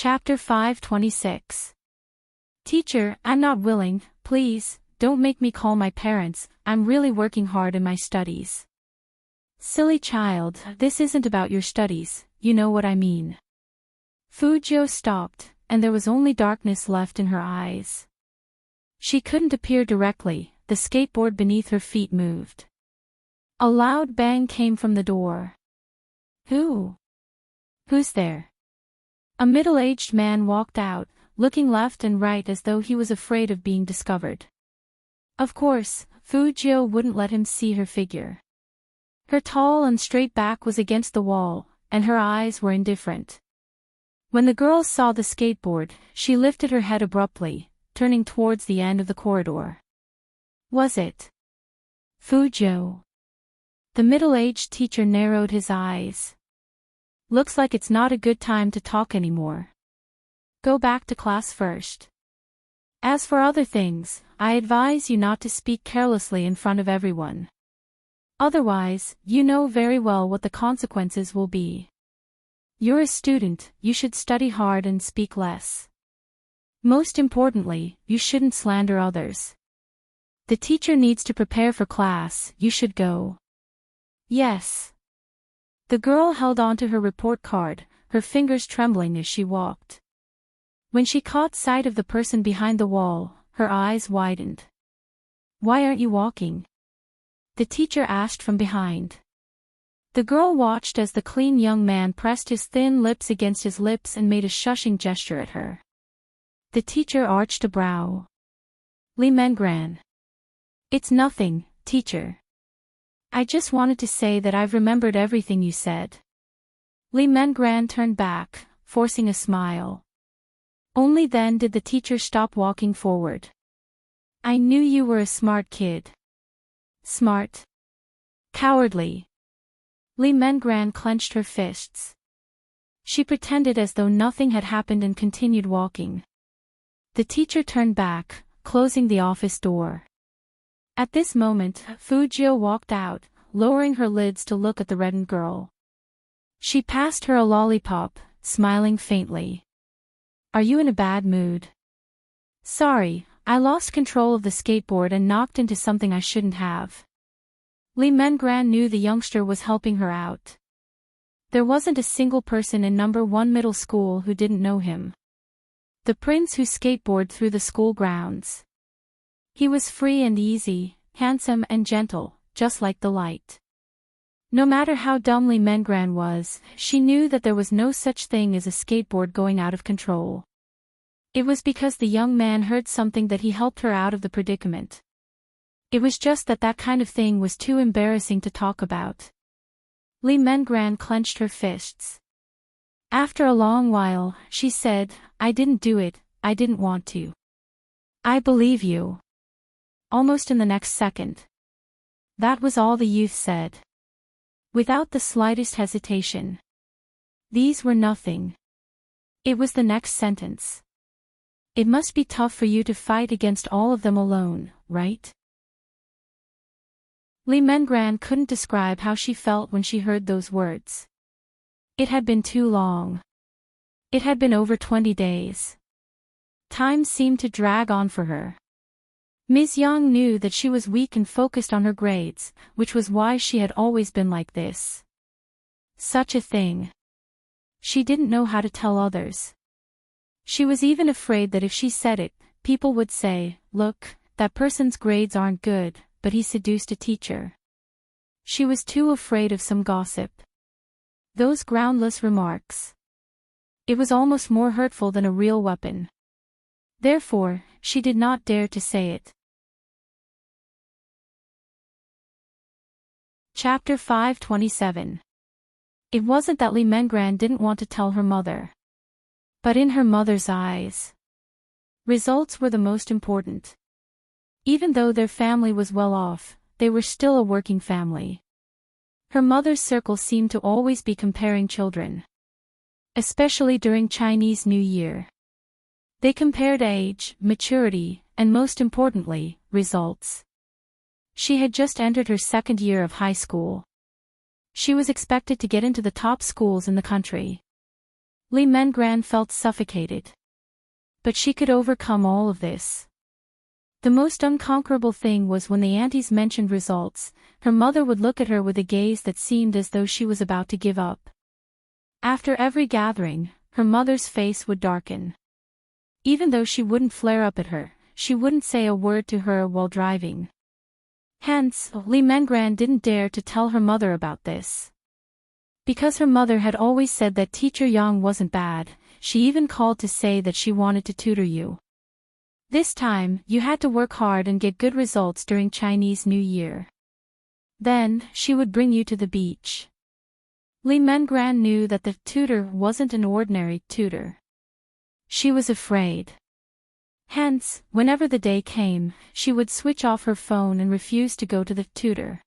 Chapter 526. Teacher, I'm not willing, please, don't make me call my parents, I'm really working hard in my studies. Silly child, this isn't about your studies, you know what I mean. Fujio stopped, and there was only darkness left in her eyes. She couldn't appear directly, the skateboard beneath her feet moved. A loud bang came from the door. Who's there? A middle-aged man walked out, looking left and right as though he was afraid of being discovered. Of course, Fujio wouldn't let him see her figure. Her tall and straight back was against the wall, and her eyes were indifferent. When the girl saw the skateboard, she lifted her head abruptly, turning towards the end of the corridor. Was it Fujio? The middle-aged teacher narrowed his eyes. Looks like it's not a good time to talk anymore. Go back to class first. As for other things, I advise you not to speak carelessly in front of everyone. Otherwise, you know very well what the consequences will be. You're a student, you should study hard and speak less. Most importantly, you shouldn't slander others. The teacher needs to prepare for class, you should go. Yes. The girl held onto her report card, her fingers trembling as she walked. When she caught sight of the person behind the wall, her eyes widened. Why aren't you walking? The teacher asked from behind. The girl watched as the clean young man pressed his thin lips against his lips and made a shushing gesture at her. The teacher arched a brow. Li Mengran. It's nothing, teacher. I just wanted to say that I've remembered everything you said. Li Mengran turned back, forcing a smile. Only then did the teacher stop walking forward. I knew you were a smart kid. Smart? Cowardly. Li Mengran clenched her fists. She pretended as though nothing had happened and continued walking. The teacher turned back, closing the office door. At this moment, Fujio walked out, lowering her lids to look at the reddened girl. She passed her a lollipop, smiling faintly. Are you in a bad mood? Sorry, I lost control of the skateboard and knocked into something I shouldn't have. Li Mengran knew the youngster was helping her out. There wasn't a single person in number 1 middle school who didn't know him. The prince who skateboarded through the school grounds. He was free and easy, handsome and gentle, just like the light. No matter how dumb Li Mengran was, she knew that there was no such thing as a skateboard going out of control. It was because the young man heard something that he helped her out of the predicament. It was just that kind of thing was too embarrassing to talk about. Li Mengran clenched her fists. After a long while, she said, I didn't do it, I didn't want to. I believe you. Almost in the next second. That was all the youth said. Without the slightest hesitation. These were nothing. It was the next sentence. It must be tough for you to fight against all of them alone, right? Li Mengran couldn't describe how she felt when she heard those words. It had been too long. It had been over 20 days. Time seemed to drag on for her. Ms. Yang knew that she was weak and focused on her grades, which was why she had always been like this. Such a thing. She didn't know how to tell others. She was even afraid that if she said it, people would say, look, that person's grades aren't good, but he seduced a teacher. She was too afraid of some gossip. Those groundless remarks. It was almost more hurtful than a real weapon. Therefore, she did not dare to say it. Chapter 527. It wasn't that Li Mengran didn't want to tell her mother. But in her mother's eyes, results were the most important. Even though their family was well off, they were still a working family. Her mother's circle seemed to always be comparing children. Especially during Chinese New Year. They compared age, maturity, and most importantly, results. She had just entered her second year of high school. She was expected to get into the top schools in the country. Li Mengran felt suffocated. But she could overcome all of this. The most unconquerable thing was when the aunties mentioned results, her mother would look at her with a gaze that seemed as though she was about to give up. After every gathering, her mother's face would darken. Even though she wouldn't flare up at her, she wouldn't say a word to her while driving. Hence, Li Mengran didn't dare to tell her mother about this. Because her mother had always said that Teacher Yang wasn't bad, she even called to say that she wanted to tutor you. This time, you had to work hard and get good results during Chinese New Year. Then, she would bring you to the beach. Li Mengran knew that the tutor wasn't an ordinary tutor. She was afraid. Hence, whenever the day came, she would switch off her phone and refuse to go to the tutor.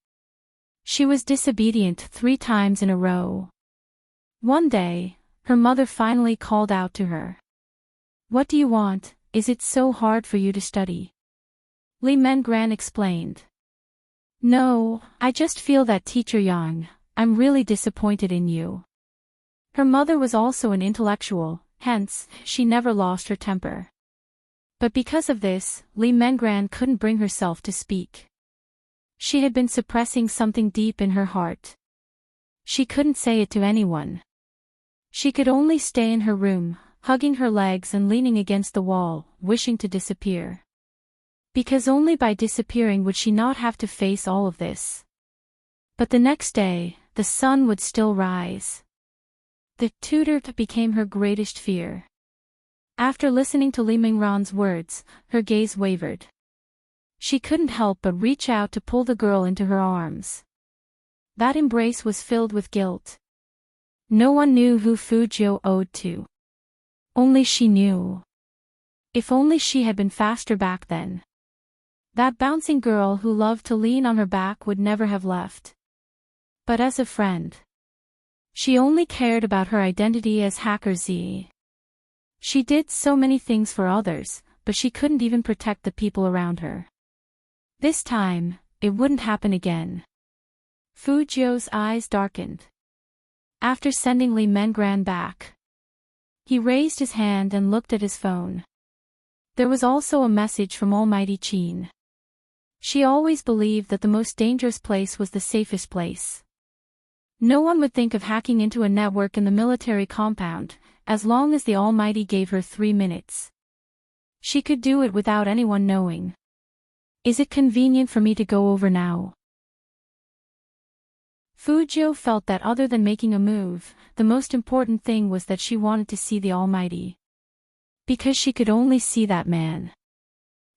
She was disobedient 3 times in a row. One day, her mother finally called out to her. "What do you want? Is it so hard for you to study?" Li Mengran explained. "No, I just feel that Teacher Yang, I'm really disappointed in you." Her mother was also an intellectual, hence, she never lost her temper. But because of this, Li Mengran couldn't bring herself to speak. She had been suppressing something deep in her heart. She couldn't say it to anyone. She could only stay in her room, hugging her legs and leaning against the wall, wishing to disappear. Because only by disappearing would she not have to face all of this. But the next day, the sun would still rise. The tutor became her greatest fear. After listening to Li Mengran's words, her gaze wavered. She couldn't help but reach out to pull the girl into her arms. That embrace was filled with guilt. No one knew who Fu Jiu owed to. Only she knew. If only she had been faster back then. That bouncing girl who loved to lean on her back would never have left. But as a friend. She only cared about her identity as Hacker Z. She did so many things for others, but she couldn't even protect the people around her. This time, it wouldn't happen again. Fu Jiu's eyes darkened. After sending Li Mengran back, he raised his hand and looked at his phone. There was also a message from Almighty Qin. She always believed that the most dangerous place was the safest place. No one would think of hacking into a network in the military compound, as long as the Almighty gave her 3 minutes. She could do it without anyone knowing. "Is it convenient for me to go over now?" Fu Jiu felt that other than making a move, the most important thing was that she wanted to see the Almighty. Because she could only see that man.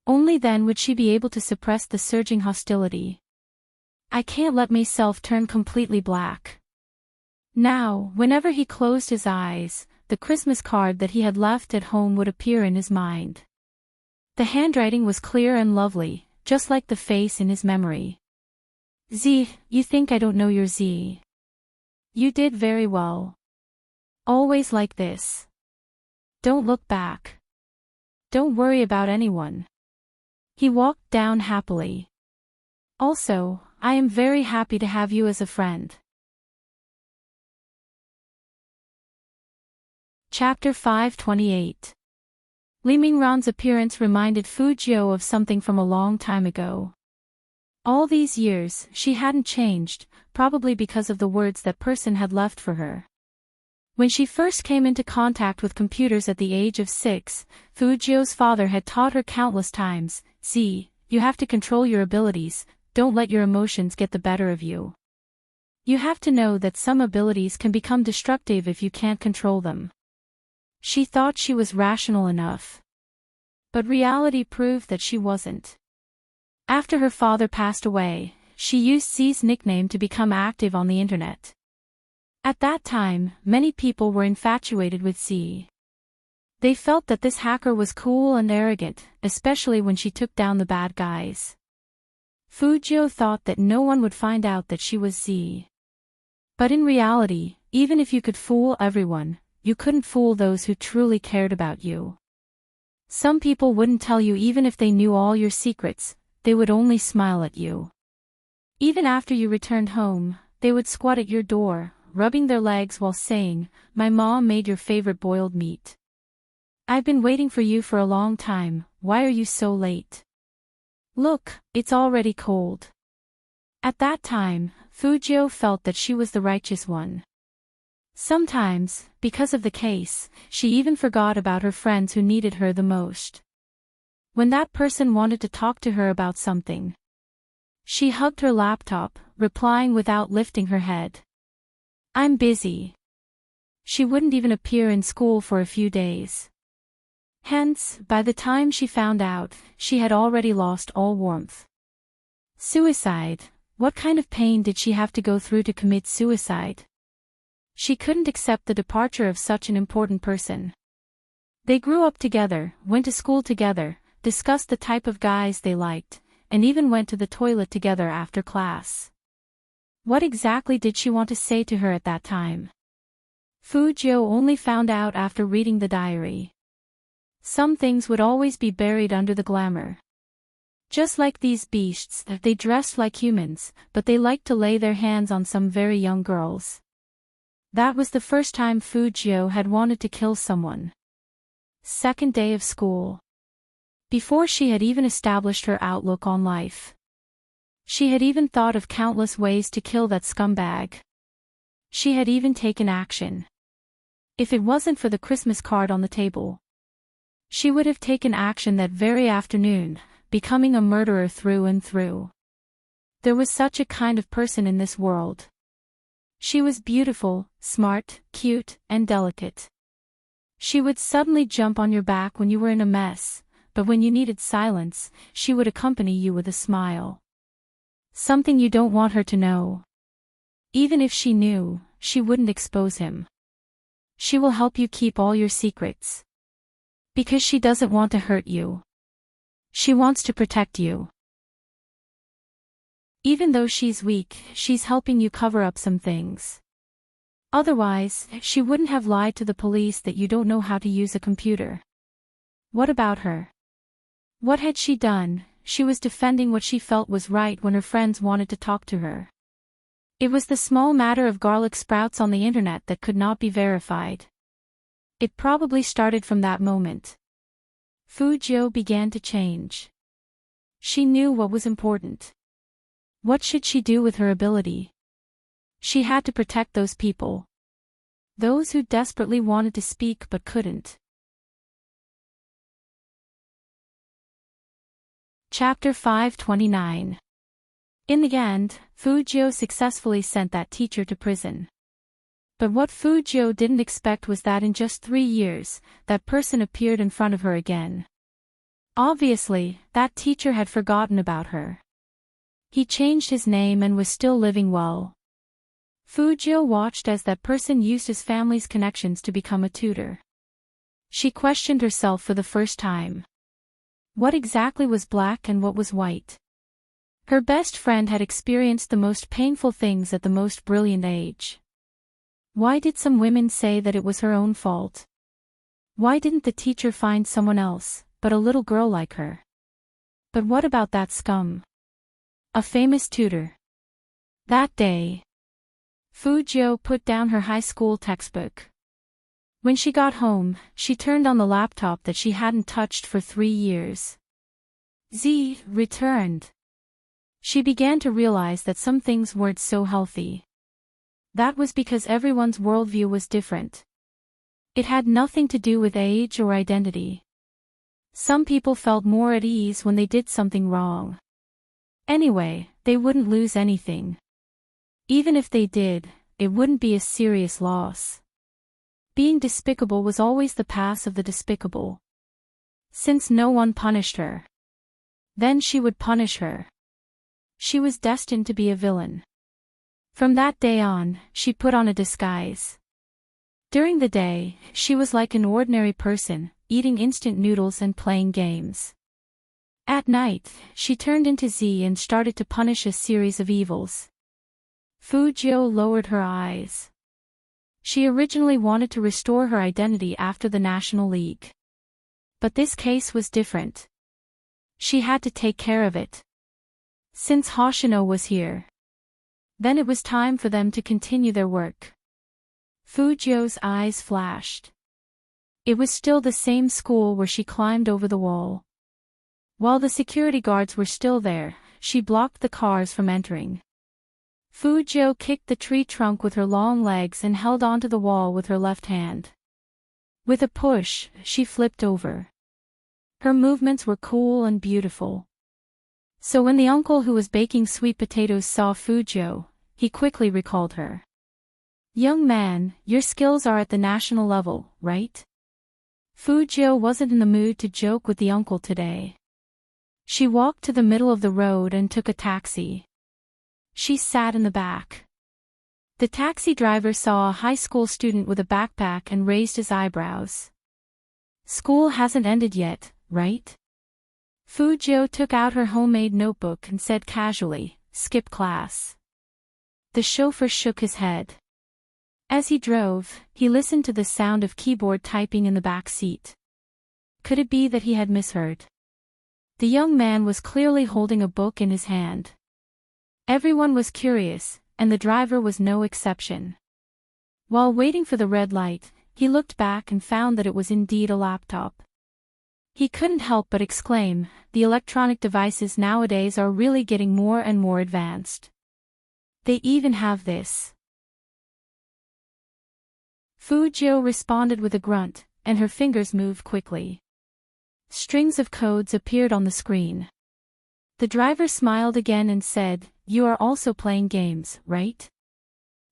Only then would she be able to suppress the surging hostility. "I can't let myself turn completely black." Now, whenever he closed his eyes, the Christmas card that he had left at home would appear in his mind. The handwriting was clear and lovely, just like the face in his memory. "Z, you think I don't know your Z. You did very well. Always like this. Don't look back. Don't worry about anyone." He walked down happily. "Also, I am very happy to have you as a friend." Chapter 528. Li Mengran's appearance reminded Fu Jiu of something from a long time ago. All these years, she hadn't changed, probably because of the words that person had left for her. When she first came into contact with computers at the age of 6, Fu Jiu's father had taught her countless times, "Z, you have to control your abilities, don't let your emotions get the better of you. You have to know that some abilities can become destructive if you can't control them." She thought she was rational enough. But reality proved that she wasn't. After her father passed away, she used Z's nickname to become active on the internet. At that time, many people were infatuated with Z. They felt that this hacker was cool and arrogant, especially when she took down the bad guys. Fu Jiu thought that no one would find out that she was Z. But in reality, even if you could fool everyone, you couldn't fool those who truly cared about you. Some people wouldn't tell you even if they knew all your secrets, they would only smile at you. Even after you returned home, they would squat at your door, rubbing their legs while saying, "My mom made your favorite boiled meat. I've been waiting for you for a long time, why are you so late? Look, it's already cold." At that time, Fujio felt that she was the righteous one. Sometimes, because of the case, she even forgot about her friends who needed her the most. When that person wanted to talk to her about something, she hugged her laptop, replying without lifting her head. "I'm busy." She wouldn't even appear in school for a few days. Hence, by the time she found out, she had already lost all warmth. Suicide. What kind of pain did she have to go through to commit suicide? She couldn't accept the departure of such an important person. They grew up together, went to school together, discussed the type of guys they liked, and even went to the toilet together after class. What exactly did she want to say to her at that time? Fujio only found out after reading the diary. Some things would always be buried under the glamour. Just like these beasts, they dressed like humans, but they liked to lay their hands on some very young girls. That was the first time Fujio had wanted to kill someone. Second day of school. Before she had even established her outlook on life. She had even thought of countless ways to kill that scumbag. She had even taken action. If it wasn't for the Christmas card on the table, she would have taken action that very afternoon, becoming a murderer through and through. There was such a kind of person in this world. She was beautiful, smart, cute, and delicate. She would suddenly jump on your back when you were in a mess, but when you needed silence, she would accompany you with a smile. Something you don't want her to know. Even if she knew, she wouldn't expose him. She will help you keep all your secrets. Because she doesn't want to hurt you. She wants to protect you. Even though she's weak, she's helping you cover up some things. Otherwise, she wouldn't have lied to the police that you don't know how to use a computer. What about her? What had she done? She was defending what she felt was right when her friends wanted to talk to her. It was the small matter of garlic sprouts on the internet that could not be verified. It probably started from that moment. Fujio began to change. She knew what was important. What should she do with her ability? She had to protect those people. Those who desperately wanted to speak but couldn't. Chapter 529. In the end, Fujio successfully sent that teacher to prison. But what Fujio didn't expect was that in just 3 years, that person appeared in front of her again. Obviously, that teacher had forgotten about her. He changed his name and was still living well. Fujio watched as that person used his family's connections to become a tutor. She questioned herself for the first time. What exactly was black and what was white? Her best friend had experienced the most painful things at the most brilliant age. Why did some women say that it was her own fault? Why didn't the teacher find someone else, but a little girl like her? But what about that scum? A famous tutor. That day, Fujio put down her high school textbook. When she got home, she turned on the laptop that she hadn't touched for 3 years. Z returned. She began to realize that some things weren't so healthy. That was because everyone's worldview was different. It had nothing to do with age or identity. Some people felt more at ease when they did something wrong. Anyway, they wouldn't lose anything. Even if they did, it wouldn't be a serious loss. Being despicable was always the path of the despicable. Since no one punished her, then she would punish her. She was destined to be a villain. From that day on, she put on a disguise. During the day, she was like an ordinary person, eating instant noodles and playing games. At night, she turned into Z and started to punish a series of evils. Fujio lowered her eyes. She originally wanted to restore her identity after the National League. But this case was different. She had to take care of it. Since Hoshino was here, then it was time for them to continue their work. Fujio's eyes flashed. It was still the same school where she climbed over the wall. While the security guards were still there, she blocked the cars from entering. Fujio kicked the tree trunk with her long legs and held onto the wall with her left hand. With a push, she flipped over. Her movements were cool and beautiful. So when the uncle who was baking sweet potatoes saw Fujio, he quickly recalled her. "Young man, your skills are at the national level, right?" Fujio wasn't in the mood to joke with the uncle today. She walked to the middle of the road and took a taxi. She sat in the back. The taxi driver saw a high school student with a backpack and raised his eyebrows. "School hasn't ended yet, right?" Fujio took out her homemade notebook and said casually, "Skip class." The chauffeur shook his head. As he drove, he listened to the sound of keyboard typing in the back seat. Could it be that he had misheard? The young man was clearly holding a book in his hand. Everyone was curious, and the driver was no exception. While waiting for the red light, he looked back and found that it was indeed a laptop. He couldn't help but exclaim, "The electronic devices nowadays are really getting more and more advanced. They even have this." Fujio responded with a grunt, and her fingers moved quickly. Strings of codes appeared on the screen. The driver smiled again and said, "You are also playing games, right?"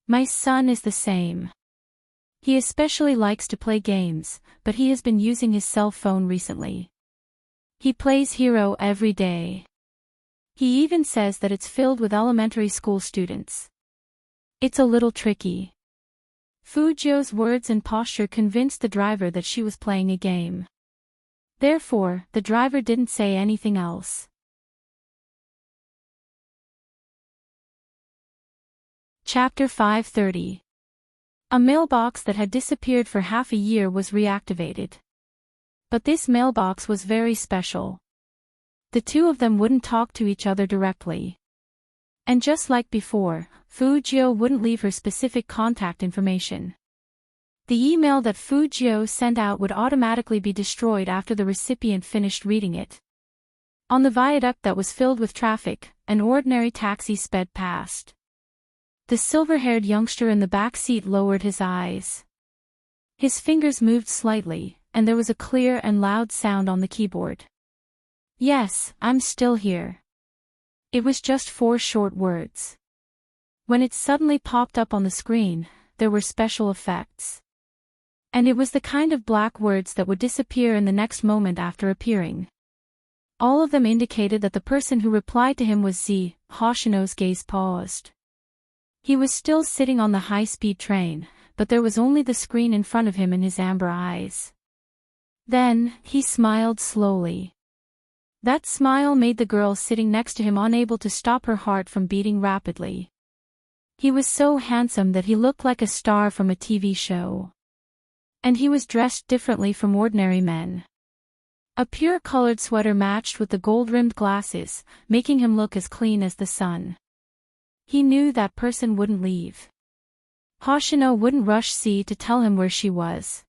"My son is the same. He especially likes to play games, but he has been using his cell phone recently. He plays Hero every day. He even says that it's filled with elementary school students. It's a little tricky." Fujio's words and posture convinced the driver that she was playing a game. Therefore, the driver didn't say anything else. Chapter 530. A mailbox that had disappeared for half a year was reactivated. But this mailbox was very special. The two of them wouldn't talk to each other directly. And just like before, Fujio wouldn't leave her specific contact information. The email that Fujio sent out would automatically be destroyed after the recipient finished reading it. On the viaduct that was filled with traffic, an ordinary taxi sped past. The silver-haired youngster in the back seat lowered his eyes. His fingers moved slightly, and there was a clear and loud sound on the keyboard. "Yes, I'm still here." It was just 4 short words. When it suddenly popped up on the screen, there were special effects. And it was the kind of black words that would disappear in the next moment after appearing. All of them indicated that the person who replied to him was Z. Hoshino's gaze paused. He was still sitting on the high-speed train, but there was only the screen in front of him and his amber eyes. Then, he smiled slowly. That smile made the girl sitting next to him unable to stop her heart from beating rapidly. He was so handsome that he looked like a star from a TV show. And he was dressed differently from ordinary men. A pure colored sweater matched with the gold-rimmed glasses, making him look as clean as the sun. He knew that person wouldn't leave. Hoshino wouldn't rush Z to tell him where she was.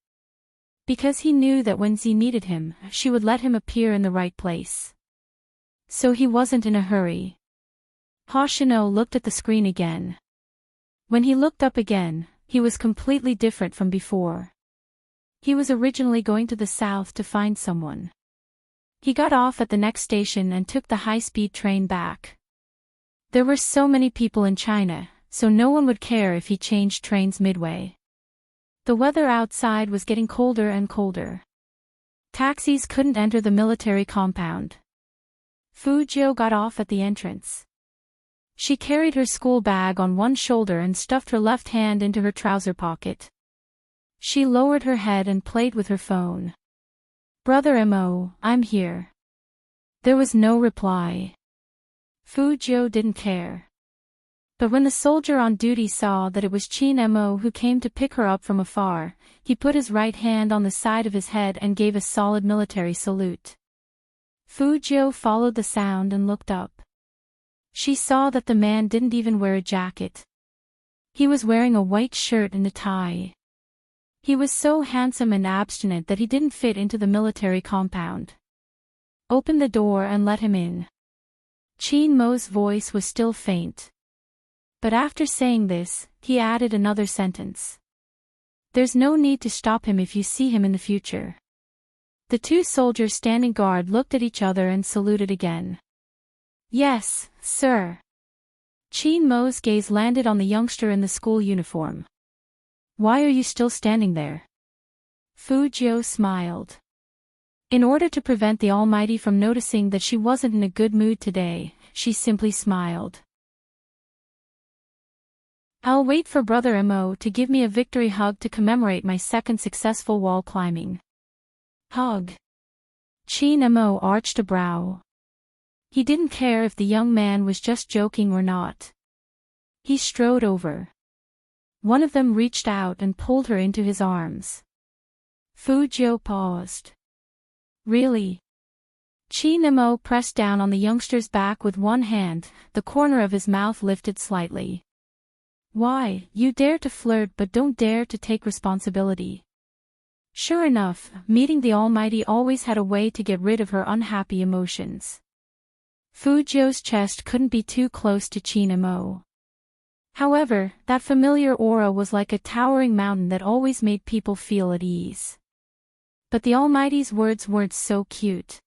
Because he knew that when Z needed him, she would let him appear in the right place. So he wasn't in a hurry. Hoshino looked at the screen again. When he looked up again, he was completely different from before. He was originally going to the south to find someone. He got off at the next station and took the high-speed train back. There were so many people in China, so no one would care if he changed trains midway. The weather outside was getting colder and colder. Taxis couldn't enter the military compound. Fujio got off at the entrance. She carried her school bag on one shoulder and stuffed her left hand into her trouser pocket. She lowered her head and played with her phone. "Brother Mo, I'm here." There was no reply. Fujio didn't care. But when the soldier on duty saw that it was Chin Mo who came to pick her up from afar, he put his right hand on the side of his head and gave a solid military salute. Fujio followed the sound and looked up. She saw that the man didn't even wear a jacket. He was wearing a white shirt and a tie. He was so handsome and abstinent that he didn't fit into the military compound. Open the door and let him in. Qin Mo's voice was still faint. But after saying this, he added another sentence. There's no need to stop him if you see him in the future. The two soldiers standing guard looked at each other and saluted again. Yes, sir. Qin Mo's gaze landed on the youngster in the school uniform. Why are you still standing there? Fu Jiu smiled. In order to prevent the Almighty from noticing that she wasn't in a good mood today, she simply smiled. I'll wait for Brother Mo to give me a victory hug to commemorate my second successful wall climbing. Hug. Qin Mo arched a brow. He didn't care if the young man was just joking or not. He strode over. One of them reached out and pulled her into his arms. Fu Jiu paused. Really? Qin Mo pressed down on the youngster's back with one hand, the corner of his mouth lifted slightly. Why, you dare to flirt but don't dare to take responsibility. Sure enough, meeting the Almighty always had a way to get rid of her unhappy emotions. Fu Jiu's chest couldn't be too close to Qin Mo. However, that familiar aura was like a towering mountain that always made people feel at ease. But the Almighty's words weren't so cute.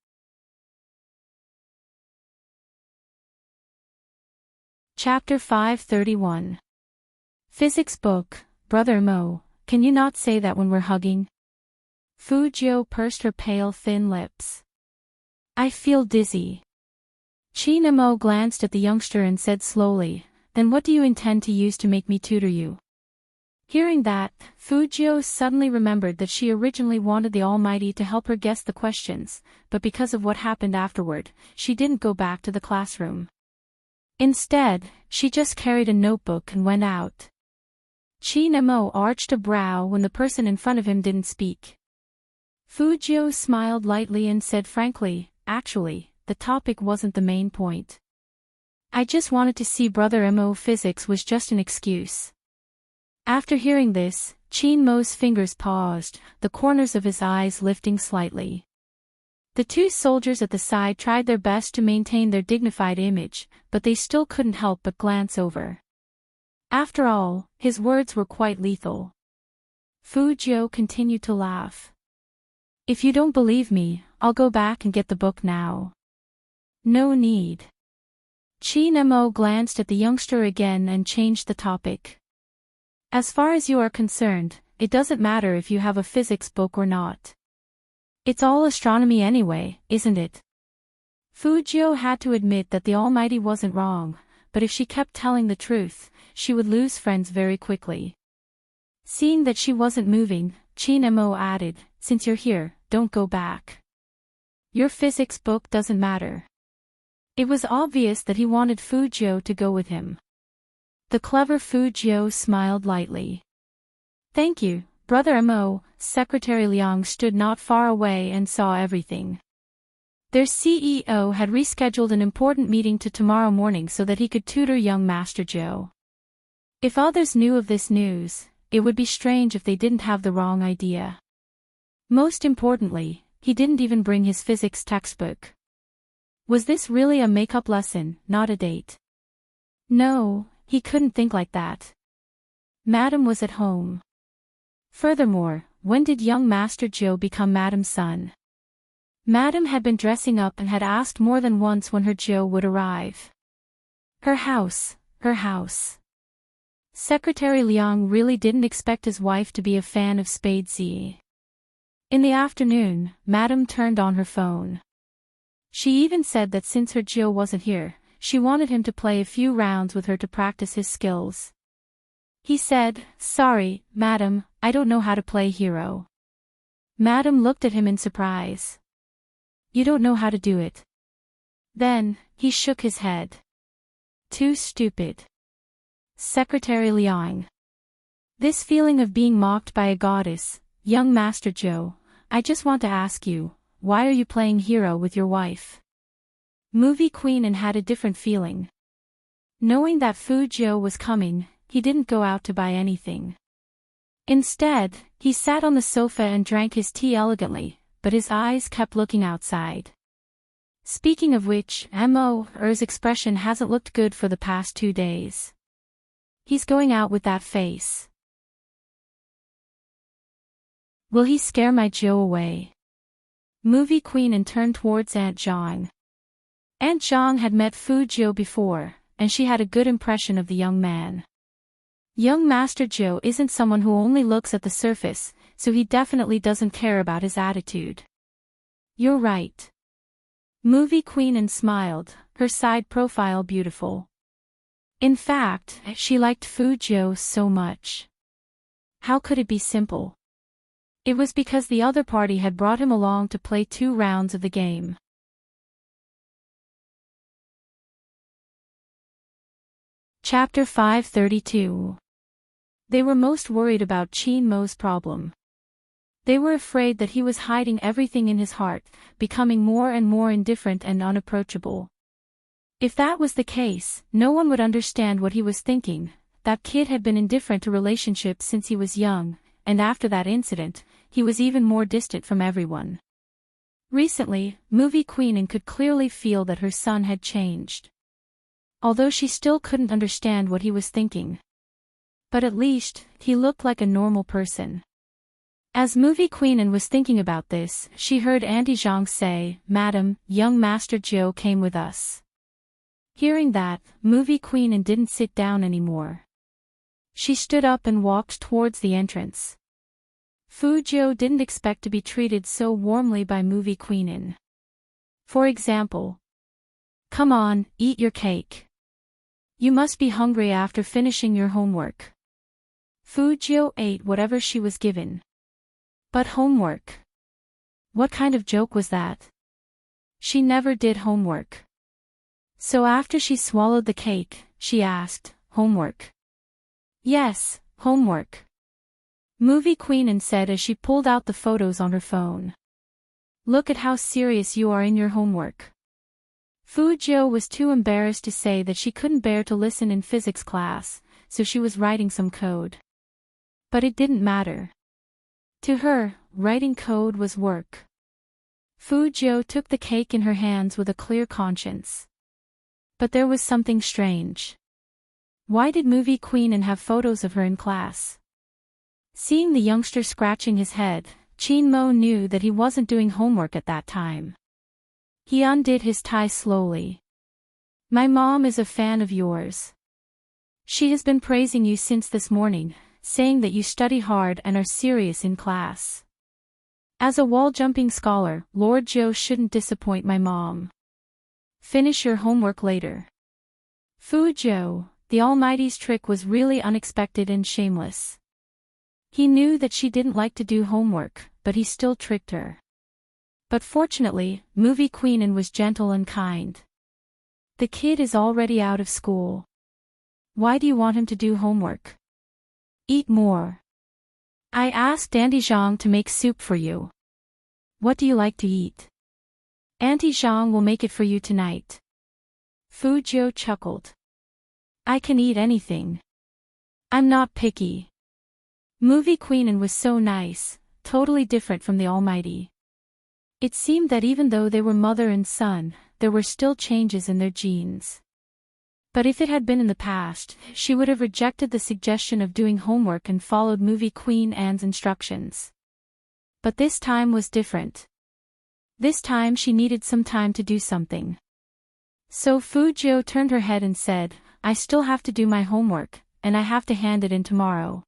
Chapter 531. Physics book, Brother Mo, can you not say that when we're hugging? Fu Jiu pursed her pale thin lips. I feel dizzy. Qin Mo glanced at the youngster and said slowly, then what do you intend to use to make me tutor you? Hearing that, Fu Jiu suddenly remembered that she originally wanted the Almighty to help her guess the questions, but because of what happened afterward, she didn't go back to the classroom. Instead, she just carried a notebook and went out. Qin Mo arched a brow when the person in front of him didn't speak. Fu Jiu smiled lightly and said frankly, actually, the topic wasn't the main point. I just wanted to see Brother Mo. Physics was just an excuse. After hearing this, Qin Mo's fingers paused, the corners of his eyes lifting slightly. The two soldiers at the side tried their best to maintain their dignified image, but they still couldn't help but glance over. After all, his words were quite lethal. Fu Jiu continued to laugh. If you don't believe me, I'll go back and get the book now. No need. Qin Mo glanced at the youngster again and changed the topic. As far as you are concerned, it doesn't matter if you have a physics book or not. It's all astronomy anyway, isn't it? Fu Jiu had to admit that the Almighty wasn't wrong, but if she kept telling the truth, she would lose friends very quickly. Seeing that she wasn't moving, Qin Mo added, since you're here, don't go back. Your physics book doesn't matter. It was obvious that he wanted Fu Jiu to go with him. The clever Fu Jiu smiled lightly. Thank you, Brother Mo. Secretary Liang stood not far away and saw everything. Their CEO had rescheduled an important meeting to tomorrow morning so that he could tutor young Master Jiu. If others knew of this news, it would be strange if they didn't have the wrong idea. Most importantly, he didn't even bring his physics textbook. Was this really a makeup lesson, not a date? No, he couldn't think like that. Madam was at home. Furthermore, when did young Master Jiu become Madam's son? Madam had been dressing up and had asked more than once when her Jiu would arrive. Her house, her house. Secretary Liang really didn't expect his wife to be a fan of Spade Z. In the afternoon, Madam turned on her phone. She even said that since her Jiu wasn't here, she wanted him to play a few rounds with her to practice his skills. He said, sorry, Madam, I don't know how to play hero. Madam looked at him in surprise. You don't know how to do it. Then, he shook his head. Too stupid. Secretary Liang. This feeling of being mocked by a goddess, young Master Jiu, I just want to ask you, why are you playing hero with your wife? Movie queen and had a different feeling. Knowing that Fu Jiu was coming, he didn't go out to buy anything. Instead, He sat on the sofa and drank his tea elegantly, but his eyes kept looking outside. Speaking of which, Mo's expression hasn't looked good for the past 2 days. He's going out with that face. Will he scare my Joe away? Movie queen and turned towards Aunt Zhang. Aunt Zhang had met Fu Jiu before, and she had a good impression of the young man. Young Master Joe isn't someone who only looks at the surface, so he definitely doesn't care about his attitude. You're right. Movie queen and smiled, her side profile beautiful. In fact, she liked Fu Jiu so much. How could it be simple? It was because the other party had brought him along to play 2 rounds of the game. Chapter 532. They were most worried about Qin Mo's problem. They were afraid that he was hiding everything in his heart, becoming more and more indifferent and unapproachable. If that was the case, no one would understand what he was thinking. That kid had been indifferent to relationships since he was young, and after that incident, he was even more distant from everyone. Recently, Movie Queen could clearly feel that her son had changed. Although she still couldn't understand what he was thinking. But at least, he looked like a normal person. As Movie Queen was thinking about this, she heard Auntie Zhang say, "Madam, young Master Joe came with us." Hearing that, Movie Queen didn't sit down anymore. She stood up and walked towards the entrance. Fu Jiu didn't expect to be treated so warmly by Movie Queen. For example, "Come on, eat your cake. You must be hungry after finishing your homework." Fu Jiu ate whatever she was given. But homework? What kind of joke was that? She never did homework. So after she swallowed the cake, she asked, "Homework?" "Yes, homework," Movie Queen said as she pulled out the photos on her phone. "Look at how serious you are in your homework." Fu Jiu was too embarrassed to say that she couldn't bear to listen in physics class, so she was writing some code. But it didn't matter. To her, writing code was work. Fu Jiu took the cake in her hands with a clear conscience. But there was something strange. Why did Movie Queen have photos of her in class? Seeing the youngster scratching his head, Qin Mo knew that he wasn't doing homework at that time. He undid his tie slowly. "My mom is a fan of yours. She has been praising you since this morning, saying that you study hard and are serious in class. As a wall-jumping scholar, Lord Joe shouldn't disappoint my mom. Finish your homework later." Fu Jiu, the Almighty's trick was really unexpected and shameless. He knew that she didn't like to do homework, but he still tricked her. But fortunately, Movie Queen was gentle and kind. "The kid is already out of school. Why do you want him to do homework? Eat more. I asked Auntie Zhang to make soup for you. What do you like to eat? Auntie Zhang will make it for you tonight." Fu Jiu chuckled. "I can eat anything. I'm not picky." Movie Queen was so nice, totally different from the Almighty. It seemed that even though they were mother and son, there were still changes in their genes. But if it had been in the past, she would have rejected the suggestion of doing homework and followed Movie Queen's instructions. But this time was different. This time she needed some time to do something. So Fu Jiu turned her head and said, "I still have to do my homework, and I have to hand it in tomorrow.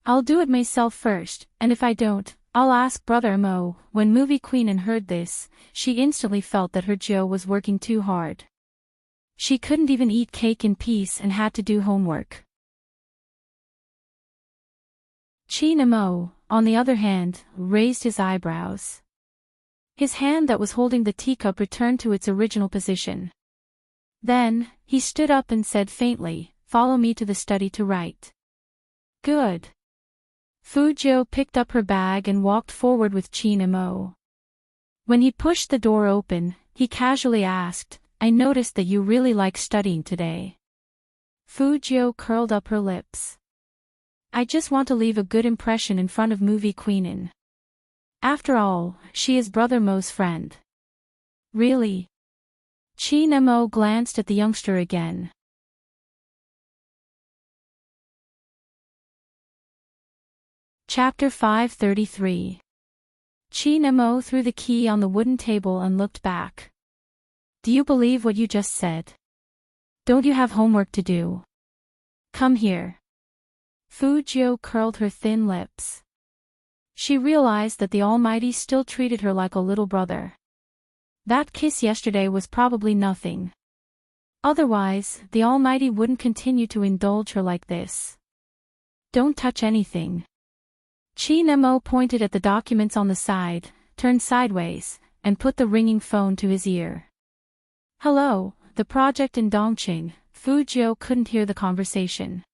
I'll do it myself first, and if I don't, I'll ask Brother Mo." When Movie Queen heard this, she instantly felt that her Joe was working too hard. She couldn't even eat cake in peace and had to do homework. Qin Mo, on the other hand, raised his eyebrows. His hand that was holding the teacup returned to its original position. Then, he stood up and said faintly, "Follow me to the study to write." "Good." Fu Jiu picked up her bag and walked forward with Qin Mo. When he pushed the door open, he casually asked, "I noticed that you really like studying today." Fu Jiu curled up her lips. I just want to leave a good impression in front of movie queenin. After all, she is Brother Mo's friend. Really? Chi Nemo glanced at the youngster again. Chapter 533. Chi Nemo threw the key on the wooden table and looked back. Do you believe what you just said? Don't you have homework to do? Come here. Fu Jiu curled her thin lips. She realized that the Almighty still treated her like a little brother. That kiss yesterday was probably nothing. Otherwise, the Almighty wouldn't continue to indulge her like this. Don't touch anything. Chi Nemo pointed at the documents on the side, turned sideways, and put the ringing phone to his ear. Hello, the project in Dongqing. Fu Jiu couldn't hear the conversation.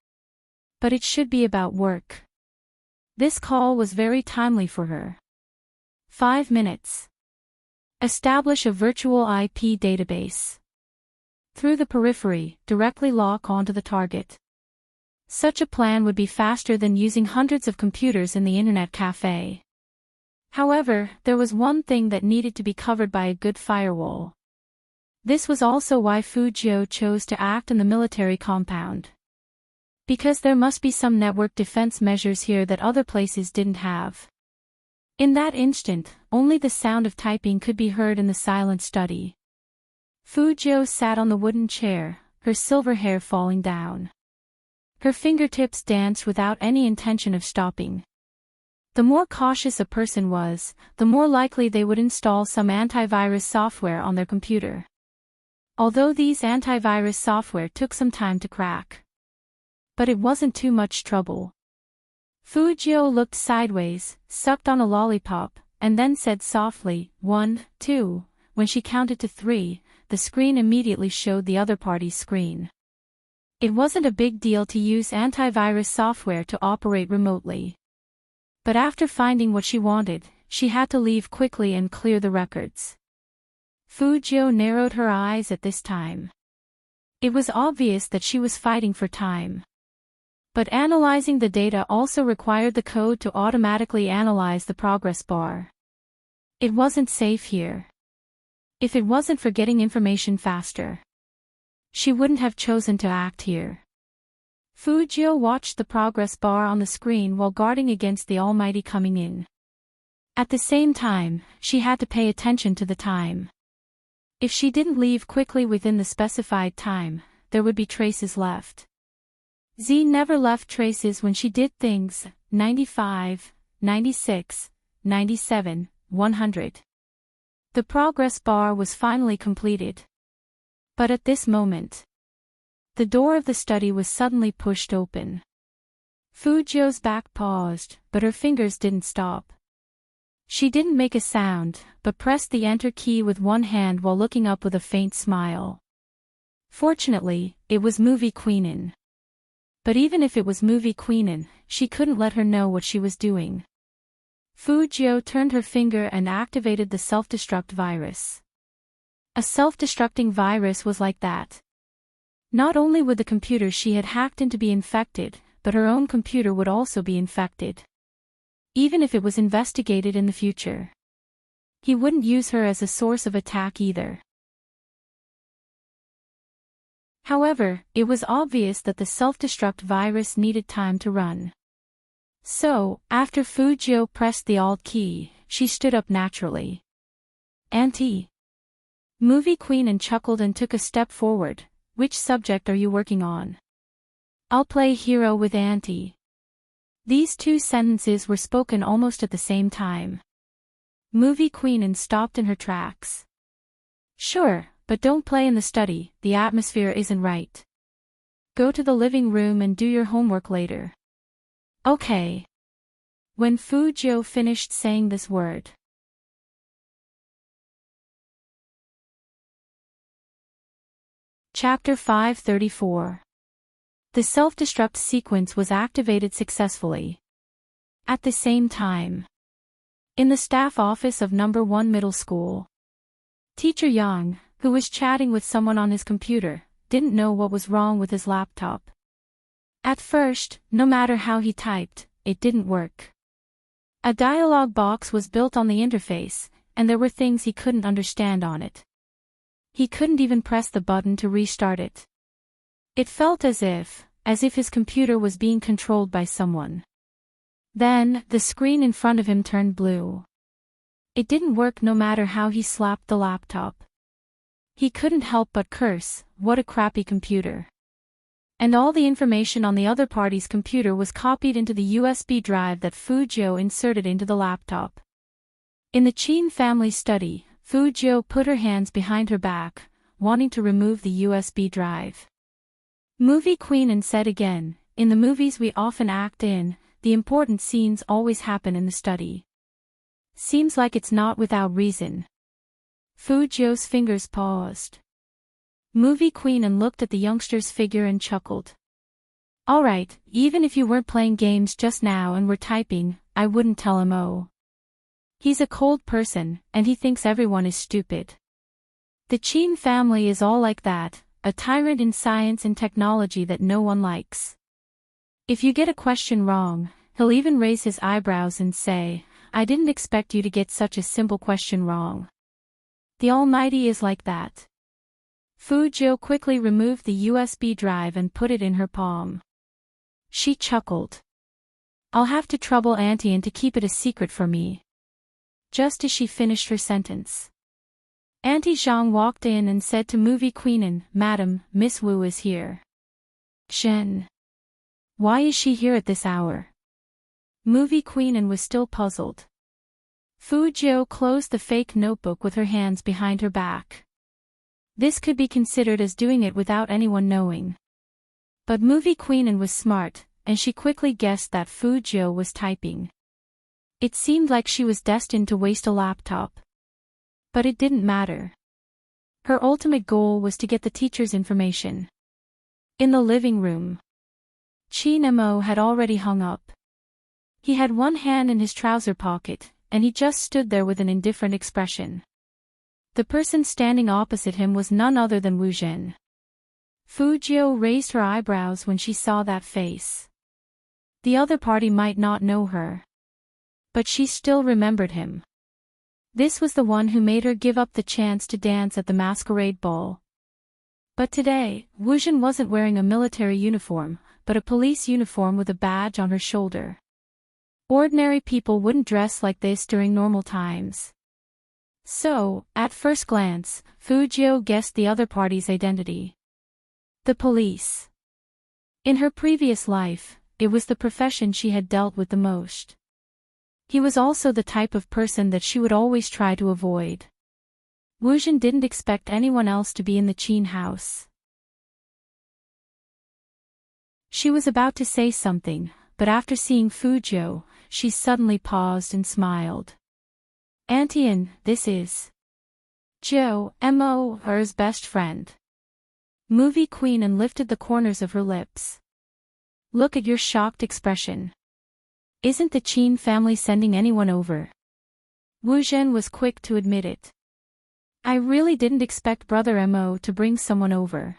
But it should be about work. This call was very timely for her. 5 minutes. Establish a virtual IP database. Through the periphery, directly lock onto the target. Such a plan would be faster than using hundreds of computers in the internet cafe. However, there was one thing that needed to be covered by a good firewall. This was also why Fu Jiu chose to act in the military compound. Because there must be some network defense measures here that other places didn't have. In that instant, only the sound of typing could be heard in the silent study. Fu Jiu sat on the wooden chair, her silver hair falling down. Her fingertips danced without any intention of stopping. The more cautious a person was, the more likely they would install some antivirus software on their computer. Although these antivirus software took some time to crack. But it wasn't too much trouble. Fu Jiu looked sideways, sucked on a lollipop, and then said softly, 1, 2. When she counted to 3, the screen immediately showed the other party's screen. It wasn't a big deal to use antivirus software to operate remotely. But after finding what she wanted, she had to leave quickly and clear the records. Fu Jiu narrowed her eyes at this time. It was obvious that she was fighting for time. But analyzing the data also required the code to automatically analyze the progress bar. It wasn't safe here. If it wasn't for getting information faster, she wouldn't have chosen to act here. Fu Jiu watched the progress bar on the screen while guarding against the Almighty coming in. At the same time, she had to pay attention to the time. If she didn't leave quickly within the specified time, there would be traces left. Z never left traces when she did things. 95, 96, 97, 100. The progress bar was finally completed. But at this moment, the door of the study was suddenly pushed open. Fu Jiu's back paused, but her fingers didn't stop. She didn't make a sound, but pressed the enter key with one hand while looking up with a faint smile. Fortunately, it was Movie Queenin. But even if it was Movie Queenin, she couldn't let her know what she was doing. Fu Jiu turned her finger and activated the self-destruct virus. A self-destructing virus was like that. Not only would the computer she had hacked into be infected, but her own computer would also be infected. Even if it was investigated in the future. He wouldn't use her as a source of attack either. However, it was obvious that the self-destruct virus needed time to run. So, after Fu Jiu pressed the Alt key, she stood up naturally. Auntie. Movie Queenin chuckled and took a step forward. Which subject are you working on? I'll play hero with Auntie. These two sentences were spoken almost at the same time. Movie Queenin stopped in her tracks. Sure, but don't play in the study, the atmosphere isn't right. Go to the living room and do your homework later. Okay. When Fu Jiu finished saying this word. Chapter 534. The self-destruct sequence was activated successfully. At the same time. In the staff office of No. 1 Middle School. Teacher Yang, who was chatting with someone on his computer, didn't know what was wrong with his laptop. At first, no matter how he typed, it didn't work. A dialog box was built on the interface, and there were things he couldn't understand on it. He couldn't even press the button to restart it. It felt as if his computer was being controlled by someone. Then, the screen in front of him turned blue. It didn't work no matter how he slapped the laptop. He couldn't help but curse, "What a crappy computer." And all the information on the other party's computer was copied into the USB drive that Fujio inserted into the laptop. In the Chin family study, Fujio put her hands behind her back, wanting to remove the USB drive. Movie Queen and said again, "In the movies we often act in, the important scenes always happen in the study. Seems like it's not without reason." Fujio's fingers paused. Movie Queen and looked at the youngster's figure and chuckled. "Alright, even if you weren't playing games just now and were typing, I wouldn't tell him. Oh. He's a cold person, and he thinks everyone is stupid. The Chin family is all like that, a tyrant in science and technology that no one likes. If you get a question wrong, he'll even raise his eyebrows and say, 'I didn't expect you to get such a simple question wrong.' The Almighty is like that." Fujio quickly removed the USB drive and put it in her palm. She chuckled. "I'll have to trouble Auntie to keep it a secret for me." Just as she finished her sentence, Auntie Zhang walked in and said to Movie Queen, "Madam, Miss Wu is here." "Shen. Why is she here at this hour?" Movie Queen was still puzzled. Fujio closed the fake notebook with her hands behind her back. This could be considered as doing it without anyone knowing. But Movie Queen was smart, and she quickly guessed that Fujio was typing. It seemed like she was destined to waste a laptop. But it didn't matter. Her ultimate goal was to get the teacher's information. In the living room, Chin Mo had already hung up. He had one hand in his trouser pocket, and he just stood there with an indifferent expression. The person standing opposite him was none other than Wu Zhen. Fujio raised her eyebrows when she saw that face. The other party might not know her, but she still remembered him. This was the one who made her give up the chance to dance at the Masquerade ball. But today, Wu Zhen wasn't wearing a military uniform, but a police uniform with a badge on her shoulder. Ordinary people wouldn't dress like this during normal times. So, at first glance, Fujio guessed the other party's identity. The police. In her previous life, it was the profession she had dealt with the most. He was also the type of person that she would always try to avoid. Wu Zhen didn't expect anyone else to be in the Chin house. She was about to say something, but after seeing Fujio, she suddenly paused and smiled. "Auntie, this is Joe, Mo, her's best friend." Movie Queen lifted the corners of her lips. "Look at your shocked expression. Isn't the Chin family sending anyone over?" Wu Zhen was quick to admit it. "I really didn't expect Brother Mo to bring someone over."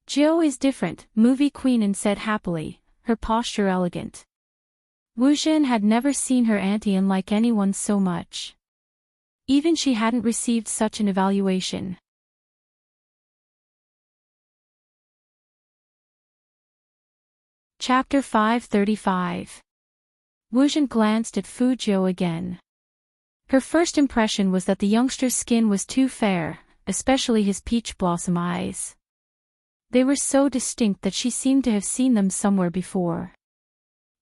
"Joe is different," Movie Queen said happily, her posture elegant. Wu Zhen had never seen her auntie like anyone so much. Even she hadn't received such an evaluation. Chapter 535. Wu Zhen glanced at Fujio again. Her first impression was that the youngster's skin was too fair, especially his peach blossom eyes. They were so distinct that she seemed to have seen them somewhere before.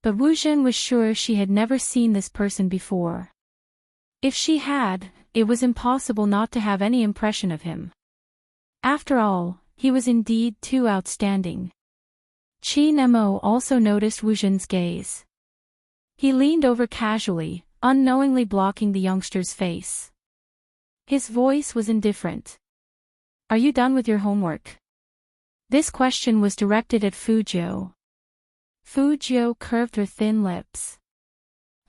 But Wu Zhen was sure she had never seen this person before. If she had, it was impossible not to have any impression of him. After all, he was indeed too outstanding. Chin Mo also noticed Wu Zhen's gaze. He leaned over casually, unknowingly blocking the youngster's face. His voice was indifferent. "Are you done with your homework?" This question was directed at Fujio. Fujio curved her thin lips.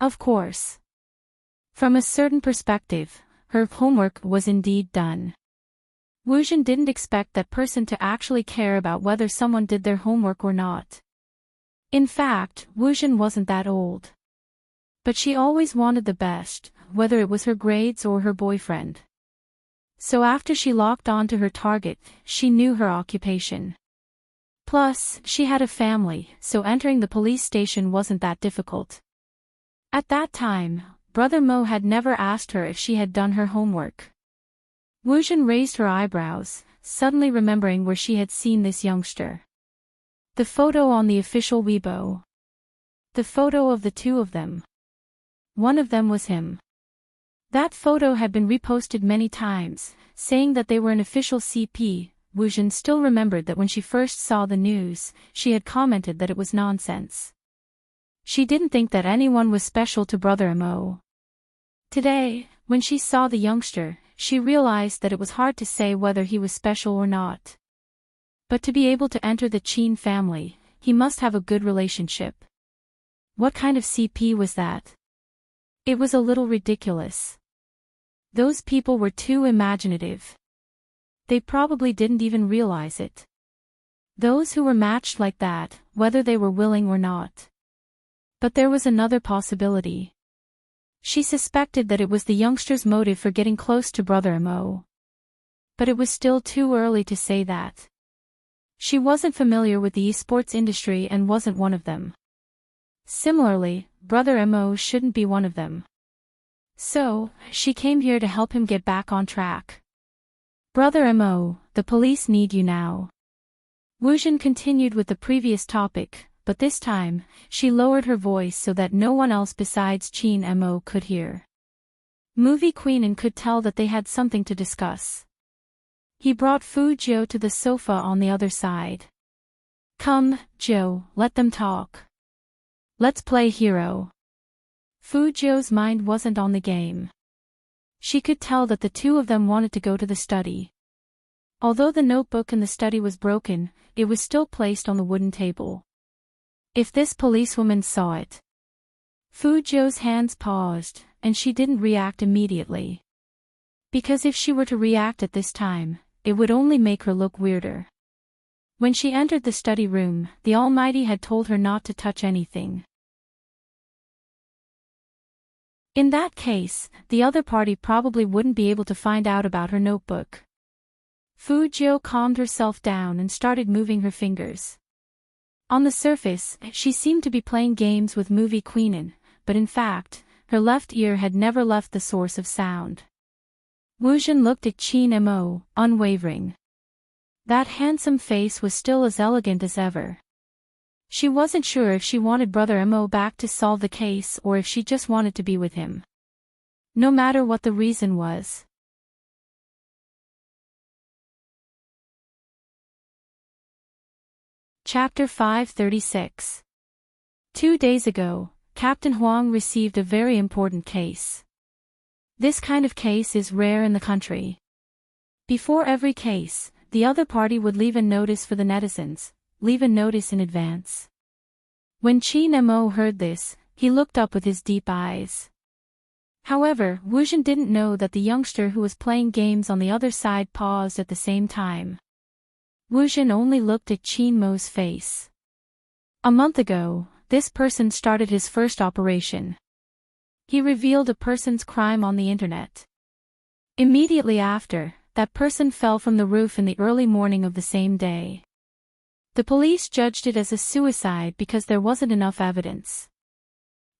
Of course. From a certain perspective, her homework was indeed done. Wu Zhen didn't expect that person to actually care about whether someone did their homework or not. In fact, Wujin wasn't that old. But she always wanted the best, whether it was her grades or her boyfriend. So after she locked on to her target, she knew her occupation. Plus, she had a family, so entering the police station wasn't that difficult. At that time, Brother Mo had never asked her if she had done her homework. Wujin raised her eyebrows, suddenly remembering where she had seen this youngster. The photo on the official Weibo. The photo of the two of them. One of them was him. That photo had been reposted many times, saying that they were an official CP. Wujin still remembered that when she first saw the news, she had commented that it was nonsense. She didn't think that anyone was special to Brother Mo. Today, when she saw the youngster, she realized that it was hard to say whether he was special or not. But to be able to enter the Qin family, he must have a good relationship. What kind of CP was that? It was a little ridiculous. Those people were too imaginative. They probably didn't even realize it. Those who were matched like that, whether they were willing or not. But there was another possibility. She suspected that it was the youngster's motive for getting close to Brother Mo. But it was still too early to say that. She wasn't familiar with the esports industry and wasn't one of them. Similarly, Brother Mo shouldn't be one of them. So, she came here to help him get back on track. Brother Mo, the police need you now. Wujin continued with the previous topic, but this time, she lowered her voice so that no one else besides Qin Mo could hear. Movie Queenan could tell that they had something to discuss. He brought Fu Jiu to the sofa on the other side. Come, Jiu, let them talk. Let's play hero. Fu Jiu's mind wasn't on the game. She could tell that the two of them wanted to go to the study. Although the notebook in the study was broken, it was still placed on the wooden table. If this policewoman saw it. Fu Jiu's hands paused, and she didn't react immediately. Because if she were to react at this time, it would only make her look weirder. When she entered the study room, the Almighty had told her not to touch anything. In that case, the other party probably wouldn't be able to find out about her notebook. Fu Jiu calmed herself down and started moving her fingers. On the surface, she seemed to be playing games with Movie Queenan, but in fact, her left ear had never left the source of sound. Wujin looked at Qin Mo, unwavering. That handsome face was still as elegant as ever. She wasn't sure if she wanted Brother Mo back to solve the case or if she just wanted to be with him. No matter what the reason was. Chapter 536. 2 days ago, Captain Huang received a very important case. This kind of case is rare in the country. Before every case, the other party would leave a notice for the netizens, leave a notice in advance. When Qin Mo heard this, he looked up with his deep eyes. However, Wujin didn't know that the youngster who was playing games on the other side paused at the same time. Wujin only looked at Qin Mo's face. A month ago, this person started his first operation. He revealed a person's crime on the internet. Immediately after, that person fell from the roof in the early morning of the same day. The police judged it as a suicide because there wasn't enough evidence.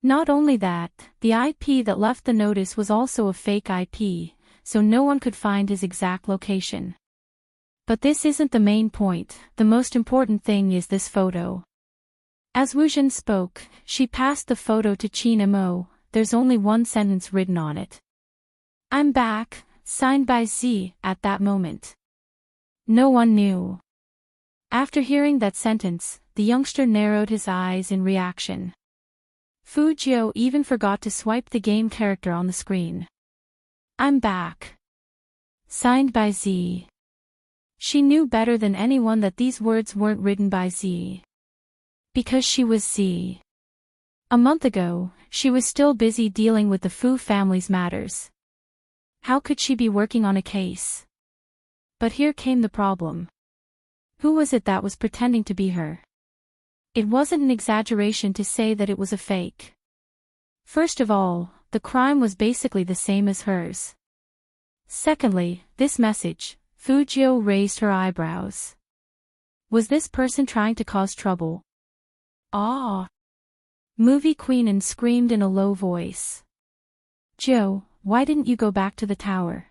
Not only that, the IP that left the notice was also a fake IP, so no one could find his exact location. But this isn't the main point, the most important thing is this photo. As Wujin spoke, she passed the photo to Qin Mo. There's only one sentence written on it. I'm back, signed by Z, at that moment. No one knew. After hearing that sentence, the youngster narrowed his eyes in reaction. Fu Jiu even forgot to swipe the game character on the screen. I'm back. Signed by Z. She knew better than anyone that these words weren't written by Z. Because she was Z. A month ago, she was still busy dealing with the Fu family's matters. How could she be working on a case? But here came the problem. Who was it that was pretending to be her? It wasn't an exaggeration to say that it was a fake. First of all, the crime was basically the same as hers. Secondly, this message, Fujio raised her eyebrows. Was this person trying to cause trouble? Ah! Movie Queen screamed in a low voice. Joe, why didn't you go back to the tower?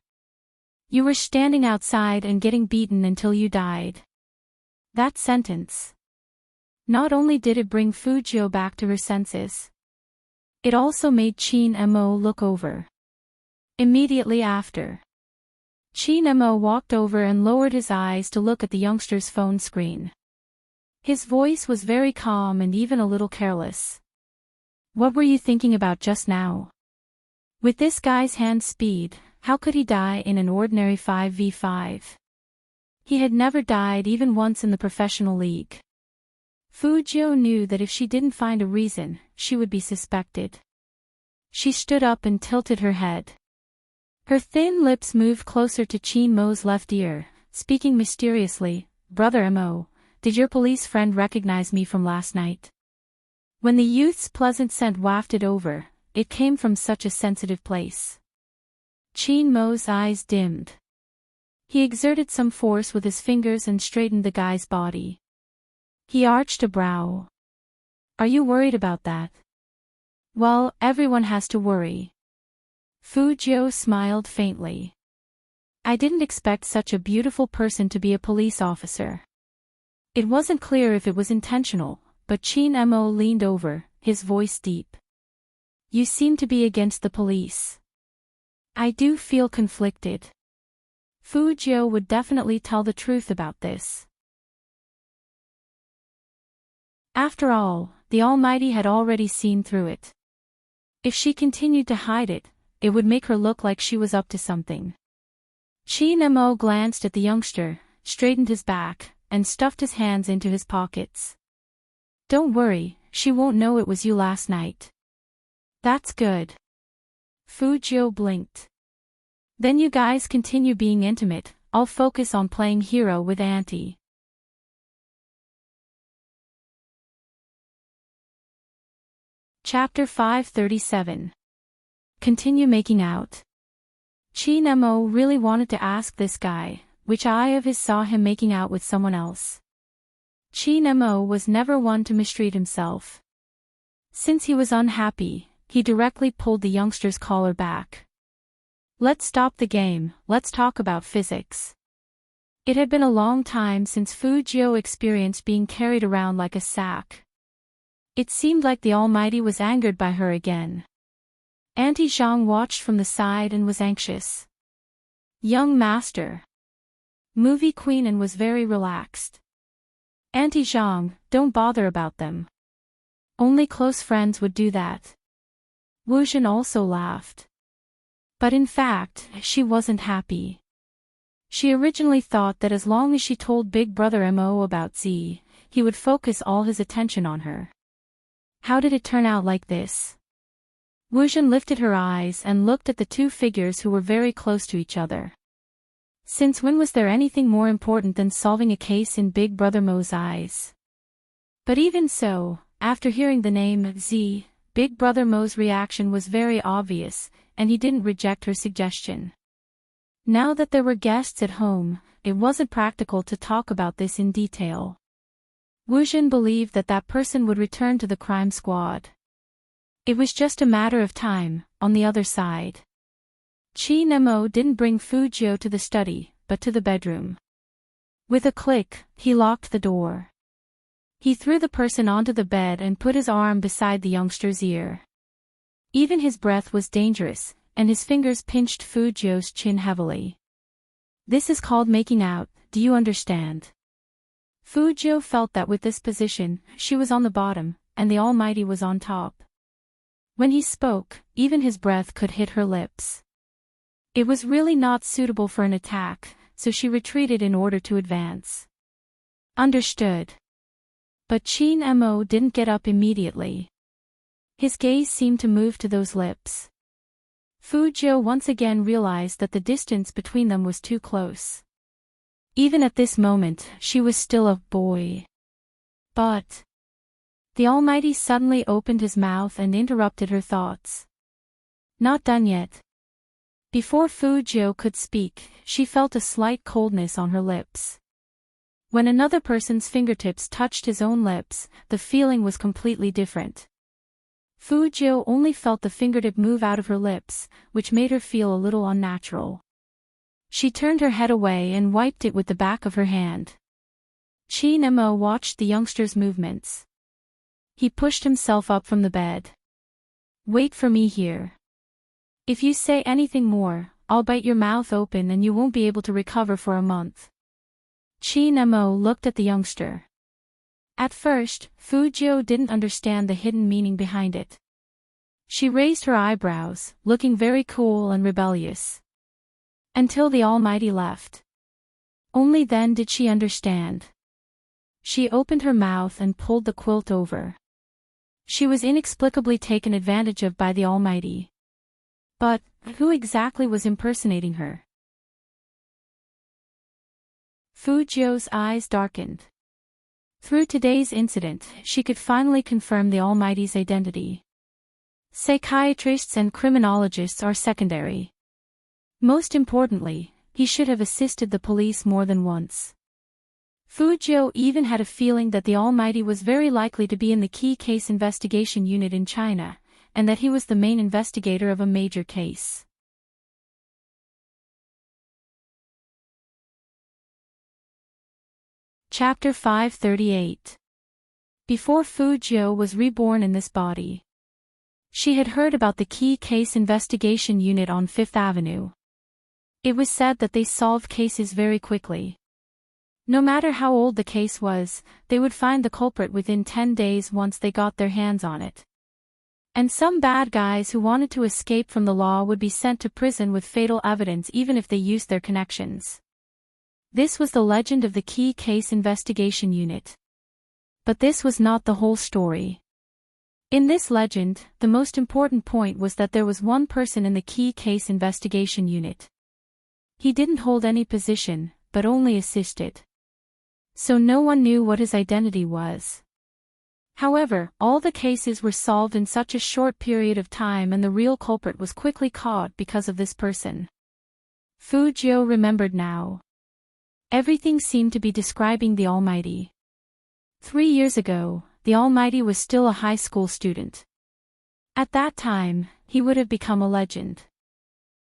You were standing outside and getting beaten until you died. That sentence. Not only did it bring Fujio back to her senses, it also made Chin Mo look over. Immediately after, Chin Mo walked over and lowered his eyes to look at the youngster's phone screen. His voice was very calm and even a little careless. What were you thinking about just now? With this guy's hand speed, how could he die in an ordinary 5v5? He had never died even once in the professional league. Fujio knew that if she didn't find a reason, she would be suspected. She stood up and tilted her head. Her thin lips moved closer to Chin Mo's left ear, speaking mysteriously, Brother Mo, did your police friend recognize me from last night? When the youth's pleasant scent wafted over, it came from such a sensitive place. Chin Mo's eyes dimmed. He exerted some force with his fingers and straightened the guy's body. He arched a brow. Are you worried about that? Well, everyone has to worry. Fujio smiled faintly. I didn't expect such a beautiful person to be a police officer. It wasn't clear if it was intentional, but Chin Mo leaned over, his voice deep. You seem to be against the police. I do feel conflicted. Fujio would definitely tell the truth about this. After all, the Almighty had already seen through it. If she continued to hide it, it would make her look like she was up to something. Chin Mo glanced at the youngster, straightened his back, and stuffed his hands into his pockets. Don't worry, she won't know it was you last night. That's good. Fujio blinked. Then you guys continue being intimate, I'll focus on playing hero with Auntie. Chapter 537. Continue making out. Chin Mo really wanted to ask this guy, which eye of his saw him making out with someone else. Chin Mo was never one to mistreat himself. Since he was unhappy, he directly pulled the youngster's collar back. Let's stop the game, let's talk about physics. It had been a long time since Fujio experienced being carried around like a sack. It seemed like the Almighty was angered by her again. Auntie Zhang watched from the side and was anxious. Young master. Movie Queen was very relaxed. Auntie Zhang, don't bother about them. Only close friends would do that. Wu Zhen also laughed. But in fact, she wasn't happy. She originally thought that as long as she told Big Brother Mo about Z, he would focus all his attention on her. How did it turn out like this? Wu Zhen lifted her eyes and looked at the two figures who were very close to each other. Since when was there anything more important than solving a case in Big Brother Mo's eyes? But even so, after hearing the name Z, Big Brother Mo's reaction was very obvious, and he didn't reject her suggestion. Now that there were guests at home, it wasn't practical to talk about this in detail. Wu Zhen believed that that person would return to the crime squad. It was just a matter of time, on the other side. Chin Mo didn't bring Fujio to the study, but to the bedroom. With a click, he locked the door. He threw the person onto the bed and put his arm beside the youngster's ear. Even his breath was dangerous, and his fingers pinched Fujio's chin heavily. This is called making out, do you understand? Fujio felt that with this position, she was on the bottom, and the Almighty was on top. When he spoke, even his breath could hit her lips. It was really not suitable for an attack, so she retreated in order to advance. Understood. But Chin Mo didn't get up immediately. His gaze seemed to move to those lips. Fujio once again realized that the distance between them was too close. Even at this moment, she was still a boy. But The Almighty suddenly opened his mouth and interrupted her thoughts. Not done yet. Before Fu Jiu could speak, she felt a slight coldness on her lips. When another person's fingertips touched his own lips, the feeling was completely different. Fu Jiu only felt the fingertip move out of her lips, which made her feel a little unnatural. She turned her head away and wiped it with the back of her hand. Qi Nemo watched the youngster's movements. He pushed himself up from the bed. Wait for me here. If you say anything more, I'll bite your mouth open and you won't be able to recover for a month. Qi Nemo looked at the youngster. At first, Fu Jiu didn't understand the hidden meaning behind it. She raised her eyebrows, looking very cool and rebellious. Until the Almighty left. Only then did she understand. She opened her mouth and pulled the quilt over. She was inexplicably taken advantage of by the Almighty. But, who exactly was impersonating her? Fu Jiu's eyes darkened. Through today's incident, she could finally confirm the Almighty's identity. Psychiatrists and criminologists are secondary. Most importantly, he should have assisted the police more than once. Fu Jiu even had a feeling that the Almighty was very likely to be in the key case investigation unit in China, and that he was the main investigator of a major case. Chapter 538. Before Fu Jiu was reborn in this body, she had heard about the Key Case Investigation Unit on Fifth Avenue. It was said that they solved cases very quickly. No matter how old the case was, they would find the culprit within 10 days once they got their hands on it. And some bad guys who wanted to escape from the law would be sent to prison with fatal evidence even if they used their connections. This was the legend of the Key Case Investigation Unit. But this was not the whole story. In this legend, the most important point was that there was one person in the Key Case Investigation Unit. He didn't hold any position, but only assisted. So no one knew what his identity was. However, all the cases were solved in such a short period of time and the real culprit was quickly caught because of this person. Fu Jiu remembered now. Everything seemed to be describing the Almighty. 3 years ago, the Almighty was still a high school student. At that time, he would have become a legend.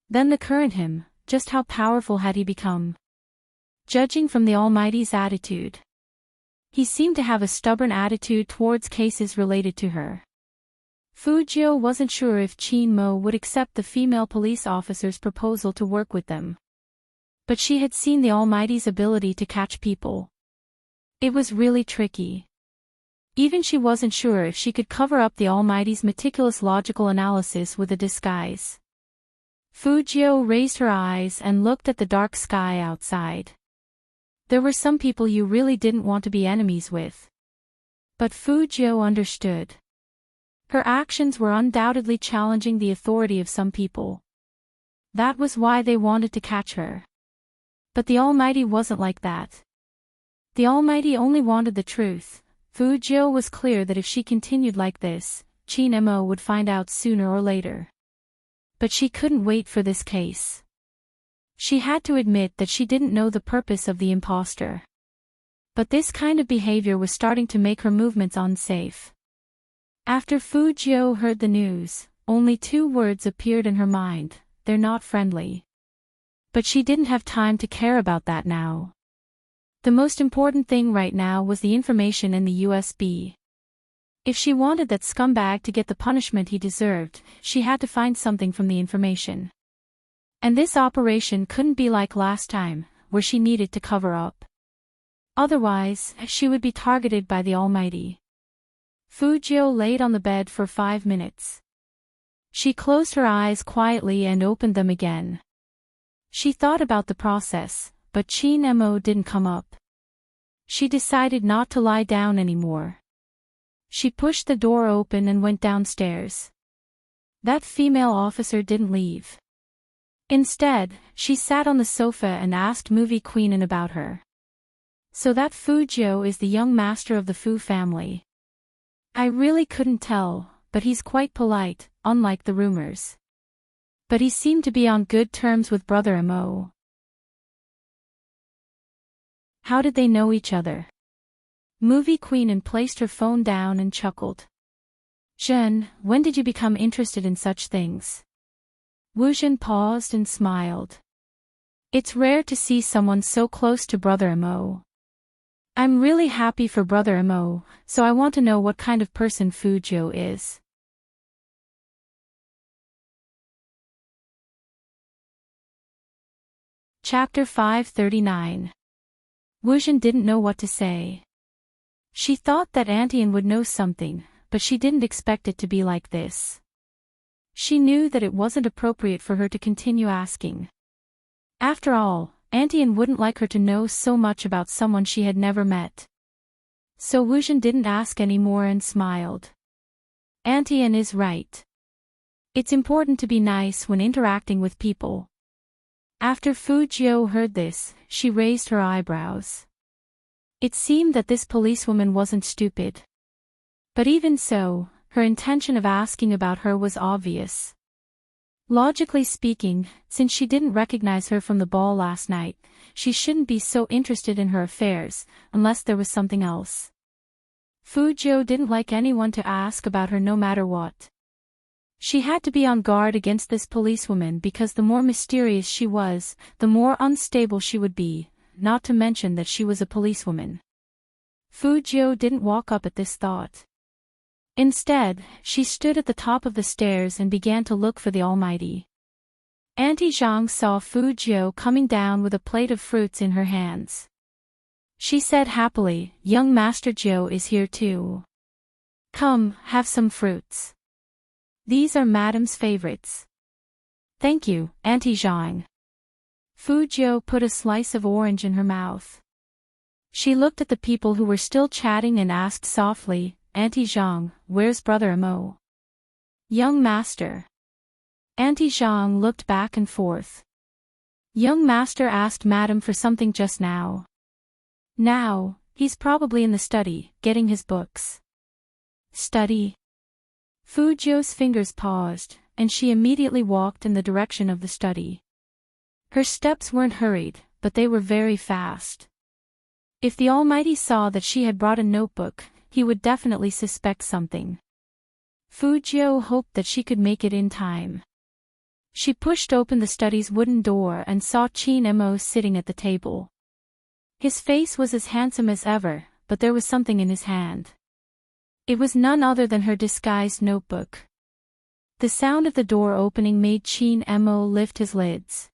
Then the current him, just how powerful had he become? Judging from the Almighty's attitude. He seemed to have a stubborn attitude towards cases related to her. Fu Jiu wasn't sure if Qin Mo would accept the female police officer's proposal to work with them. But she had seen the Almighty's ability to catch people. It was really tricky. Even she wasn't sure if she could cover up the Almighty's meticulous logical analysis with a disguise. Fu Jiu raised her eyes and looked at the dark sky outside. There were some people you really didn't want to be enemies with. But Fu Jiu understood. Her actions were undoubtedly challenging the authority of some people. That was why they wanted to catch her. But the Almighty wasn't like that. The Almighty only wanted the truth. Fu Jiu was clear that if she continued like this, Qin Mo would find out sooner or later. But she couldn't wait for this case. She had to admit that she didn't know the purpose of the imposter. But this kind of behavior was starting to make her movements unsafe. After Fu Jiu heard the news, only 2 words appeared in her mind: they're not friendly. But she didn't have time to care about that now. The most important thing right now was the information in the USB. If she wanted that scumbag to get the punishment he deserved, she had to find something from the information. And this operation couldn't be like last time, where she needed to cover up. Otherwise, she would be targeted by the Almighty. Fu Jiu laid on the bed for 5 minutes. She closed her eyes quietly and opened them again. She thought about the process, but Qin Mo didn't come up. She decided not to lie down anymore. She pushed the door open and went downstairs. That female officer didn't leave. Instead, she sat on the sofa and asked Movie Queenan about her. So that Fu Jiu is the young master of the Fu family. I really couldn't tell, but he's quite polite, unlike the rumors. But he seemed to be on good terms with Brother Mo. How did they know each other? Movie Queen placed her phone down and chuckled. Zhen, when did you become interested in such things? Wu Zhen paused and smiled. It's rare to see someone so close to Brother Mo. I'm really happy for Brother Mo, so I want to know what kind of person Fu Jiu is. Chapter 539. Wu Zhen didn't know what to say. She thought that Auntie Anne would know something, but she didn't expect it to be like this. She knew that it wasn't appropriate for her to continue asking. After all, Auntie Anne wouldn't like her to know so much about someone she had never met. So Wu Zhen didn't ask any more and smiled. Auntie Anne is right. It's important to be nice when interacting with people. After Fu Jiu heard this, she raised her eyebrows. It seemed that this policewoman wasn't stupid. But even so, her intention of asking about her was obvious. Logically speaking, since she didn't recognize her from the ball last night, she shouldn't be so interested in her affairs, unless there was something else. Fu Jiu didn't like anyone to ask about her no matter what. She had to be on guard against this policewoman because the more mysterious she was, the more unstable she would be, not to mention that she was a policewoman. Fu Jiu didn't walk up at this thought. Instead, she stood at the top of the stairs and began to look for the Almighty. Auntie Zhang saw Fu Jiu coming down with a plate of fruits in her hands. She said happily, "Young Master Jiu is here too. Come, have some fruits. These are Madam's favorites." "Thank you, Auntie Zhang." Fu Jiu put a slice of orange in her mouth. She looked at the people who were still chatting and asked softly, "Auntie Zhang, where's Brother Mo?" "Young Master." Auntie Zhang looked back and forth. "Young Master asked Madam for something just now. Now, he's probably in the study, getting his books." "Study?" Fu Jiu's fingers paused, and she immediately walked in the direction of the study. Her steps weren't hurried, but they were very fast. If the Almighty saw that she had brought a notebook, he would definitely suspect something. Fu Jiu hoped that she could make it in time. She pushed open the study's wooden door and saw Qin Mo sitting at the table. His face was as handsome as ever, but there was something in his hand. It was none other than her disguised notebook. The sound of the door opening made Qin Mo lift his lids.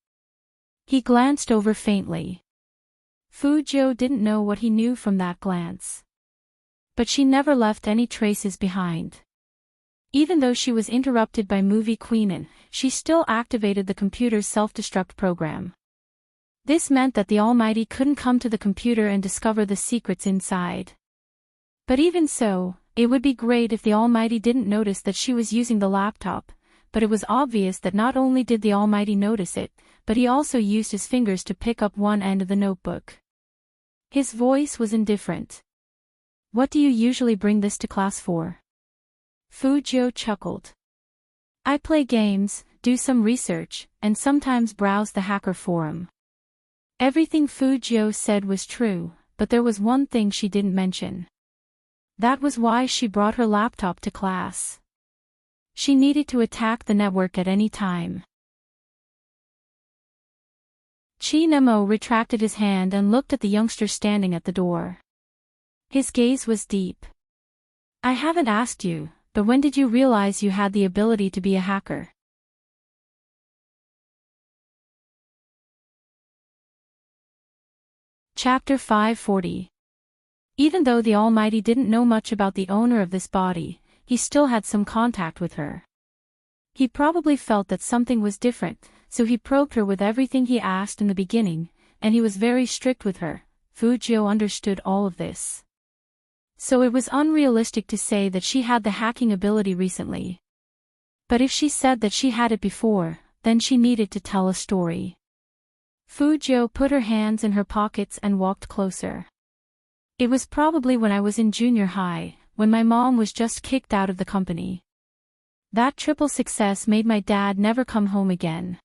He glanced over faintly. Fu Jiu didn't know what he knew from that glance. But she never left any traces behind. Even though she was interrupted by Movie Queen, she still activated the computer's self-destruct program. This meant that the Almighty couldn't come to the computer and discover the secrets inside. But even so, it would be great if the Almighty didn't notice that she was using the laptop, but it was obvious that not only did the Almighty notice it, but he also used his fingers to pick up one end of the notebook. His voice was indifferent. "What do you usually bring this to class for?" Fu Jiu chuckled. "I play games, do some research, and sometimes browse the hacker forum." Everything Fu Jiu said was true, but there was one thing she didn't mention. That was why she brought her laptop to class. She needed to attack the network at any time. Qin Mo retracted his hand and looked at the youngster standing at the door. His gaze was deep. "I haven't asked you, but when did you realize you had the ability to be a hacker?" Chapter 540. Even though the Almighty didn't know much about the owner of this body, he still had some contact with her. He probably felt that something was different, so he probed her with everything he asked in the beginning, and he was very strict with her. Fu Jiu understood all of this. So it was unrealistic to say that she had the hacking ability recently. But if she said that she had it before, then she needed to tell a story. Fu Jiu put her hands in her pockets and walked closer. "It was probably when I was in junior high, when my mom was just kicked out of the company. That triple success made my dad never come home again.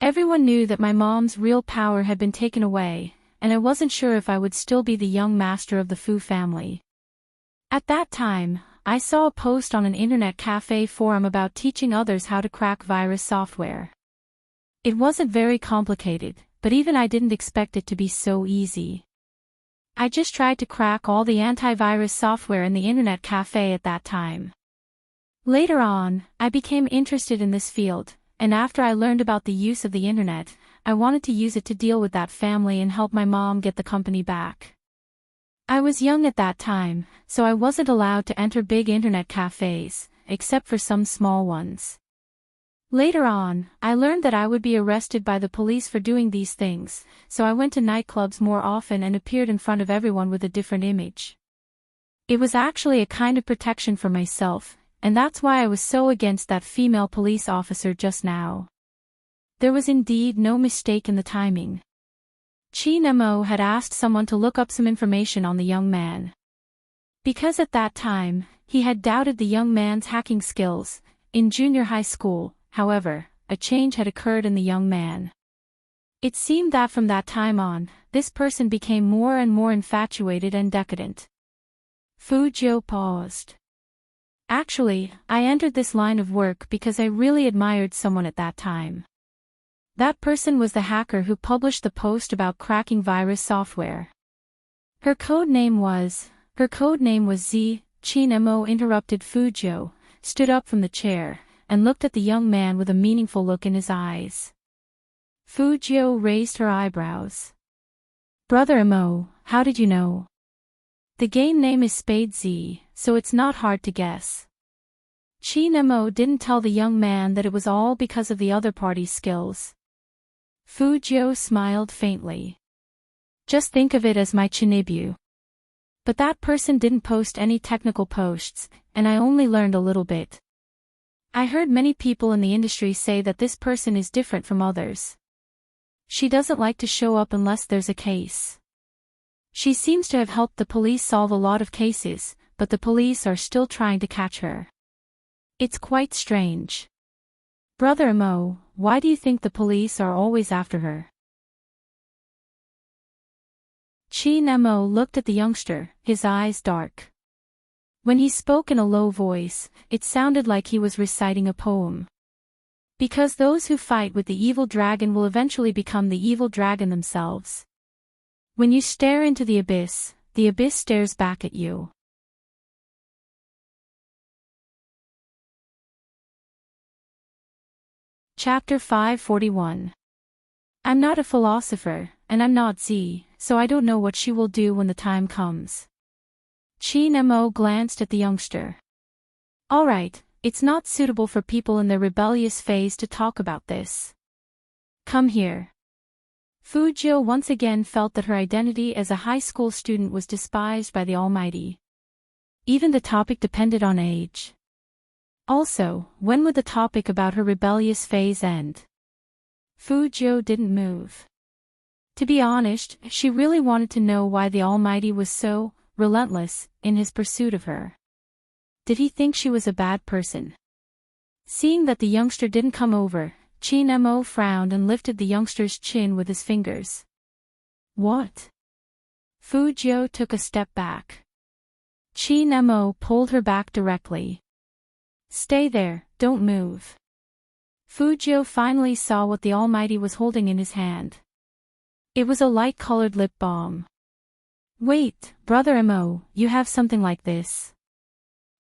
Everyone knew that my mom's real power had been taken away, and I wasn't sure if I would still be the young master of the Fu family. At that time, I saw a post on an internet cafe forum about teaching others how to crack virus software. It wasn't very complicated, but even I didn't expect it to be so easy. I just tried to crack all the antivirus software in the internet cafe at that time. Later on, I became interested in this field, and after I learned about the use of the internet, I wanted to use it to deal with that family and help my mom get the company back. I was young at that time, so I wasn't allowed to enter big internet cafes, except for some small ones. Later on, I learned that I would be arrested by the police for doing these things, so I went to nightclubs more often and appeared in front of everyone with a different image. It was actually a kind of protection for myself, and that's why I was so against that female police officer just now. There was indeed no mistake in the timing. Chi Nemo had asked someone to look up some information on the young man. Because at that time, he had doubted the young man's hacking skills. In junior high school, however, a change had occurred in the young man. It seemed that from that time on, this person became more and more infatuated and decadent. Fu Jiu paused. Actually, I entered this line of work because I really admired someone at that time. That person was the hacker who published the post about cracking virus software. Her code name was Z. Chi Nemo interrupted Fu Jiu, stood up from the chair, and looked at the young man with a meaningful look in his eyes. Fu Jiu raised her eyebrows. Brother Imo, how did you know? The game name is Spade Z, so it's not hard to guess. Chi Nemo didn't tell the young man that it was all because of the other party's skills. Fu Jiu smiled faintly. Just think of it as my Chinibu. But that person didn't post any technical posts, and I only learned a little bit. I heard many people in the industry say that this person is different from others. She doesn't like to show up unless there's a case. She seems to have helped the police solve a lot of cases, but the police are still trying to catch her. It's quite strange. Brother Imo, why do you think the police are always after her? Chi Nemo looked at the youngster, his eyes dark. When he spoke in a low voice, it sounded like he was reciting a poem. Because those who fight with the evil dragon will eventually become the evil dragon themselves. When you stare into the abyss stares back at you. Chapter 541. I'm not a philosopher, and I'm not Z, so I don't know what she will do when the time comes. Chi Nemo glanced at the youngster. Alright, it's not suitable for people in their rebellious phase to talk about this. Come here. Fu Jiu once again felt that her identity as a high school student was despised by the Almighty. Even the topic depended on age. Also, when would the topic about her rebellious phase end? Fu Jiu didn't move. To be honest, she really wanted to know why the Almighty was so relentless in his pursuit of her. Did he think she was a bad person? Seeing that the youngster didn't come over, Chi Nemo frowned and lifted the youngster's chin with his fingers. What? Fu Jiu took a step back. Chi Nemo pulled her back directly. Stay there, don't move. Fu Jiu finally saw what the Almighty was holding in his hand. It was a light-colored lip balm. Wait, Brother Imo, you have something like this.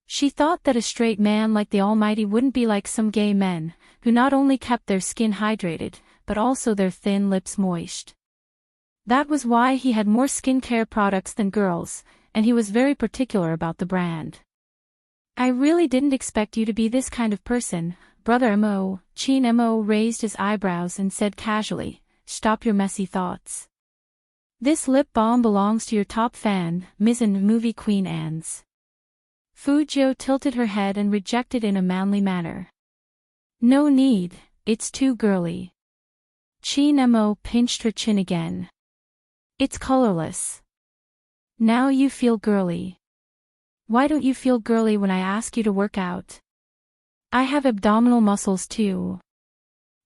She thought that a straight man like the Almighty wouldn't be like some gay men, who not only kept their skin hydrated, but also their thin lips moist. That was why he had more skincare products than girls, and he was very particular about the brand. I really didn't expect you to be this kind of person, Brother Imo. Chi Nemo raised his eyebrows and said casually, stop your messy thoughts. This lip balm belongs to your top fan, Ms. and movie queen Anne's. Fu Jiu tilted her head and rejected in a manly manner. No need, it's too girly. Chi Nemo pinched her chin again. It's colorless. Now you feel girly. Why don't you feel girly when I ask you to work out? I have abdominal muscles too.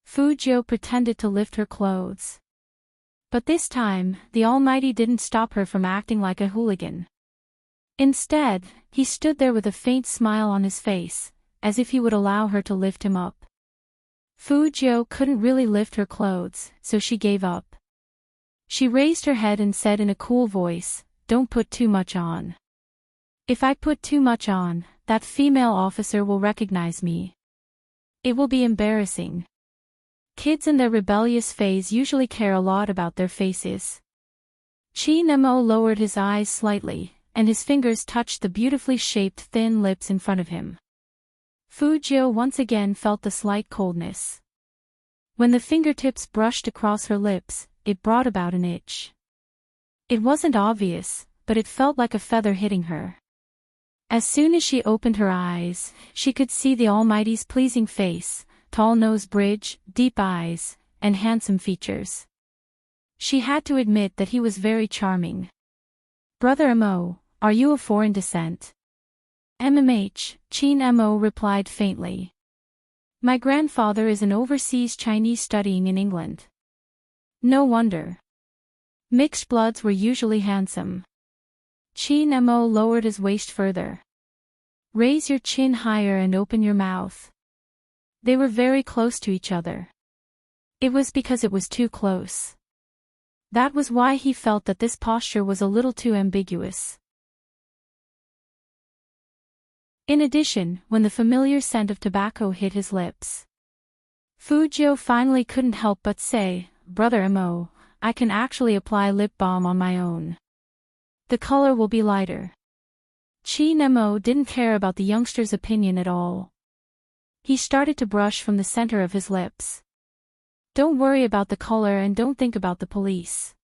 Fu Jiu pretended to lift her clothes. But this time, the Almighty didn't stop her from acting like a hooligan. Instead, he stood there with a faint smile on his face, as if he would allow her to lift him up. Fu Jiu couldn't really lift her clothes, so she gave up. She raised her head and said in a cool voice, "Don't put too much on. If I put too much on, that female officer will recognize me. It will be embarrassing." Kids in their rebellious phase usually care a lot about their faces. Chi Nemo lowered his eyes slightly, and his fingers touched the beautifully shaped thin lips in front of him. Fu Jiu once again felt the slight coldness. When the fingertips brushed across her lips, it brought about an itch. It wasn't obvious, but it felt like a feather hitting her. As soon as she opened her eyes, she could see the Almighty's pleasing face, tall nose bridge, deep eyes, and handsome features. She had to admit that he was very charming. "Brother Mo, are you of foreign descent?" "MMH, Chin Mo replied faintly. "My grandfather is an overseas Chinese studying in England." "No wonder. Mixed bloods were usually handsome." Chin Mo lowered his waist further. "Raise your chin higher and open your mouth." They were very close to each other. It was because it was too close. That was why he felt that this posture was a little too ambiguous. In addition, when the familiar scent of tobacco hit his lips, Fu Jiu finally couldn't help but say, "Brother Mo, I can actually apply lip balm on my own. The color will be lighter." Chi Nemo didn't care about the youngster's opinion at all. He started to brush from the center of his lips. "Don't worry about the color and don't think about the police.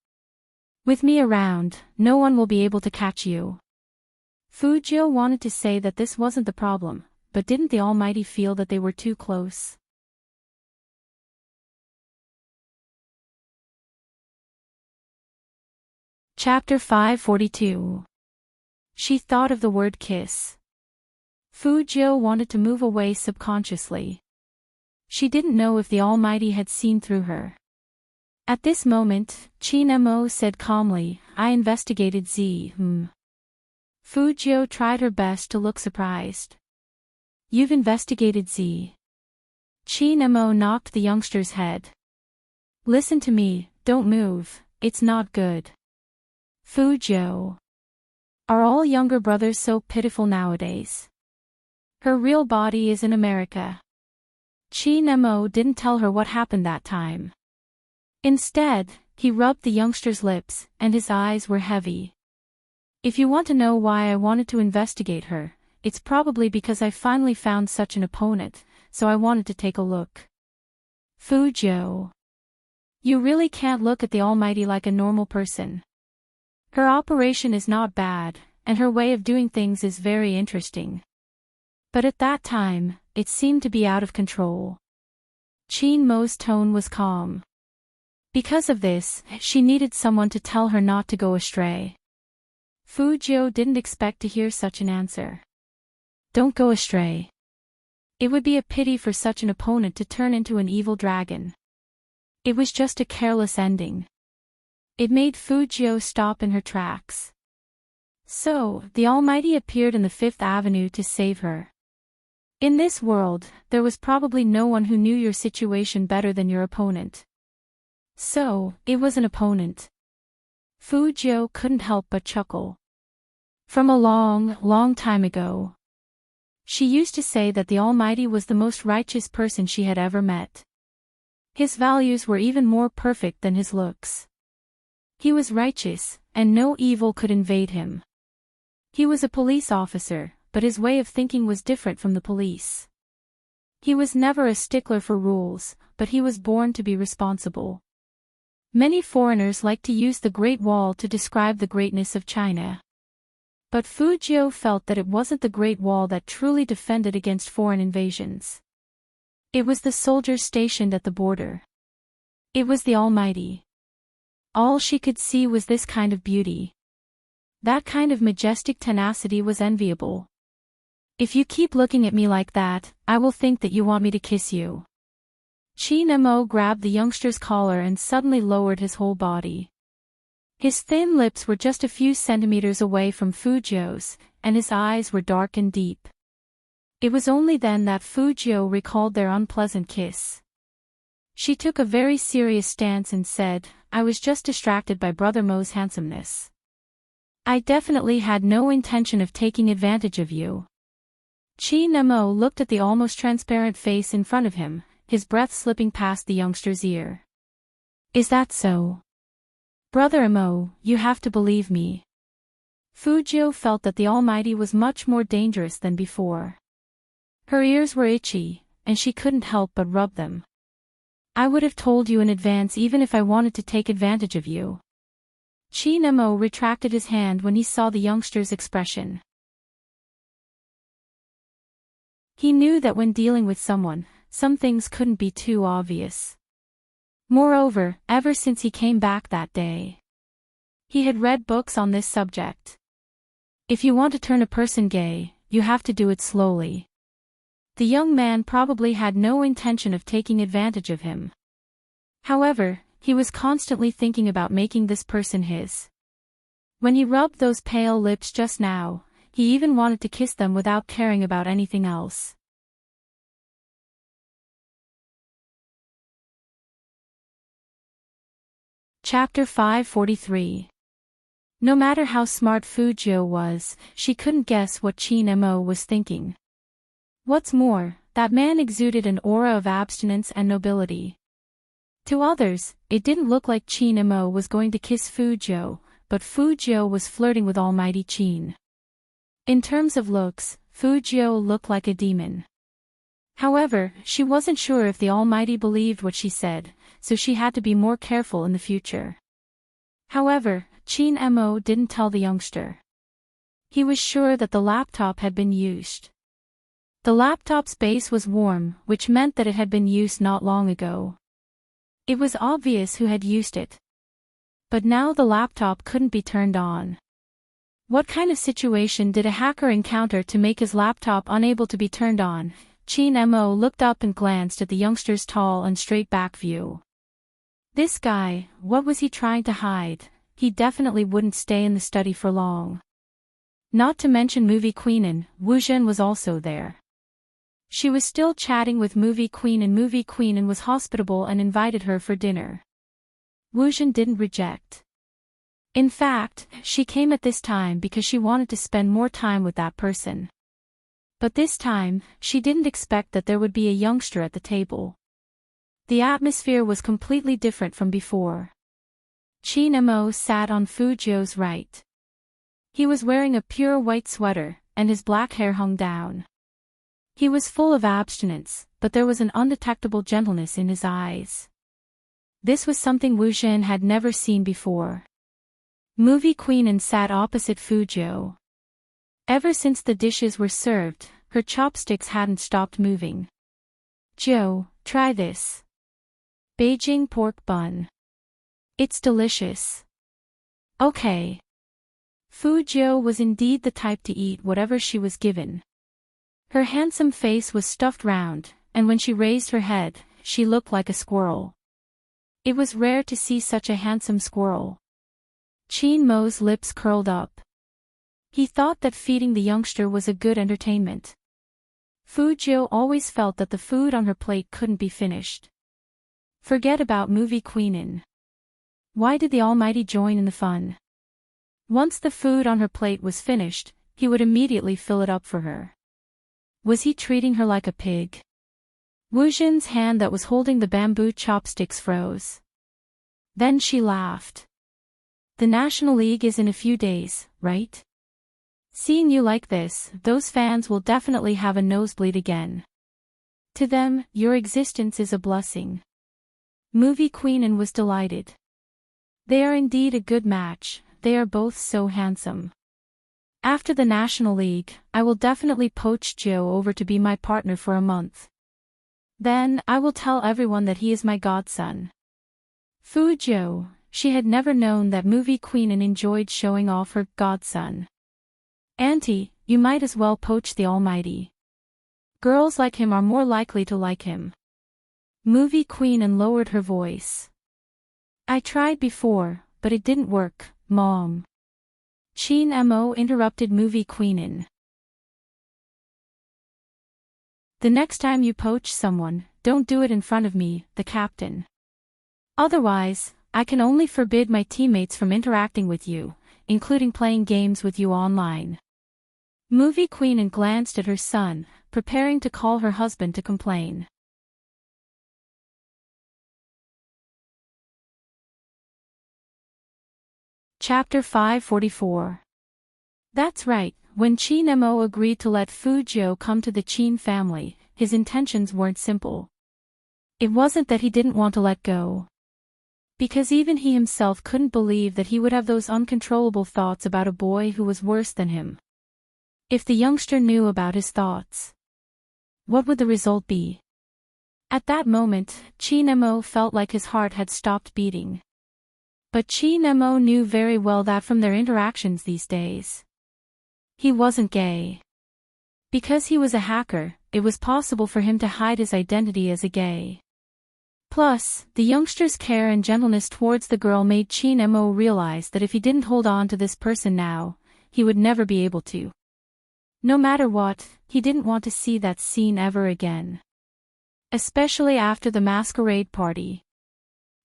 With me around, no one will be able to catch you." Fu Jiu wanted to say that this wasn't the problem, but didn't the Almighty feel that they were too close? Chapter 542. She thought of the word kiss. Fu Jiu wanted to move away subconsciously. She didn't know if the Almighty had seen through her. At this moment, Chin Mo said calmly, "I investigated Z. Fu Jiu tried her best to look surprised. "You've investigated Z?" Chin Mo knocked the youngster's head. "Listen to me, don't move, it's not good." Fu Jiu. Are all younger brothers so pitiful nowadays? Her real body is in America. Chi Nemo didn't tell her what happened that time. Instead, he rubbed the youngster's lips, and his eyes were heavy. "If you want to know why I wanted to investigate her, it's probably because I finally found such an opponent, so I wanted to take a look." Fu Jiu. You really can't look at the Almighty like a normal person. Her operation is not bad, and her way of doing things is very interesting. But at that time, it seemed to be out of control. Chin Mo's tone was calm. Because of this, she needed someone to tell her not to go astray. Fu Jiu didn't expect to hear such an answer. Don't go astray. It would be a pity for such an opponent to turn into an evil dragon. It was just a careless ending. It made Fu Jiu stop in her tracks. So, the Almighty appeared in the Fifth Avenue to save her. In this world, there was probably no one who knew your situation better than your opponent. So, it was an opponent. Fu Jiu couldn't help but chuckle. From a long, long time ago. She used to say that the Almighty was the most righteous person she had ever met. His values were even more perfect than his looks. He was righteous, and no evil could invade him. He was a police officer, but his way of thinking was different from the police. He was never a stickler for rules, but he was born to be responsible. Many foreigners like to use the Great Wall to describe the greatness of China. But Fu Jiu felt that it wasn't the Great Wall that truly defended against foreign invasions. It was the soldiers stationed at the border. It was the Almighty. All she could see was this kind of beauty. That kind of majestic tenacity was enviable. If you keep looking at me like that, I will think that you want me to kiss you. Qin Mo grabbed the youngster's collar and suddenly lowered his whole body. His thin lips were just a few centimeters away from Fu Jiu's, and his eyes were dark and deep. It was only then that Fu Jiu recalled their unpleasant kiss. She took a very serious stance and said, "I was just distracted by Brother Mo's handsomeness. I definitely had no intention of taking advantage of you." Qin Mo looked at the almost transparent face in front of him, his breath slipping past the youngster's ear. "Is that so? Brother Mo, you have to believe me." Fu Jiu felt that the Almighty was much more dangerous than before. Her ears were itchy, and she couldn't help but rub them. "I would have told you in advance even if I wanted to take advantage of you." Qin Mo retracted his hand when he saw the youngster's expression. He knew that when dealing with someone, some things couldn't be too obvious. Moreover, ever since he came back that day, he had read books on this subject. If you want to turn a person gay, you have to do it slowly. The young man probably had no intention of taking advantage of him. However, he was constantly thinking about making this person his. When he rubbed those pale lips just now, he even wanted to kiss them without caring about anything else. Chapter 543. No matter how smart Fu Jiu was, she couldn't guess what Qin Mo was thinking. What's more, that man exuded an aura of abstinence and nobility. To others, it didn't look like Qin Mo was going to kiss Fu Jiu, but Fu Jiu was flirting with Almighty Qin. In terms of looks, Fu Jiu looked like a demon. However, she wasn't sure if the Almighty believed what she said, so she had to be more careful in the future. However, Qin Mo didn't tell the youngster. He was sure that the laptop had been used. The laptop's base was warm, which meant that it had been used not long ago. It was obvious who had used it. But now the laptop couldn't be turned on. What kind of situation did a hacker encounter to make his laptop unable to be turned on? Qin Mo looked up and glanced at the youngster's tall and straight back view. This guy, what was he trying to hide? He definitely wouldn't stay in the study for long. Not to mention Movie Queenin, Wu Zhen was also there. She was still chatting with Movie Queen, and Movie Queenin was hospitable and invited her for dinner. Wu Zhen didn't reject. In fact, she came at this time because she wanted to spend more time with that person. But this time, she didn't expect that there would be a youngster at the table. The atmosphere was completely different from before. Qin Mo sat on Fu Jiu's right. He was wearing a pure white sweater, and his black hair hung down. He was full of abstinence, but there was an undetectable gentleness in his eyes. This was something Wu Zhen had never seen before. Movie Queenin sat opposite Fu Jiu. Ever since the dishes were served, her chopsticks hadn't stopped moving. "Jiu, try this. Beijing pork bun. It's delicious." "Okay." Fu Jiu was indeed the type to eat whatever she was given. Her handsome face was stuffed round, and when she raised her head, she looked like a squirrel. It was rare to see such a handsome squirrel. Qin Mo's lips curled up. He thought that feeding the youngster was a good entertainment. Fu Jiu always felt that the food on her plate couldn't be finished. Forget about Movie Queenin. Why did the Almighty join in the fun? Once the food on her plate was finished, he would immediately fill it up for her. Was he treating her like a pig? Wu Zhen's hand that was holding the bamboo chopsticks froze. Then she laughed. "The National League is in a few days, right? Seeing you like this, those fans will definitely have a nosebleed again. To them, your existence is a blessing." Movie Queenin was delighted. They are indeed a good match, they are both so handsome. After the National League, I will definitely poach Jiu over to be my partner for a month. Then, I will tell everyone that he is my godson. Fu Jiu, she had never known that movie queen and enjoyed showing off her godson. "Auntie, you might as well poach the Almighty. Girls like him are more likely to like him." Movie queen and lowered her voice. "I tried before, but it didn't work, Mom." Chin Mo interrupted movie queenin. "The next time you poach someone, don't do it in front of me, the captain. Otherwise, I can only forbid my teammates from interacting with you, including playing games with you online." Movie queenin glanced at her son, preparing to call her husband to complain. Chapter 544. That's right, when Chin Mo agreed to let Fu Jiu come to the Chin family, his intentions weren't simple. It wasn't that he didn't want to let go. Because even he himself couldn't believe that he would have those uncontrollable thoughts about a boy who was worse than him. If the youngster knew about his thoughts, what would the result be? At that moment, Chin Mo felt like his heart had stopped beating. But Chin Mo knew very well that from their interactions these days, he wasn't gay. Because he was a hacker, it was possible for him to hide his identity as a gay. Plus, the youngster's care and gentleness towards the girl made Chin Mo realize that if he didn't hold on to this person now, he would never be able to. No matter what, he didn't want to see that scene ever again. Especially after the masquerade party.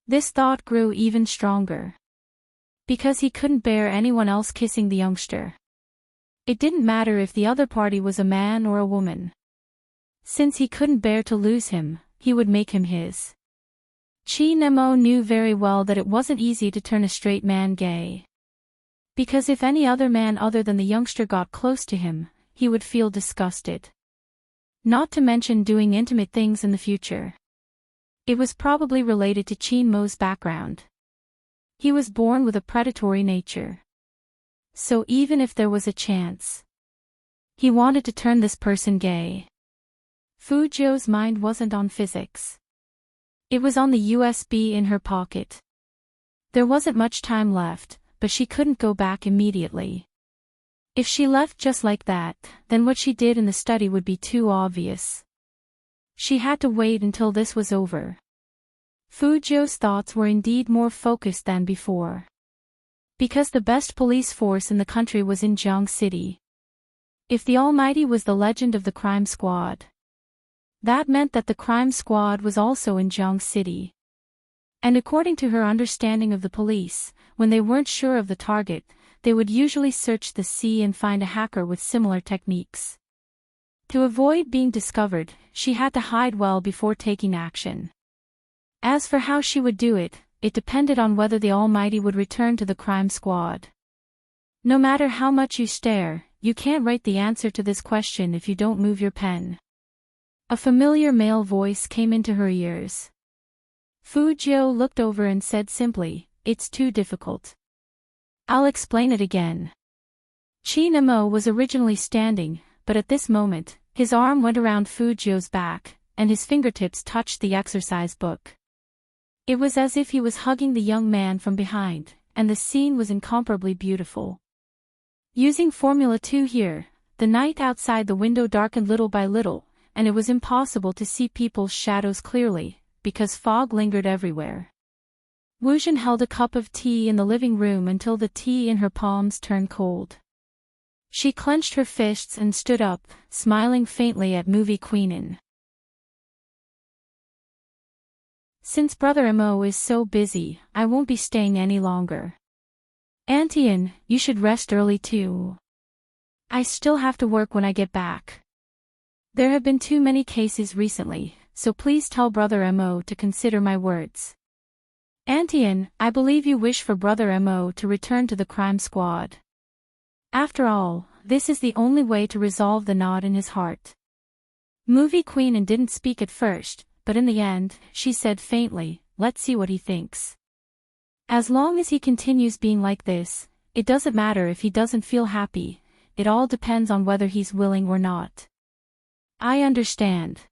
This thought grew even stronger. Because he couldn't bear anyone else kissing the youngster. It didn't matter if the other party was a man or a woman. Since he couldn't bear to lose him, he would make him his. Chin Mo knew very well that it wasn't easy to turn a straight man gay. Because if any other man other than the youngster got close to him, he would feel disgusted. Not to mention doing intimate things in the future. It was probably related to Chin Mo's background. He was born with a predatory nature. So even if there was a chance, he wanted to turn this person gay. Fu Jiu's mind wasn't on physics. It was on the USB in her pocket. There wasn't much time left, but she couldn't go back immediately. If she left just like that, then what she did in the study would be too obvious. She had to wait until this was over. Fu Jiu's thoughts were indeed more focused than before. Because the best police force in the country was in Jiang City. If the Almighty was the legend of the crime squad, that meant that the crime squad was also in Jiang City. And according to her understanding of the police, when they weren't sure of the target, they would usually search the sea and find a hacker with similar techniques. To avoid being discovered, she had to hide well before taking action. As for how she would do it, it depended on whether the Almighty would return to the crime squad. No matter how much you stare, you can't write the answer to this question if you don't move your pen. A familiar male voice came into her ears. Fu Jiu looked over and said simply, "It's too difficult. I'll explain it again." Chin Mo was originally standing, but at this moment, his arm went around Fu Jiu's back, and his fingertips touched the exercise book. It was as if he was hugging the young man from behind, and the scene was incomparably beautiful. Using Formula 2 here, the night outside the window darkened little by little, and it was impossible to see people's shadows clearly, because fog lingered everywhere. Wuzhen held a cup of tea in the living room until the tea in her palms turned cold. She clenched her fists and stood up, smiling faintly at movie queenin. "Since Brother Mo is so busy, I won't be staying any longer. Auntie, you should rest early too. I still have to work when I get back. There have been too many cases recently, so please tell Brother Mo to consider my words. Auntie, I believe you wish for Brother Mo to return to the crime squad. After all, this is the only way to resolve the knot in his heart." Movie queenin didn't speak at first, but in the end, she said faintly, "Let's see what he thinks. As long as he continues being like this, it doesn't matter if he doesn't feel happy, it all depends on whether he's willing or not." "I understand."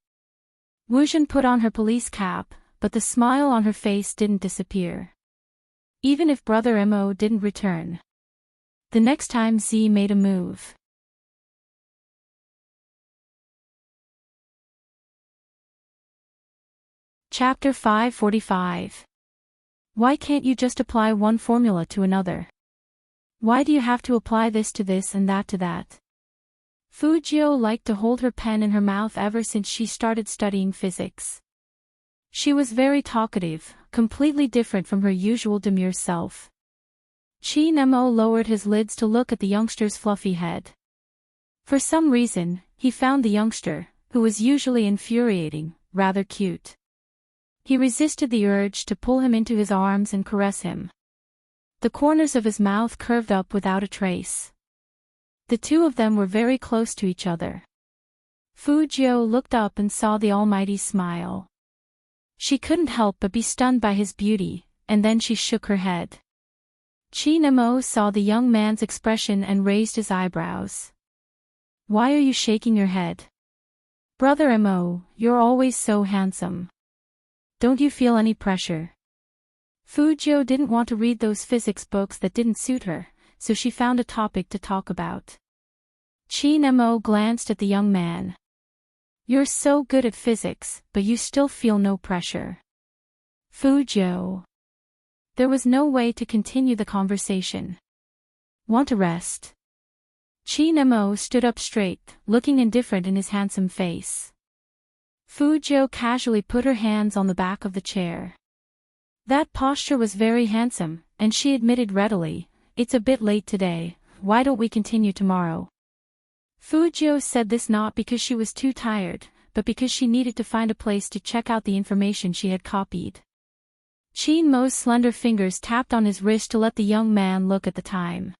Wuzhen put on her police cap, but the smile on her face didn't disappear. even if Brother Mo didn't return. The next time Z made a move. Chapter 545. Why can't you just apply one formula to another? Why do you have to apply this to this and that to that? Fujio liked to hold her pen in her mouth ever since she started studying physics. She was very talkative, completely different from her usual demure self. Chi-Nemo lowered his lids to look at the youngster's fluffy head. For some reason, he found the youngster, who was usually infuriating, rather cute. He resisted the urge to pull him into his arms and caress him. The corners of his mouth curved up without a trace. The two of them were very close to each other. Fujio looked up and saw the Almighty's smile. She couldn't help but be stunned by his beauty, and then she shook her head. Chi-Nemo saw the young man's expression and raised his eyebrows. Why are you shaking your head? Brother Mo, you're always so handsome. Don't you feel any pressure? Fujio didn't want to read those physics books that didn't suit her, so she found a topic to talk about. Chi-Nemo glanced at the young man. You're so good at physics, but you still feel no pressure. Fujio. There was no way to continue the conversation. Want to rest? Chi-Nemo stood up straight, looking indifferent in his handsome face. Fujio casually put her hands on the back of the chair. That posture was very handsome, and she admitted readily, it's a bit late today, why don't we continue tomorrow? Fujio said this not because she was too tired, but because she needed to find a place to check out the information she had copied. Chi-Nemo's slender fingers tapped on his wrist to let the young man look at the time.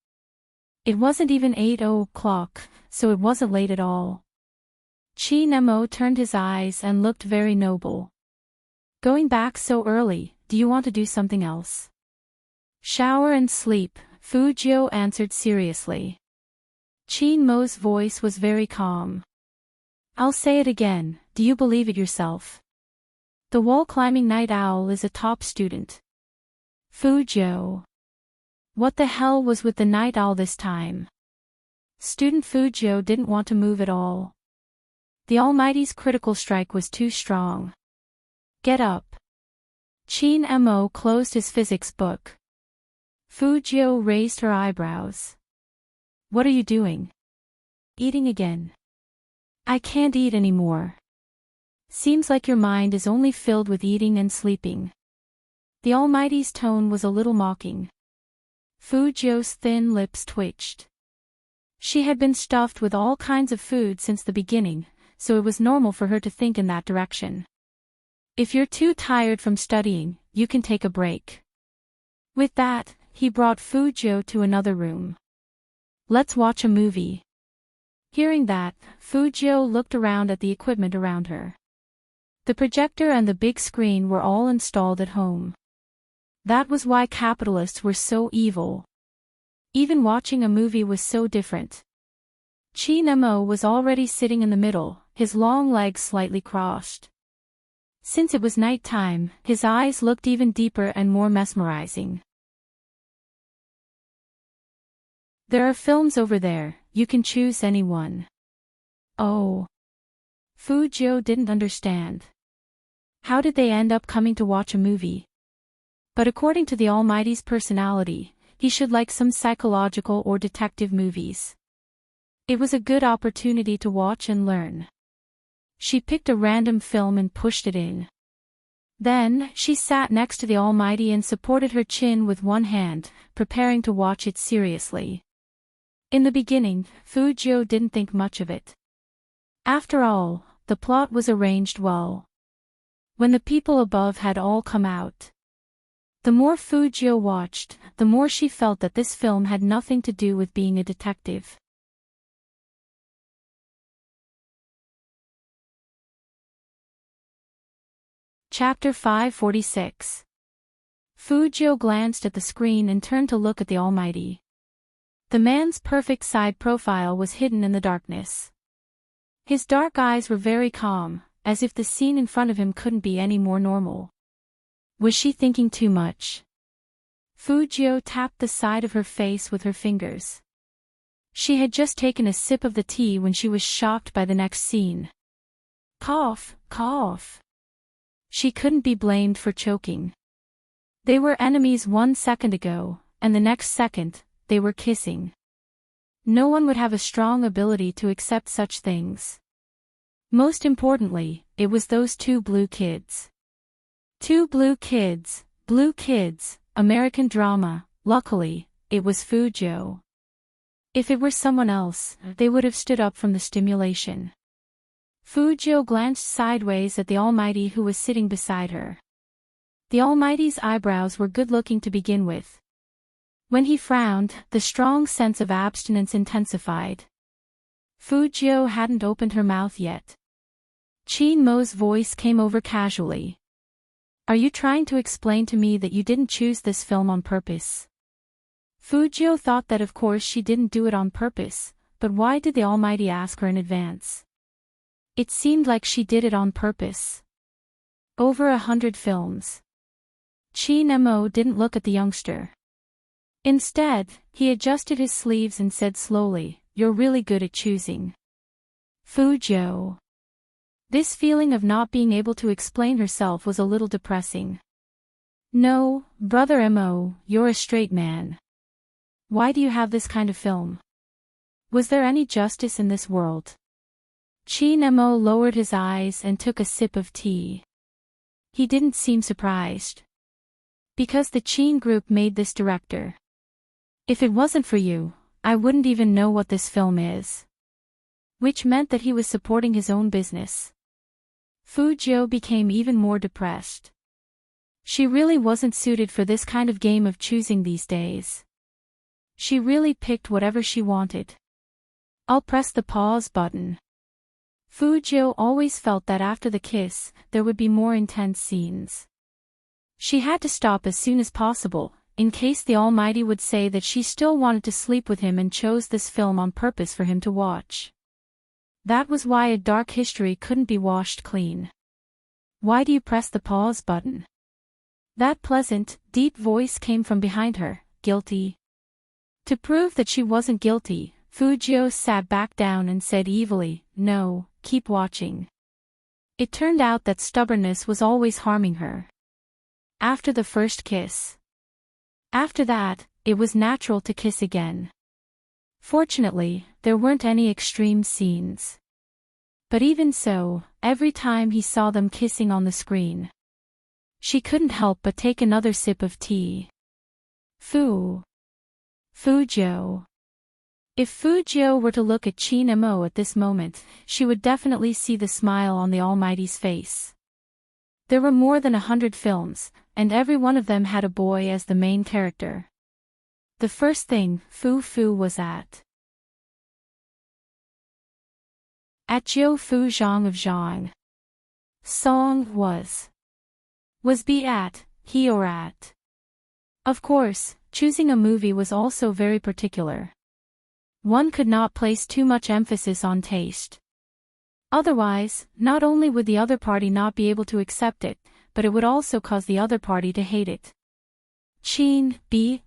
It wasn't even 8:00, so it wasn't late at all. Chi-Nemo turned his eyes and looked very noble. Going back so early, do you want to do something else? Shower and sleep, Fujio answered seriously. Chi-Nemo's voice was very calm. I'll say it again, do you believe it yourself? The wall-climbing night owl is a top student. Fujio. What the hell was with the night owl this time? Student Fujio didn't want to move at all. The Almighty's critical strike was too strong. Get up. Chi-Nemo closed his physics book. Fujio raised her eyebrows. What are you doing? Eating again. I can't eat anymore. Seems like your mind is only filled with eating and sleeping. The Almighty's tone was a little mocking. Fujio's thin lips twitched. She had been stuffed with all kinds of food since the beginning, so it was normal for her to think in that direction. If you're too tired from studying, you can take a break. With that, he brought Fujio to another room. Let's watch a movie. Hearing that, Fujio looked around at the equipment around her. The projector and the big screen were all installed at home. That was why capitalists were so evil. Even watching a movie was so different. Chi-Nemo was already sitting in the middle, his long legs slightly crossed. Since it was night time, his eyes looked even deeper and more mesmerizing. There are films over there, you can choose any one. Oh. Fujio didn't understand. How did they end up coming to watch a movie? But according to the Almighty's personality, he should like some psychological or detective movies. It was a good opportunity to watch and learn. She picked a random film and pushed it in. Then, she sat next to the Almighty and supported her chin with one hand, preparing to watch it seriously. In the beginning, Fujio didn't think much of it. After all, the plot was arranged well. When the people above had all come out. The more Fujio watched, the more she felt that this film had nothing to do with being a detective. Chapter 546. Fujio glanced at the screen and turned to look at the Almighty. The man's perfect side profile was hidden in the darkness. His dark eyes were very calm, as if the scene in front of him couldn't be any more normal. Was she thinking too much? Fujio tapped the side of her face with her fingers. She had just taken a sip of the tea when she was shocked by the next scene. Cough, cough. She couldn't be blamed for choking. They were enemies 1 second ago, and the next second, they were kissing. No one would have a strong ability to accept such things. Most importantly, it was those 2 blue kids. 2 blue kids, American drama. Luckily, it was Fujio. If it were someone else, they would have stood up from the stimulation. Fujio glanced sideways at the Almighty who was sitting beside her. The Almighty's eyebrows were good-looking to begin with. When he frowned, the strong sense of abstinence intensified. Fujio hadn't opened her mouth yet. Chin Mo's voice came over casually. Are you trying to explain to me that you didn't choose this film on purpose? Fujio thought that of course she didn't do it on purpose, but why did the Almighty ask her in advance? It seemed like she did it on purpose. Over 100 films. Chin Mo didn't look at the youngster. Instead, he adjusted his sleeves and said slowly, "You're really good at choosing." Fujio. This feeling of not being able to explain herself was a little depressing. No, brother Mo, you're a straight man. Why do you have this kind of film? Was there any justice in this world? Chin Mo lowered his eyes and took a sip of tea. He didn't seem surprised. Because the Chin group made this director. If it wasn't for you, I wouldn't even know what this film is. Which meant that he was supporting his own business. Fujio became even more depressed. She really wasn't suited for this kind of game of choosing these days. She really picked whatever she wanted. I'll press the pause button. Fujio always felt that after the kiss, there would be more intense scenes. She had to stop as soon as possible, in case the Almighty would say that she still wanted to sleep with him and chose this film on purpose for him to watch. That was why a dark history couldn't be washed clean. Why do you press the pause button? That pleasant, deep voice came from behind her. Guilty? To prove that she wasn't guilty, Fujio sat back down and said evilly, "No, keep watching." It turned out that stubbornness was always harming her. After the first kiss. After that, it was natural to kiss again. Fortunately, there weren't any extreme scenes. But even so, every time he saw them kissing on the screen, she couldn't help but take another sip of tea. Fujio. If Fujio were to look at Chin Mo at this moment, she would definitely see the smile on the Almighty's face. There were more than 100 films, and every one of them had a boy as the main character. The first thing Fu was at Jiu Fu Zhang of Zhang. Song was be at, he or at. Of course, choosing a movie was also very particular. One could not place too much emphasis on taste. Otherwise, not only would the other party not be able to accept it, but it would also cause the other party to hate it. Chin, B.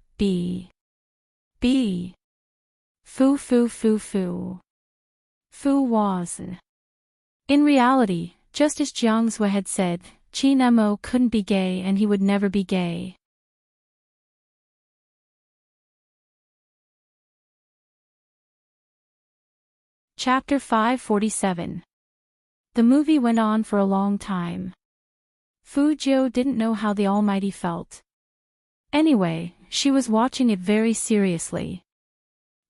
Fu. Fu was. In reality, just as Jiang Zhe had said, Chin Mo couldn't be gay and he would never be gay. Chapter 547. The movie went on for a long time. Fujio didn't know how the Almighty felt. Anyway, she was watching it very seriously.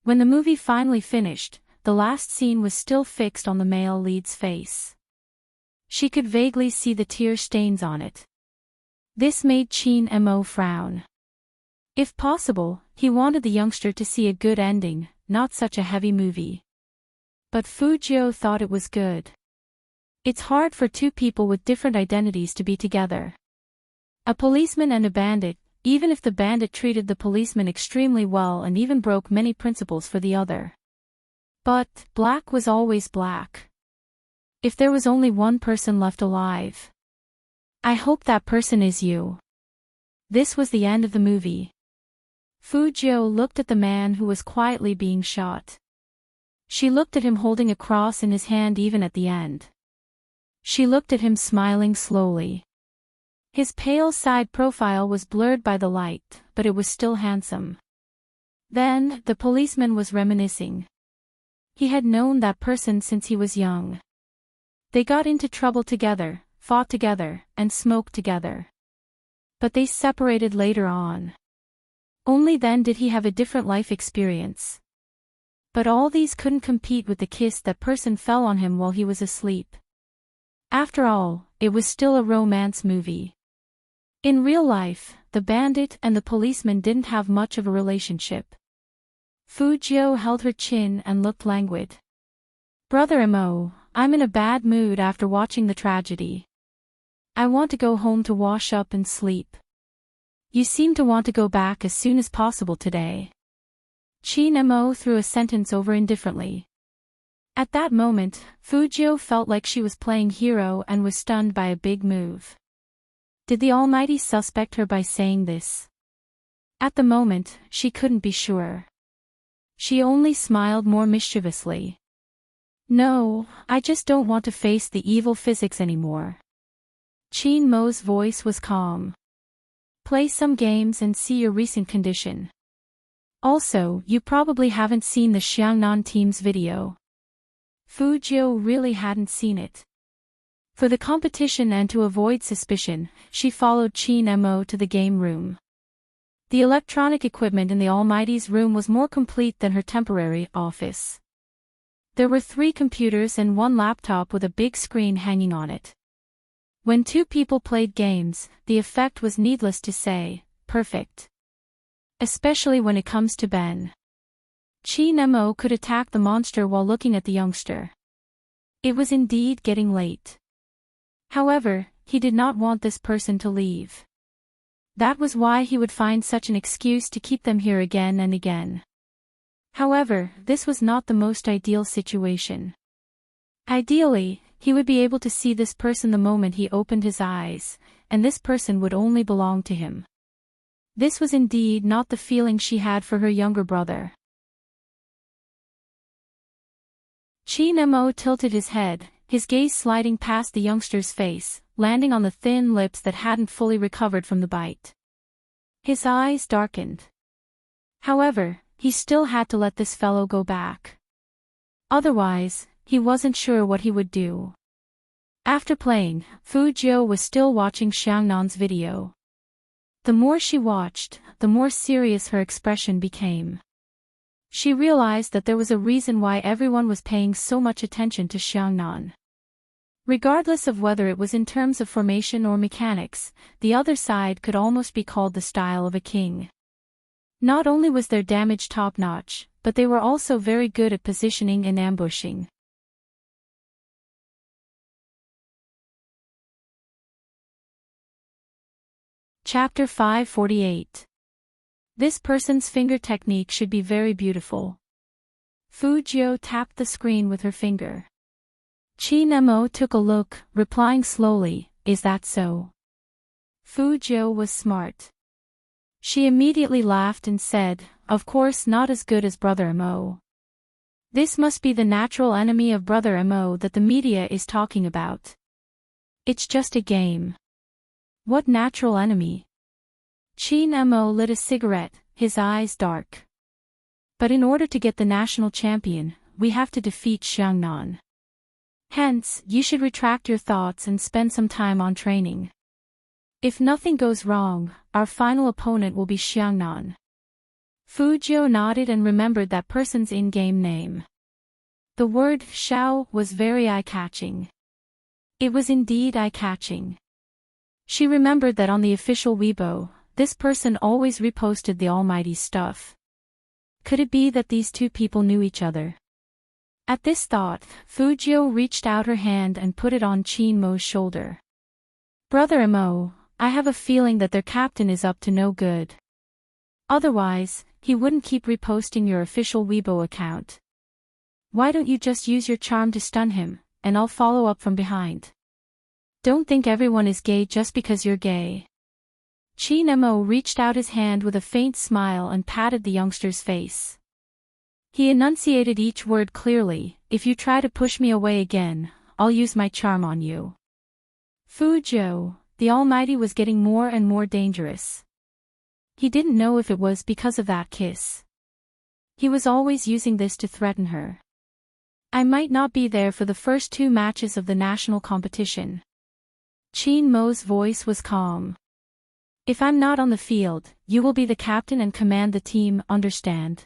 When the movie finally finished, the last scene was still fixed on the male lead's face. She could vaguely see the tear stains on it. This made Chin Mo frown. If possible, he wanted the youngster to see a good ending, not such a heavy movie. But Fujio thought it was good. It's hard for 2 people with different identities to be together. A policeman and a bandit, even if the bandit treated the policeman extremely well and even broke many principles for the other. But, black was always black. If there was only one person left alive, I hope that person is you. This was the end of the movie. Fujio looked at the man who was quietly being shot. She looked at him holding a cross in his hand even at the end. She looked at him smiling slowly. His pale side profile was blurred by the light, but it was still handsome. Then, the policeman was reminiscing. He had known that person since he was young. They got into trouble together, fought together, and smoked together. But they separated later on. Only then did he have a different life experience. But all these couldn't compete with the kiss that person fell on him while he was asleep. After all, it was still a romance movie. In real life, the bandit and the policeman didn't have much of a relationship. Fujio held her chin and looked languid. Brother Mo, I'm in a bad mood after watching the tragedy. I want to go home to wash up and sleep. You seem to want to go back as soon as possible today. Mo threw a sentence over indifferently. At that moment, Fujio felt like she was playing hero and was stunned by a big move. Did the Almighty suspect her by saying this? At the moment, she couldn't be sure. She only smiled more mischievously. No, I just don't want to face the evil physics anymore. Mo's voice was calm. Play some games and see your recent condition. Also, you probably haven't seen the Xiangnan team's video. Fujio really hadn't seen it. For the competition and to avoid suspicion, she followed Mo to the game room. The electronic equipment in the Almighty's room was more complete than her temporary office. There were 3 computers and 1 laptop with a big screen hanging on it. When 2 people played games, the effect was needless to say, perfect. Especially when it comes to Ben. Mo could attack the monster while looking at the youngster. It was indeed getting late. However, he did not want this person to leave. That was why he would find such an excuse to keep them here again and again. However, this was not the most ideal situation. Ideally, he would be able to see this person the moment he opened his eyes, and this person would only belong to him. This was indeed not the feeling she had for her younger brother. Mo tilted his head, his gaze sliding past the youngster's face, landing on the thin lips that hadn't fully recovered from the bite. His eyes darkened. However, he still had to let this fellow go back. Otherwise, he wasn't sure what he would do. After playing, Fujio was still watching Xiangnan's video. The more she watched, the more serious her expression became. She realized that there was a reason why everyone was paying so much attention to Xiangnan. Regardless of whether it was in terms of formation or mechanics, the other side could almost be called the style of a king. Not only was their damage top-notch, but they were also very good at positioning and ambushing. Chapter 548. This person's finger technique should be very beautiful. Fujio tapped the screen with her finger. Mo took a look, replying slowly, "Is that so?" Fujio was smart. She immediately laughed and said, "Of course not as good as Brother Mo. This must be the natural enemy of Brother Mo that the media is talking about. It's just a game." "What natural enemy?" Mo lit a cigarette, his eyes dark. "But in order to get the national champion, we have to defeat Xiangnan. Hence, you should retract your thoughts and spend some time on training. If nothing goes wrong, our final opponent will be Xiangnan." Fujio nodded and remembered that person's in-game name. The word Xiao was very eye-catching. It was indeed eye-catching. She remembered that on the official Weibo, this person always reposted the Almighty's stuff. Could it be that these 2 people knew each other? At this thought, Fujio reached out her hand and put it on Mo's shoulder. "Brother Mo, I have a feeling that their captain is up to no good. Otherwise, he wouldn't keep reposting your official Weibo account. Why don't you just use your charm to stun him, and I'll follow up from behind. Don't think everyone is gay just because you're gay." Chin Mo reached out his hand with a faint smile and patted the youngster's face. He enunciated each word clearly, "If you try to push me away again, I'll use my charm on you." Fu Jiu, the Almighty, was getting more and more dangerous. He didn't know if it was because of that kiss. He was always using this to threaten her. "I might not be there for the first 2 matches of the national competition." Chin Mo's voice was calm. "If I'm not on the field, you will be the captain and command the team, understand?"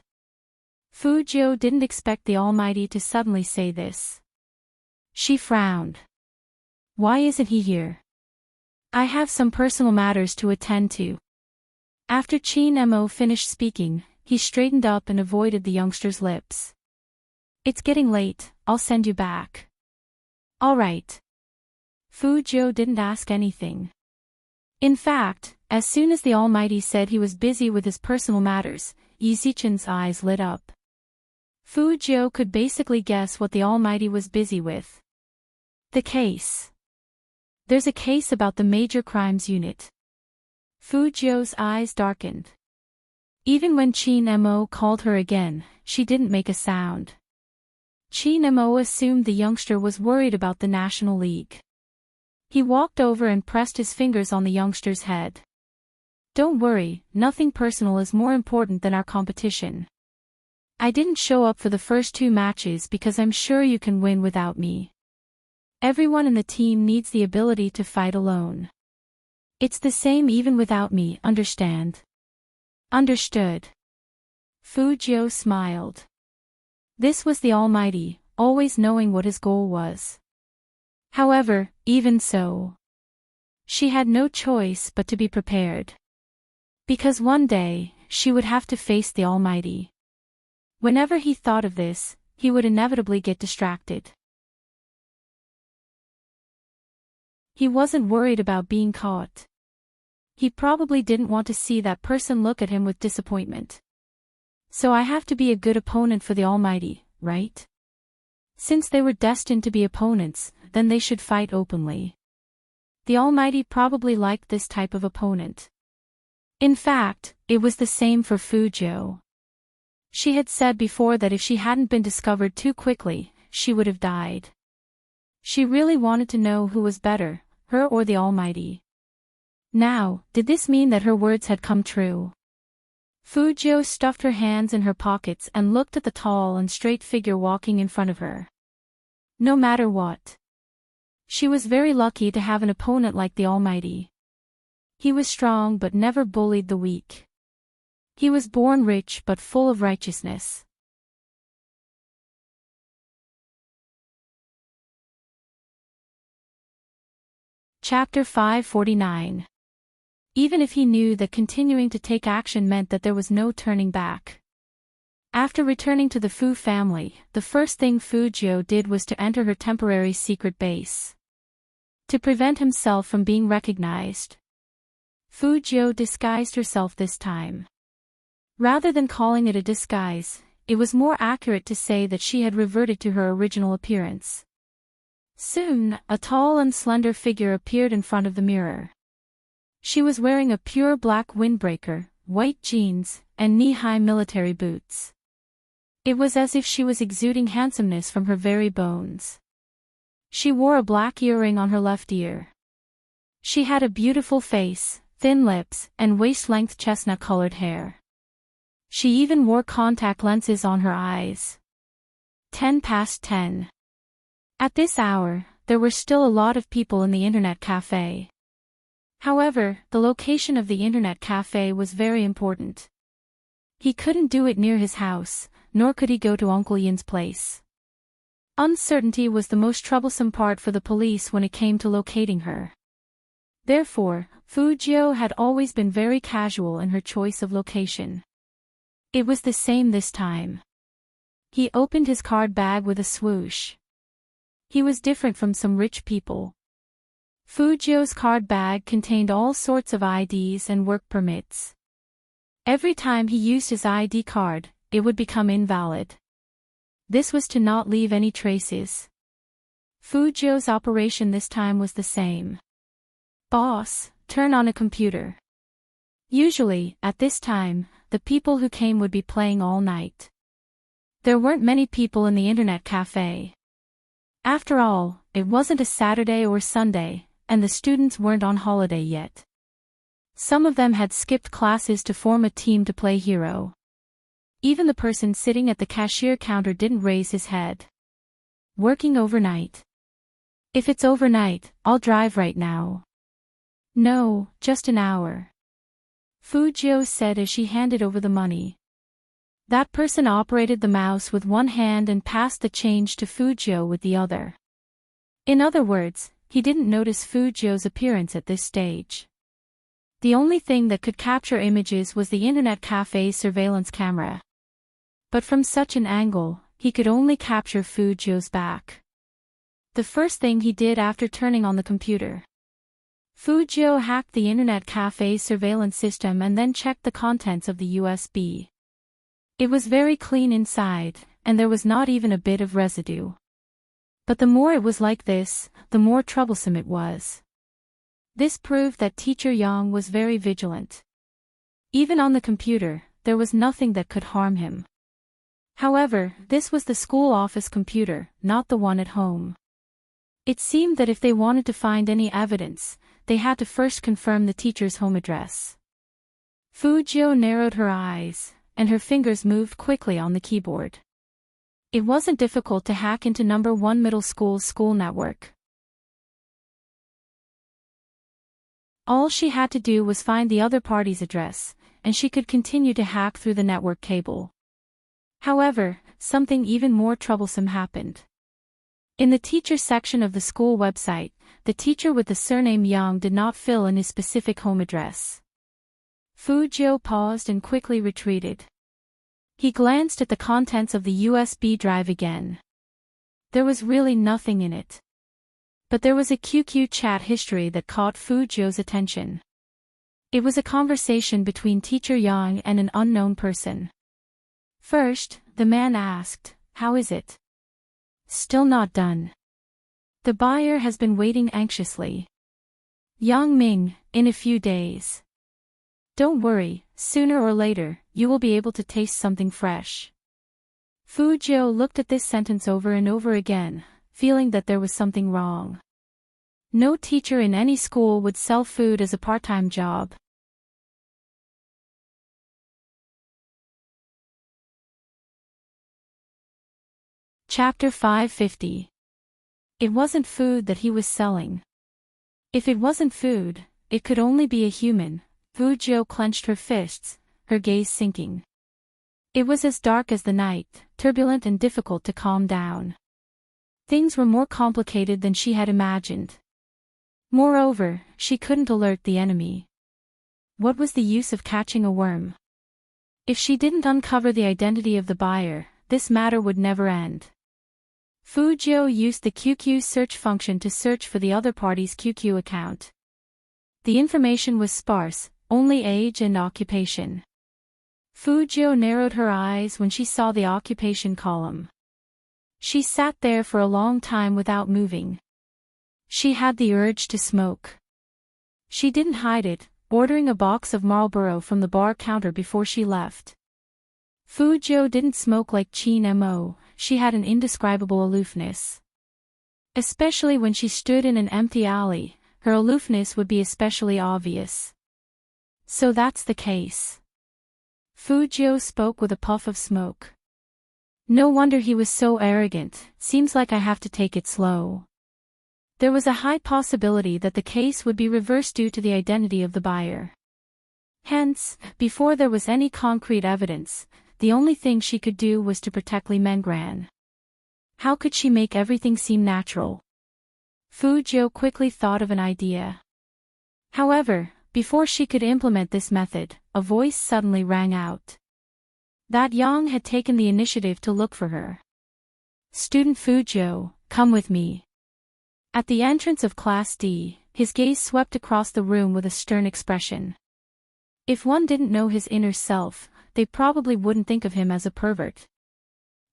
Fu Jiu didn't expect the Almighty to suddenly say this. She frowned. "Why isn't he here?" "I have some personal matters to attend to." After Chin Mo finished speaking, he straightened up and avoided the youngster's lips. "It's getting late, I'll send you back." "All right." Fu Jiu didn't ask anything. In fact, as soon as the Almighty said he was busy with his personal matters, Yizichen's eyes lit up. Fu Jiu could basically guess what the Almighty was busy with. The case. "There's a case about the Major Crimes Unit." Fu Jiu's eyes darkened. Even when Chin Mo called her again, she didn't make a sound. Chin Mo assumed the youngster was worried about the National League. He walked over and pressed his fingers on the youngster's head. "Don't worry, nothing personal is more important than our competition. I didn't show up for the first 2 matches because I'm sure you can win without me. Everyone in the team needs the ability to fight alone. It's the same even without me, understand?" "Understood." Fu Jiu smiled. This was the Almighty, always knowing what his goal was. However, even so, she had no choice but to be prepared. Because one day, she would have to face the Almighty. Whenever he thought of this, he would inevitably get distracted. He wasn't worried about being caught. He probably didn't want to see that person look at him with disappointment. So I have to be a good opponent for the Almighty, right? Since they were destined to be opponents, then they should fight openly. The Almighty probably liked this type of opponent. In fact, it was the same for Fu Jiu. She had said before that if she hadn't been discovered too quickly, she would have died. She really wanted to know who was better, her or the Almighty. Now, did this mean that her words had come true? Fu Jiu stuffed her hands in her pockets and looked at the tall and straight figure walking in front of her. No matter what, she was very lucky to have an opponent like the Almighty. He was strong but never bullied the weak. He was born rich but full of righteousness. Chapter 549. Even if he knew that continuing to take action meant that there was no turning back. After returning to the Fu family, the first thing Fu Jiu did was to enter her temporary secret base. To prevent himself from being recognized, Fu Jiu disguised herself this time. Rather than calling it a disguise, it was more accurate to say that she had reverted to her original appearance. Soon, a tall and slender figure appeared in front of the mirror. She was wearing a pure black windbreaker, white jeans, and knee-high military boots. It was as if she was exuding handsomeness from her very bones. She wore a black earring on her left ear. She had a beautiful face, thin lips, and waist-length chestnut-colored hair. She even wore contact lenses on her eyes. 10 past 10. At this hour, there were still a lot of people in the internet cafe. However, the location of the internet cafe was very important. He couldn't do it near his house, nor could he go to Uncle Yin's place. Uncertainty was the most troublesome part for the police when it came to locating her. Therefore, Fu Jiu had always been very casual in her choice of location. It was the same this time. He opened his card bag with a swoosh. He was different from some rich people. Fu Jiu's card bag contained all sorts of IDs and work permits. Every time he used his ID card, it would become invalid. This was to not leave any traces. Fu Jiu's operation this time was the same. "Boss, turn on a computer." Usually, at this time, the people who came would be playing all night. There weren't many people in the internet cafe. After all, it wasn't a Saturday or Sunday, and the students weren't on holiday yet. Some of them had skipped classes to form a team to play hero. Even the person sitting at the cashier counter didn't raise his head. Working overnight. If it's overnight, I'll drive right now. No, just an hour. Fujio said as she handed over the money. That person operated the mouse with one hand and passed the change to Fujio with the other. In other words, he didn't notice Fujio's appearance at this stage. The only thing that could capture images was the internet cafe's surveillance camera. But from such an angle, he could only capture Fujio's back. The first thing he did after turning on the computer. Fujio hacked the internet cafe's surveillance system and then checked the contents of the USB. It was very clean inside, and there was not even a bit of residue. But the more it was like this, the more troublesome it was. This proved that Teacher Yang was very vigilant. Even on the computer, there was nothing that could harm him. However, this was the school office computer, not the one at home. It seemed that if they wanted to find any evidence, they had to first confirm the teacher's home address. Fujio narrowed her eyes, and her fingers moved quickly on the keyboard. It wasn't difficult to hack into number 1 middle school's school network. All she had to do was find the other party's address, and she could continue to hack through the network cable. However, something even more troublesome happened. In the teacher section of the school website, the teacher with the surname Yang did not fill in his specific home address. Fujio paused and quickly retreated. He glanced at the contents of the USB drive again. There was really nothing in it. But there was a QQ chat history that caught Fujio's attention. It was a conversation between Teacher Yang and an unknown person. First, the man asked, "How is it?" "Still not done. The buyer has been waiting anxiously. Yang Ming, in a few days. Don't worry, sooner or later, you will be able to taste something fresh." Fujio looked at this sentence over and over again, feeling that there was something wrong. No teacher in any school would sell food as a part-time job. Chapter 550. It wasn't food that he was selling. If it wasn't food, it could only be a human. Fujio clenched her fists, her gaze sinking. It was as dark as the night, turbulent and difficult to calm down. Things were more complicated than she had imagined. Moreover, she couldn't alert the enemy. What was the use of catching a worm? If she didn't uncover the identity of the buyer, this matter would never end. Fujio used the QQ search function to search for the other party's QQ account. The information was sparse, only age and occupation. Fujio narrowed her eyes when she saw the occupation column. She sat there for a long time without moving. She had the urge to smoke. She didn't hide it, ordering a box of Marlboro from the bar counter before she left. Fujio didn't smoke like Chin Mo, she had an indescribable aloofness. Especially when she stood in an empty alley, her aloofness would be especially obvious. So that's the case. Fujio spoke with a puff of smoke. No wonder he was so arrogant, seems like I have to take it slow. There was a high possibility that the case would be reversed due to the identity of the buyer. Hence, before there was any concrete evidence, the only thing she could do was to protect Li Mengran. How could she make everything seem natural? Fujio quickly thought of an idea. However, before she could implement this method, a voice suddenly rang out. That Yang had taken the initiative to look for her. "Student Fujio, come with me." At the entrance of Class D, his gaze swept across the room with a stern expression. If one didn't know his inner self, they probably wouldn't think of him as a pervert.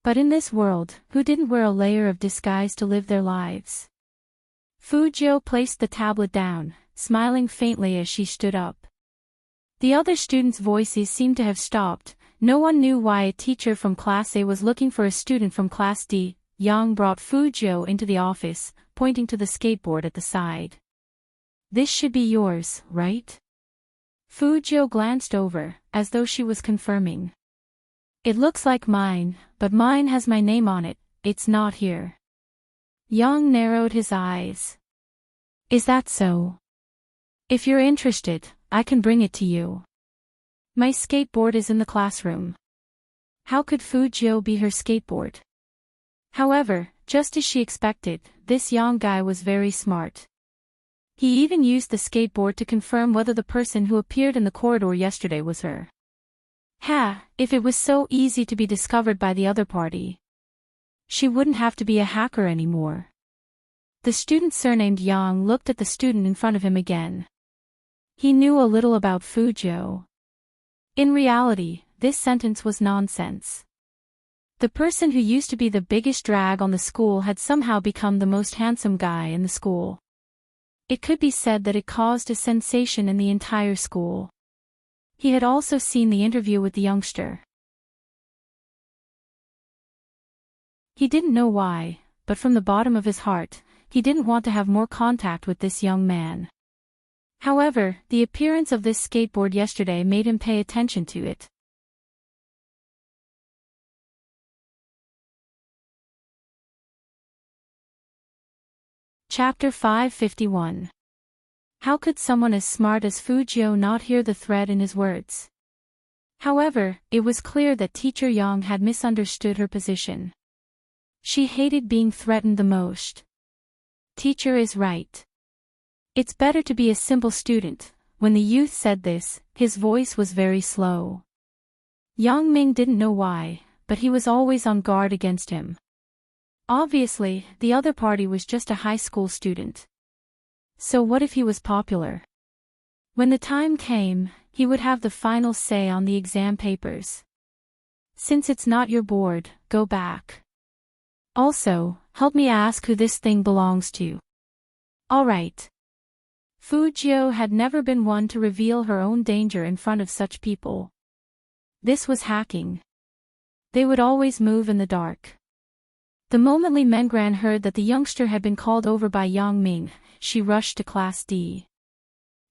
But in this world, who didn't wear a layer of disguise to live their lives? Fujio placed the tablet down, smiling faintly as she stood up. The other students' voices seemed to have stopped. No one knew why a teacher from Class A was looking for a student from Class D. Yang brought Fujio into the office, pointing to the skateboard at the side. This should be yours, right? Fujio glanced over, as though she was confirming. It looks like mine, but mine has my name on it, it's not here. Yang narrowed his eyes. Is that so? If you're interested, I can bring it to you. My skateboard is in the classroom. How could Fujio be her skateboard? However, just as she expected, this young guy was very smart. He even used the skateboard to confirm whether the person who appeared in the corridor yesterday was her. If it was so easy to be discovered by the other party. She wouldn't have to be a hacker anymore. The student surnamed Yang looked at the student in front of him again. He knew a little about Fujio. In reality, this sentence was nonsense. The person who used to be the biggest drag on the school had somehow become the most handsome guy in the school. It could be said that it caused a sensation in the entire school. He had also seen the interview with the youngster. He didn't know why, but from the bottom of his heart, he didn't want to have more contact with this young man. However, the appearance of this skateboard yesterday made him pay attention to it. Chapter 551. How could someone as smart as Fujio not hear the thread in his words? However, it was clear that Teacher Yang had misunderstood her position. She hated being threatened the most. Teacher is right. It's better to be a simple student. When the youth said this, his voice was very slow. Yang Ming didn't know why, but he was always on guard against him. Obviously, the other party was just a high school student. So what if he was popular? When the time came, he would have the final say on the exam papers. Since it's not your board, go back. Also, help me ask who this thing belongs to. Alright. Fujio had never been one to reveal her own danger in front of such people. This was hacking. They would always move in the dark. The moment Li Mengran heard that the youngster had been called over by Yang Ming, she rushed to Class D.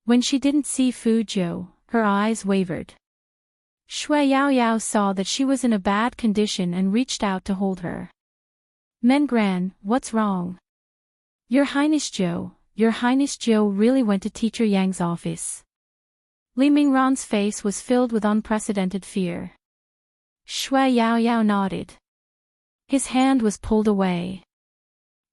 When she didn't see Fujio, her eyes wavered. Shui Yaoyao saw that she was in a bad condition and reached out to hold her. Mengran, what's wrong? Your Highness Zhou really went to Teacher Yang's office. Li Mingran's face was filled with unprecedented fear. Shui Yaoyao nodded. His hand was pulled away.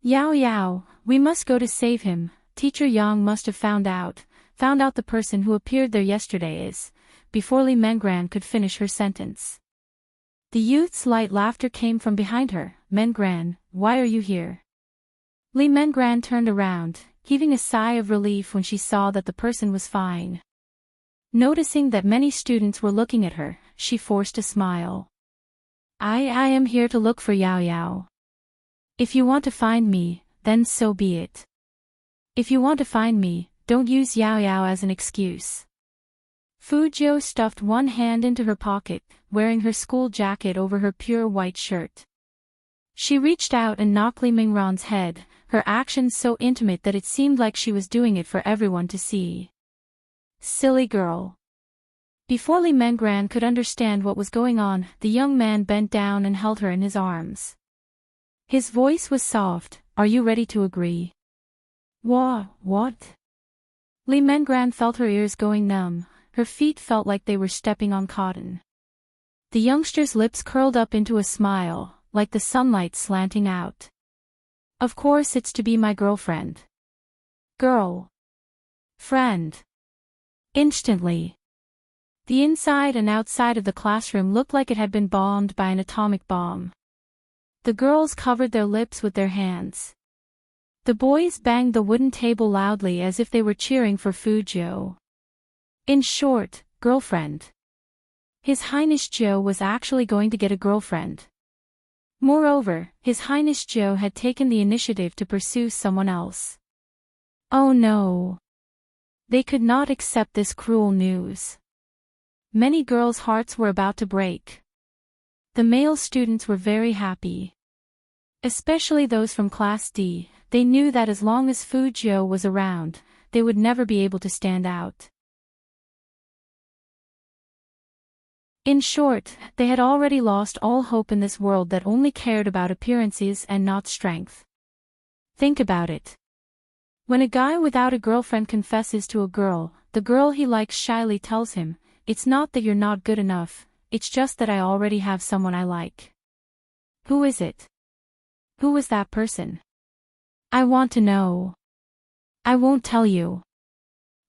Yao, we must go to save him. Teacher Yang must have found out the person who appeared there yesterday is, before Li Mengran could finish her sentence. The youth's light laughter came from behind her. Mengran, why are you here? Li Mengran turned around, heaving a sigh of relief when she saw that the person was fine. Noticing that many students were looking at her, she forced a smile. I am here to look for Yao. If you want to find me, then so be it. If you want to find me, don't use Yao as an excuse. Fujio stuffed one hand into her pocket, wearing her school jacket over her pure white shirt. She reached out and knocked Li Mingran's head, her actions so intimate that it seemed like she was doing it for everyone to see. Silly girl. Before Li Mengran could understand what was going on, the young man bent down and held her in his arms. His voice was soft. Are you ready to agree? What? Li Mengran felt her ears going numb, her feet felt like they were stepping on cotton. The youngster's lips curled up into a smile, like the sunlight slanting out. Of course it's to be my girlfriend. Girl. Friend. Instantly. The inside and outside of the classroom looked like it had been bombed by an atomic bomb. The girls covered their lips with their hands. The boys banged the wooden table loudly as if they were cheering for Fujio. In short, girlfriend. His Highness Zhou was actually going to get a girlfriend. Moreover, His Highness Zhou had taken the initiative to pursue someone else. Oh no. They could not accept this cruel news. Many girls' hearts were about to break. The male students were very happy. Especially those from Class D, they knew that as long as Fujio was around, they would never be able to stand out. In short, they had already lost all hope in this world that only cared about appearances and not strength. Think about it. When a guy without a girlfriend confesses to a girl, the girl he likes shyly tells him, "It's not that you're not good enough, it's just that I already have someone I like." Who is it? Who was that person? I want to know. I won't tell you.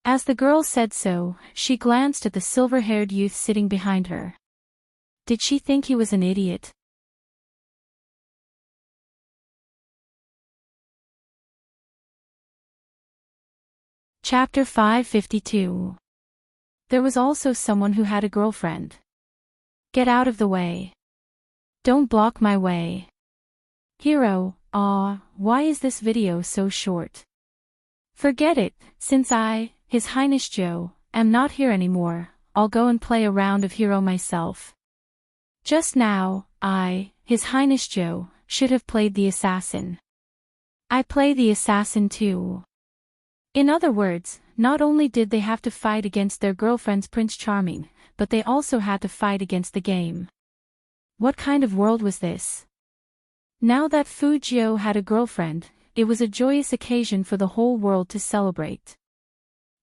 As the girl said so, she glanced at the silver-haired youth sitting behind her. Did she think he was an idiot? Chapter 552. There was also someone who had a girlfriend. Get out of the way. Don't block my way. Hero, why is this video so short? Forget it, since I, His Highness Joe, am not here anymore, I'll go and play a round of hero myself. Just now, I, His Highness Joe, should have played the assassin. I play the assassin too. In other words, not only did they have to fight against their girlfriend's Prince Charming, but they also had to fight against the game. What kind of world was this? Now that Fujio had a girlfriend, it was a joyous occasion for the whole world to celebrate.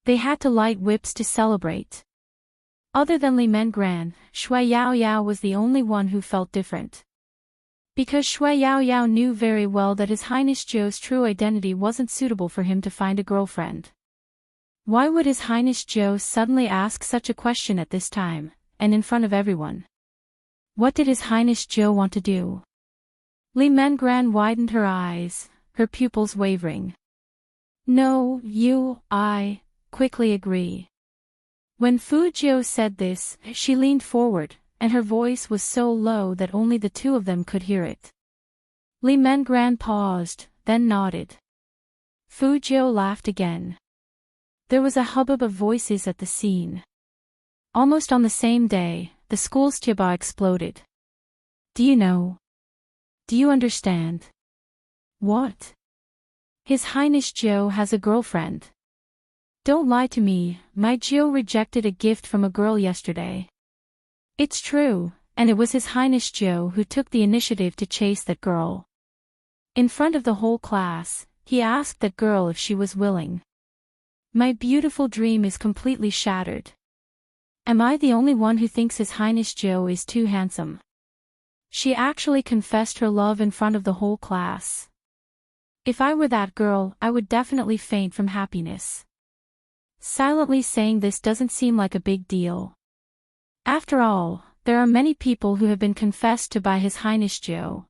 They had to light whips to celebrate. Other than Li Mengran, Shui Yaoyao was the only one who felt different. Because Shui Yaoyao knew very well that His Highness Joe's true identity wasn't suitable for him to find a girlfriend. Why would His Highness Joe suddenly ask such a question at this time, and in front of everyone? What did His Highness Joe want to do? Li Mengran widened her eyes, her pupils wavering. No, I quickly agree. When Fujio said this, she leaned forward, and her voice was so low that only the two of them could hear it. Li Mengran paused, then nodded. Fujio laughed again. There was a hubbub of voices at the scene. Almost on the same day, the school's Chiba exploded. Do you know? Do you understand? What? His Highness Joe has a girlfriend. Don't lie to me, my Joe rejected a gift from a girl yesterday. It's true, and it was His Highness Joe who took the initiative to chase that girl. In front of the whole class, he asked that girl if she was willing. My beautiful dream is completely shattered. Am I the only one who thinks His Highness Joe is too handsome? She actually confessed her love in front of the whole class. If I were that girl, I would definitely faint from happiness. Silently saying this doesn't seem like a big deal. After all, there are many people who have been confessed to by His Highness Joe.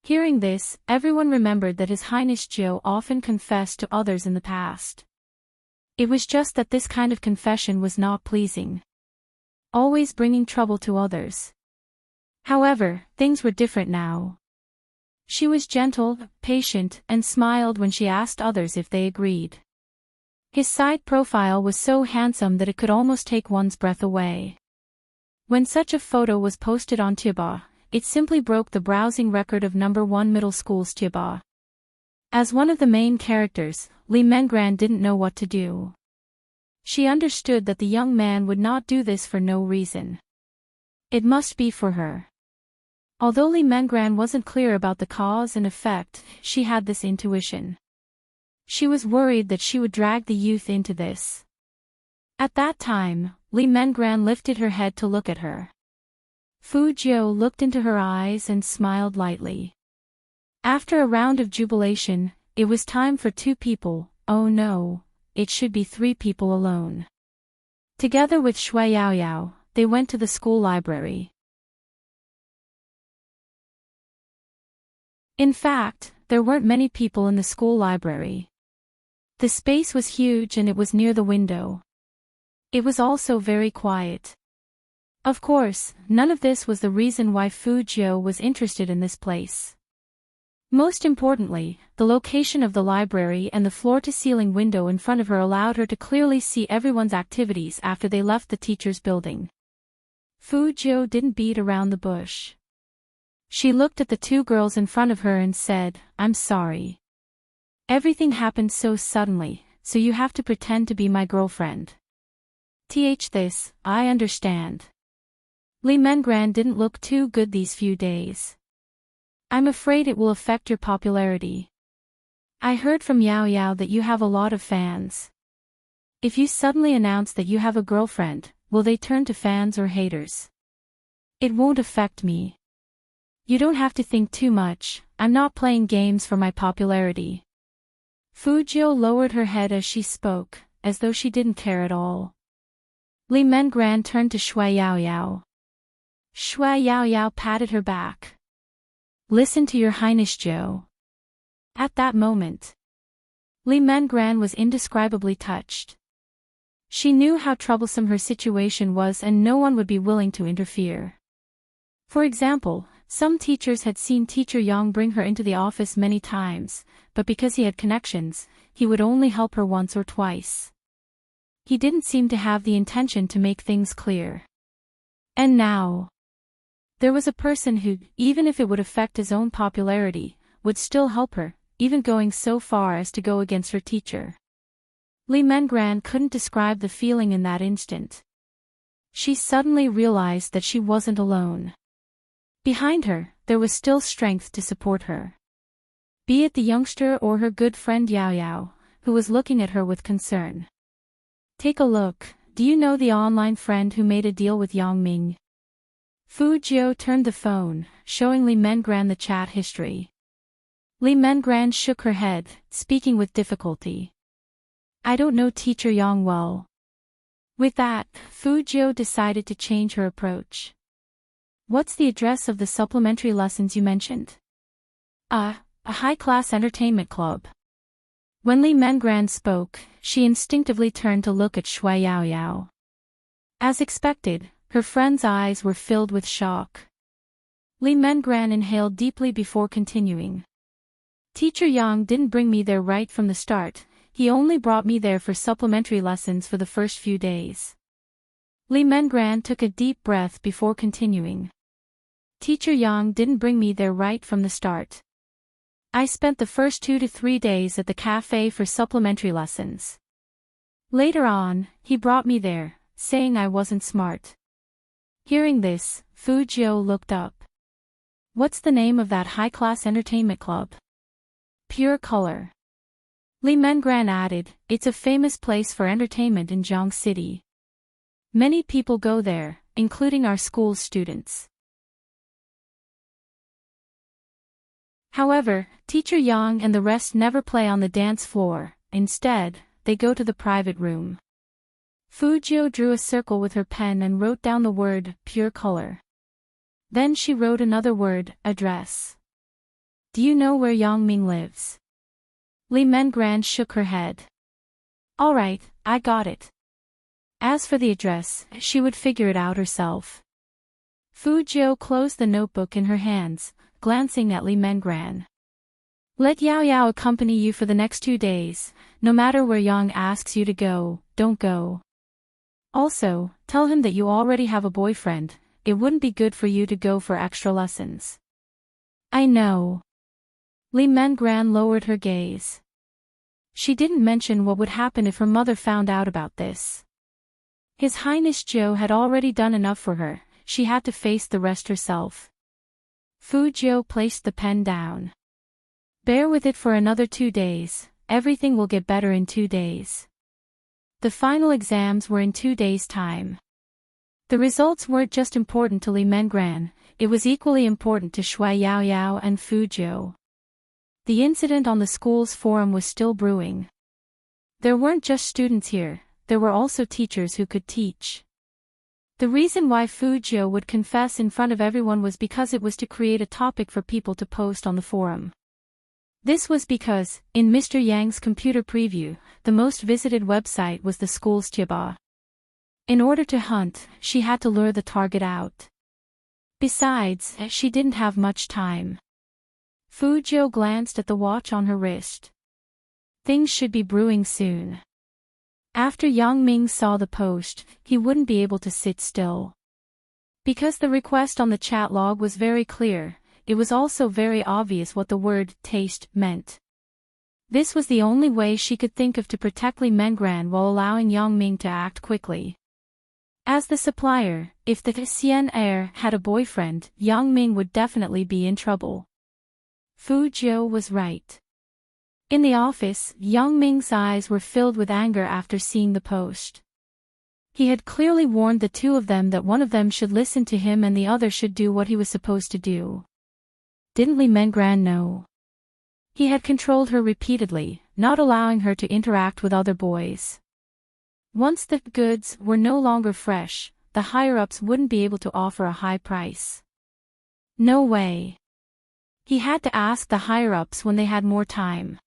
Hearing this, everyone remembered that His Highness Joe often confessed to others in the past. It was just that this kind of confession was not pleasing. Always bringing trouble to others. However, things were different now. She was gentle, patient, and smiled when she asked others if they agreed. His side profile was so handsome that it could almost take one's breath away. When such a photo was posted on Chiba, it simply broke the browsing record of #1 middle school's Chiba. As one of the main characters, Li Mengran didn't know what to do. She understood that the young man would not do this for no reason. It must be for her. Although Li Mengran wasn't clear about the cause and effect, she had this intuition. She was worried that she would drag the youth into this. At that time, Li Mengran lifted her head to look at her. Fujio looked into her eyes and smiled lightly. After a round of jubilation, it was time for 2 people, oh no, it should be 3 people alone. Together with Shui Yaoyao, they went to the school library. In fact, there weren't many people in the school library. The space was huge and it was near the window. It was also very quiet. Of course, none of this was the reason why Fujio was interested in this place. Most importantly, the location of the library and the floor-to-ceiling window in front of her allowed her to clearly see everyone's activities after they left the teacher's building. Fu Jiu didn't beat around the bush. She looked at the two girls in front of her and said, "I'm sorry. Everything happened so suddenly, so you have to pretend to be my girlfriend." This, I understand. Li Mengran didn't look too good these few days. I'm afraid it will affect your popularity. I heard from Yao Yao that you have a lot of fans. If you suddenly announce that you have a girlfriend, will they turn to fans or haters? It won't affect me. You don't have to think too much, I'm not playing games for my popularity. Fu Jiu lowered her head as she spoke, as though she didn't care at all. Li Mengran turned to Shui Yao Yao. Shui Yao Yao patted her back. Listen to your Highness Jiu. At that moment, Li Mengran was indescribably touched. She knew how troublesome her situation was and no one would be willing to interfere. For example, some teachers had seen Teacher Yang bring her into the office many times, but because he had connections, he would only help her once or twice. He didn't seem to have the intention to make things clear. And now, there was a person who, even if it would affect his own popularity, would still help her, even going so far as to go against her teacher. Li Mengran couldn't describe the feeling in that instant. She suddenly realized that she wasn't alone. Behind her, there was still strength to support her. Be it the youngster or her good friend Yao Yao, who was looking at her with concern. Take a look, do you know the online friend who made a deal with Yang Ming? Fu Jiu turned the phone, showing Li Mengran the chat history. Li Mengran shook her head, speaking with difficulty. I don't know Teacher Yang well. With that, Fu Jiu decided to change her approach. What's the address of the supplementary lessons you mentioned? A high-class entertainment club. When Li Mengran spoke, she instinctively turned to look at Shui Yao Yao. As expected, her friend's eyes were filled with shock. Li Mengran inhaled deeply before continuing. Teacher Yang didn't bring me there right from the start, he only brought me there for supplementary lessons for the first few days. Li Mengran took a deep breath before continuing. Teacher Yang didn't bring me there right from the start. I spent the first 2 to 3 days at the cafe for supplementary lessons. Later on, he brought me there, saying I wasn't smart. Hearing this, Fu Jiu looked up. What's the name of that high-class entertainment club? Pure Color. Li Mengran added, it's a famous place for entertainment in Jiang City. Many people go there, including our school's students. However, Teacher Yang and the rest never play on the dance floor, instead, they go to the private room. Fu Jiu drew a circle with her pen and wrote down the word, Pure Color. Then she wrote another word, address. Do you know where Yang Ming lives? Li Mengran shook her head. All right, I got it. As for the address, she would figure it out herself. Fu Jiu closed the notebook in her hands, glancing at Li Mengran. Let Yao Yao accompany you for the next 2 days, no matter where Yang asks you to go, don't go. Also, tell him that you already have a boyfriend, it wouldn't be good for you to go for extra lessons. I know. Li Mengran lowered her gaze. She didn't mention what would happen if her mother found out about this. His Highness Jiu had already done enough for her, she had to face the rest herself. Fu Jiu placed the pen down. Bear with it for another 2 days, everything will get better in 2 days. The final exams were in 2 days' time. The results weren't just important to Li Mengran, it was equally important to Shui Yao Yao and Fu Jiu. The incident on the school's forum was still brewing. There weren't just students here, there were also teachers who could teach. The reason why Fu Jiu would confess in front of everyone was because it was to create a topic for people to post on the forum. This was because, in Mr. Yang's computer preview, the most visited website was the school's Jiba. In order to hunt, she had to lure the target out. Besides, she didn't have much time. Fu Jiu glanced at the watch on her wrist. Things should be brewing soon. After Yang Ming saw the post, he wouldn't be able to sit still. Because the request on the chat log was very clear, it was also very obvious what the word taste meant. This was the only way she could think of to protect Li Mengran while allowing Yang Ming to act quickly. As the supplier, if the Xian heir had a boyfriend, Yang Ming would definitely be in trouble. Fu Jiu was right. In the office, Yang Ming's eyes were filled with anger after seeing the post. He had clearly warned the two of them that one of them should listen to him and the other should do what he was supposed to do. Didn't Li Mengran know? He had controlled her repeatedly, not allowing her to interact with other boys. Once the goods were no longer fresh, the higher-ups wouldn't be able to offer a high price. No way. He had to ask the higher-ups when they had more time.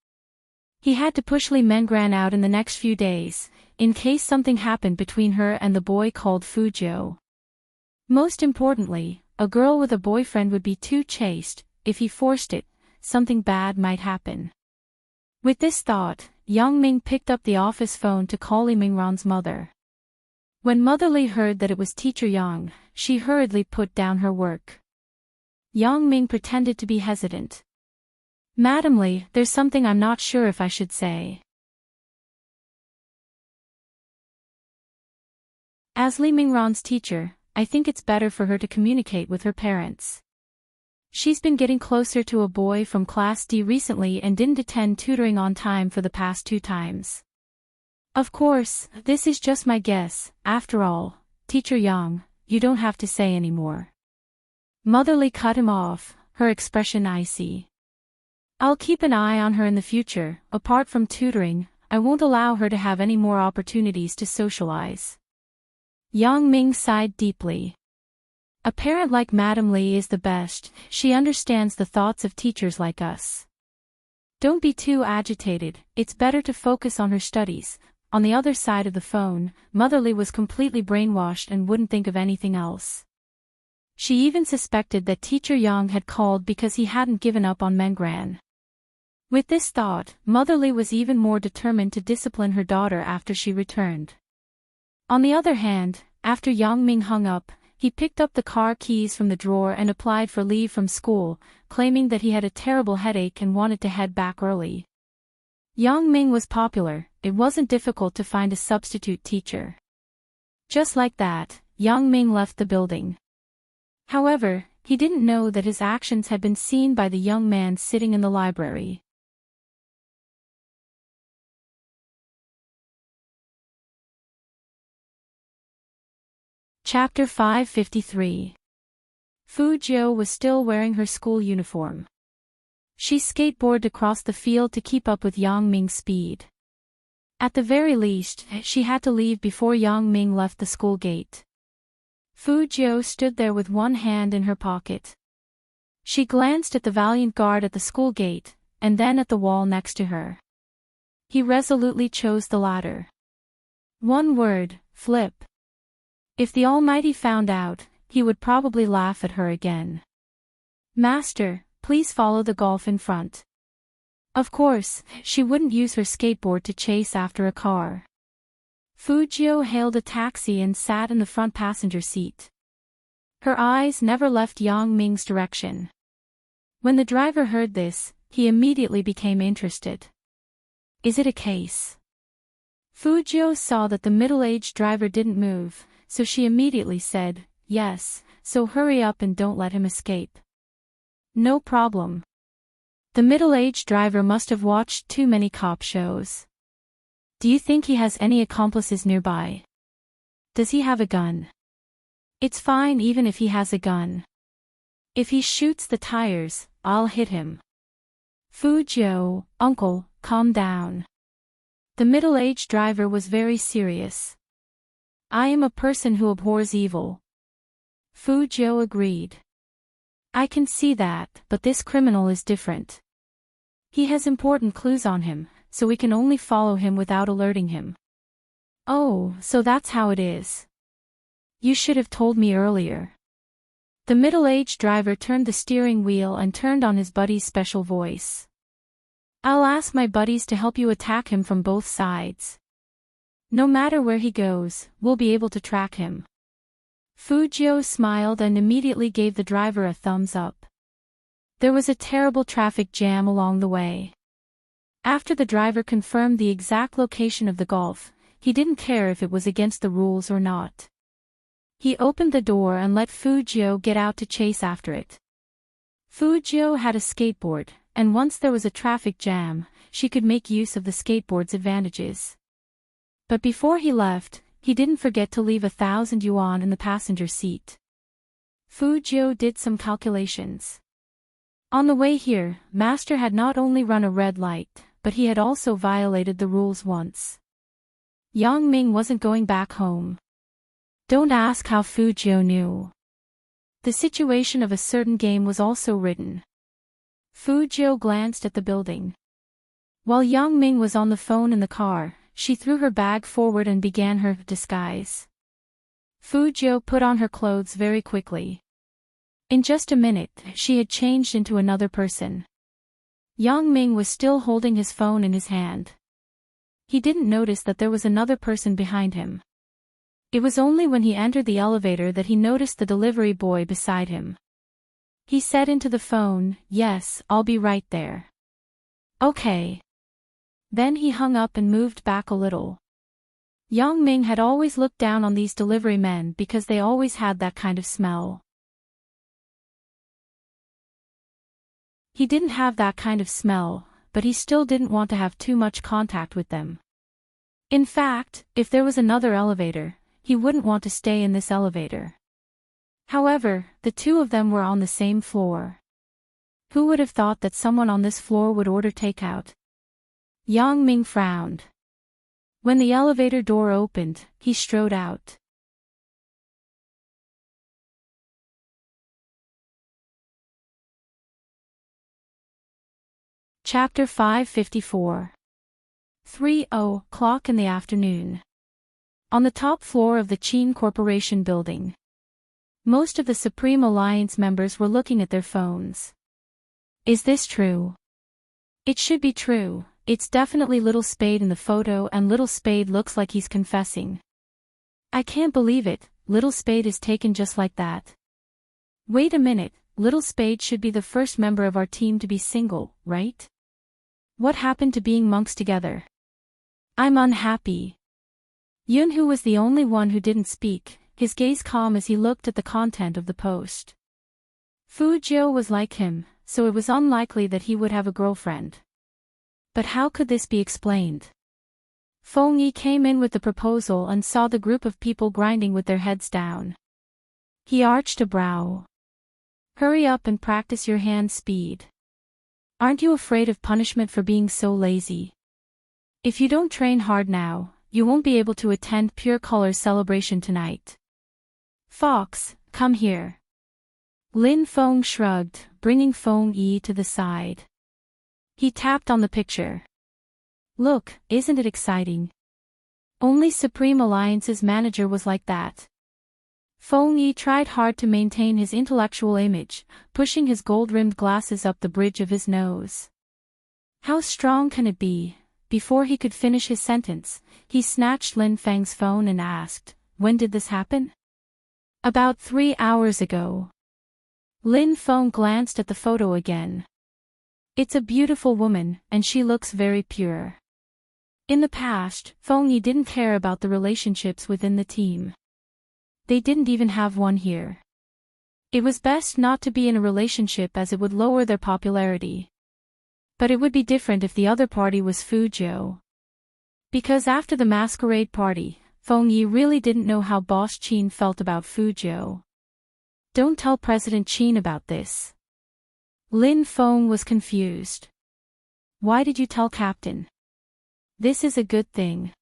He had to push Li Mengran out in the next few days, in case something happened between her and the boy called Fu Jiu. Most importantly, a girl with a boyfriend would be too chaste. If he forced it, something bad might happen. With this thought, Yang Ming picked up the office phone to call Li Mengran's mother. When Mother Li heard that it was Teacher Yang, she hurriedly put down her work. Yang Ming pretended to be hesitant. Madam Li, there's something I'm not sure if I should say. As Li Mengran's teacher, I think it's better for her to communicate with her parents. She's been getting closer to a boy from Class D recently and didn't attend tutoring on time for the past 2 times. Of course, this is just my guess. After all, Teacher Yang, you don't have to say anymore. Mother Li cut him off, her expression icy. I'll keep an eye on her in the future. Apart from tutoring, I won't allow her to have any more opportunities to socialize. Yang Ming sighed deeply. A parent like Madam Li is the best. She understands the thoughts of teachers like us. Don't be too agitated, it's better to focus on her studies. On the other side of the phone, Mother Li was completely brainwashed and wouldn't think of anything else. She even suspected that Teacher Yang had called because he hadn't given up on Mengran. With this thought, Mother Li was even more determined to discipline her daughter after she returned. On the other hand, after Yang Ming hung up, he picked up the car keys from the drawer and applied for leave from school, claiming that he had a terrible headache and wanted to head back early. Yang Ming was popular, it wasn't difficult to find a substitute teacher. Just like that, Yang Ming left the building. However, he didn't know that his actions had been seen by the young man sitting in the library. Chapter 553. Fu Jiu was still wearing her school uniform. She skateboarded across the field to keep up with Yang Ming's speed. At the very least, she had to leave before Yang Ming left the school gate. Fu Jiu stood there with one hand in her pocket. She glanced at the valiant guard at the school gate, and then at the wall next to her. He resolutely chose the latter. One word, flip. If the Almighty found out, he would probably laugh at her again. Master, please follow the golf in front. Of course, she wouldn't use her skateboard to chase after a car. Fu Jiu hailed a taxi and sat in the front passenger seat. Her eyes never left Yang Ming's direction. When the driver heard this, he immediately became interested. Is it a case? Fu Jiu saw that the middle-aged driver didn't move, so she immediately said, yes, so hurry up and don't let him escape. No problem. The middle-aged driver must have watched too many cop shows. Do you think he has any accomplices nearby? Does he have a gun? It's fine even if he has a gun. If he shoots the tires, I'll hit him. Fu Jiu, uncle, calm down. The middle-aged driver was very serious. I am a person who abhors evil. Fu Jiu agreed. I can see that, but this criminal is different. He has important clues on him, so we can only follow him without alerting him. Oh, so that's how it is. You should have told me earlier. The middle-aged driver turned the steering wheel and turned on his buddy's special voice. I'll ask my buddies to help you attack him from both sides. No matter where he goes, we'll be able to track him. Fujio smiled and immediately gave the driver a thumbs up. There was a terrible traffic jam along the way. After the driver confirmed the exact location of the golf, he didn't care if it was against the rules or not. He opened the door and let Fujio get out to chase after it. Fujio had a skateboard, and once there was a traffic jam, she could make use of the skateboard's advantages. But before he left, he didn't forget to leave 1,000 yuan in the passenger seat. Fujio did some calculations. On the way here, Master had not only run a red light, but he had also violated the rules once. Yang Ming wasn't going back home. Don't ask how Fujio knew. The situation of a certain game was also written. Fujio glanced at the building. While Yang Ming was on the phone in the car, she threw her bag forward and began her disguise. Fujio put on her clothes very quickly. In just a minute, she had changed into another person. Yang Ming was still holding his phone in his hand. He didn't notice that there was another person behind him. It was only when he entered the elevator that he noticed the delivery boy beside him. He said into the phone, "Yes, I'll be right there." "Okay." Then he hung up and moved back a little. Yang Ming had always looked down on these delivery men because they always had that kind of smell. He didn't have that kind of smell, but he still didn't want to have too much contact with them. In fact, if there was another elevator, he wouldn't want to stay in this elevator. However, the two of them were on the same floor. Who would have thought that someone on this floor would order takeout? Yang Ming frowned. When the elevator door opened, he strode out. Chapter 554. 3:00 in the afternoon. On the top floor of the Qin Corporation building. Most of the Supreme Alliance members were looking at their phones. Is this true? It should be true. It's definitely Little Spade in the photo, and Little Spade looks like he's confessing. I can't believe it, Little Spade is taken just like that. Wait a minute, Little Spade should be the first member of our team to be single, right? What happened to being monks together? I'm unhappy. Yunhu was the only one who didn't speak, his gaze calm as he looked at the content of the post. Fujio was like him, so it was unlikely that he would have a girlfriend. But how could this be explained? Feng Yi came in with the proposal and saw the group of people grinding with their heads down. He arched a brow. Hurry up and practice your hand speed. Aren't you afraid of punishment for being so lazy? If you don't train hard now, you won't be able to attend Pure Color's celebration tonight. Fox, come here. Lin Feng shrugged, bringing Feng Yi to the side. He tapped on the picture. Look, isn't it exciting? Only Supreme Alliance's manager was like that. Feng Yi tried hard to maintain his intellectual image, pushing his gold-rimmed glasses up the bridge of his nose. How strong can it be? Before he could finish his sentence, he snatched Lin Feng's phone and asked, "When did this happen?" "About 3 hours ago." Lin Feng glanced at the photo again. It's a beautiful woman, and she looks very pure. In the past, Feng Yi didn't care about the relationships within the team. They didn't even have one here. It was best not to be in a relationship as it would lower their popularity. But it would be different if the other party was Fujio. Because after the Masquerade party, Feng Yi really didn't know how Boss Qin felt about Fujio. Don't tell President Qin about this. Lin Feng was confused. Why did you tell Captain? This is a good thing.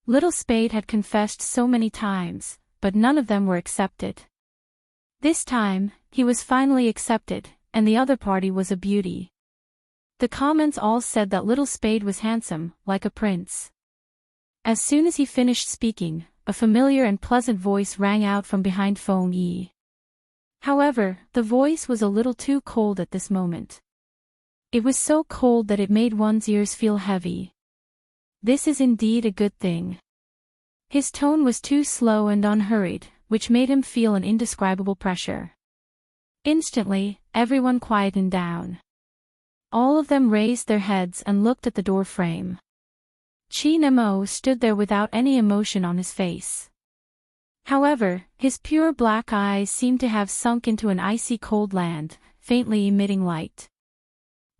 Little Spade had confessed so many times, but none of them were accepted. This time, he was finally accepted, and the other party was a beauty. The comments all said that Little Spade was handsome, like a prince. As soon as he finished speaking, a familiar and pleasant voice rang out from behind Feng Yi. However, the voice was a little too cold at this moment. It was so cold that it made one's ears feel heavy. This is indeed a good thing. His tone was too slow and unhurried, which made him feel an indescribable pressure. Instantly, everyone quietened down. All of them raised their heads and looked at the door frame. Chi Nemo stood there without any emotion on his face. However, his pure black eyes seemed to have sunk into an icy cold land, faintly emitting light.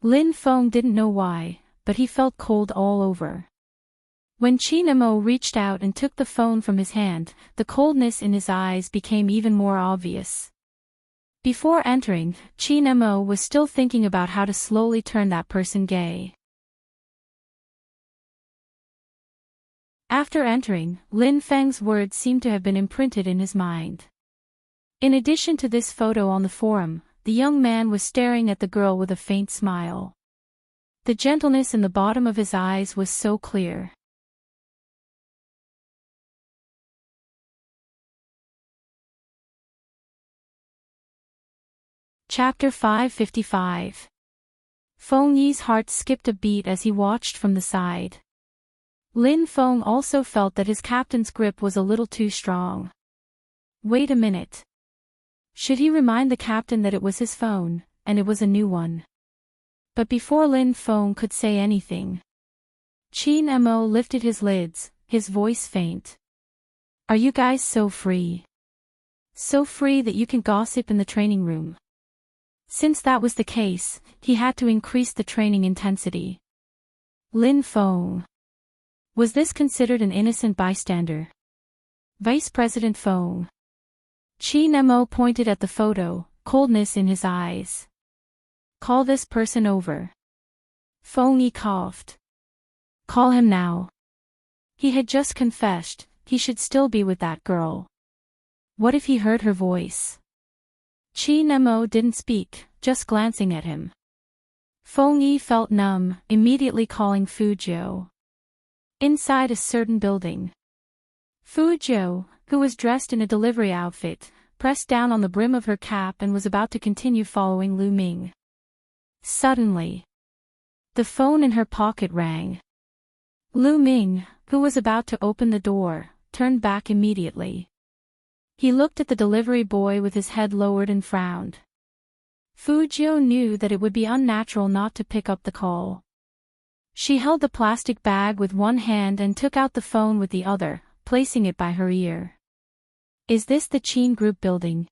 Lin Feng didn't know why, but he felt cold all over. When Chi Nemo reached out and took the phone from his hand, the coldness in his eyes became even more obvious. Before entering, Chi Nemo was still thinking about how to slowly turn that person gay. After entering, Lin Feng's words seemed to have been imprinted in his mind. In addition to this photo on the forum, the young man was staring at the girl with a faint smile. The gentleness in the bottom of his eyes was so clear. Chapter 555. Feng Yi's heart skipped a beat as he watched from the side. Lin Feng also felt that his captain's grip was a little too strong. Wait a minute. Should he remind the captain that it was his phone, and it was a new one? But before Lin Feng could say anything, Chi Nemo lifted his lids, his voice faint. Are you guys so free? So free that you can gossip in the training room? Since that was the case, he had to increase the training intensity. Lin Feng. Was this considered an innocent bystander? Vice President Feng. Chi Nemo pointed at the photo, coldness in his eyes. Call this person over. Feng Yi coughed. Call him now. He had just confessed, he should still be with that girl. What if he heard her voice? Chi Nemo didn't speak, just glancing at him. Feng Yi felt numb, immediately calling Fu Jiu. Inside a certain building, Fu Jiu, who was dressed in a delivery outfit, pressed down on the brim of her cap and was about to continue following Lu Ming. Suddenly, the phone in her pocket rang. Lu Ming, who was about to open the door, turned back immediately. He looked at the delivery boy with his head lowered and frowned. Fu Jiu knew that it would be unnatural not to pick up the call. She held the plastic bag with one hand and took out the phone with the other, placing it by her ear. Is this the Qin Group building?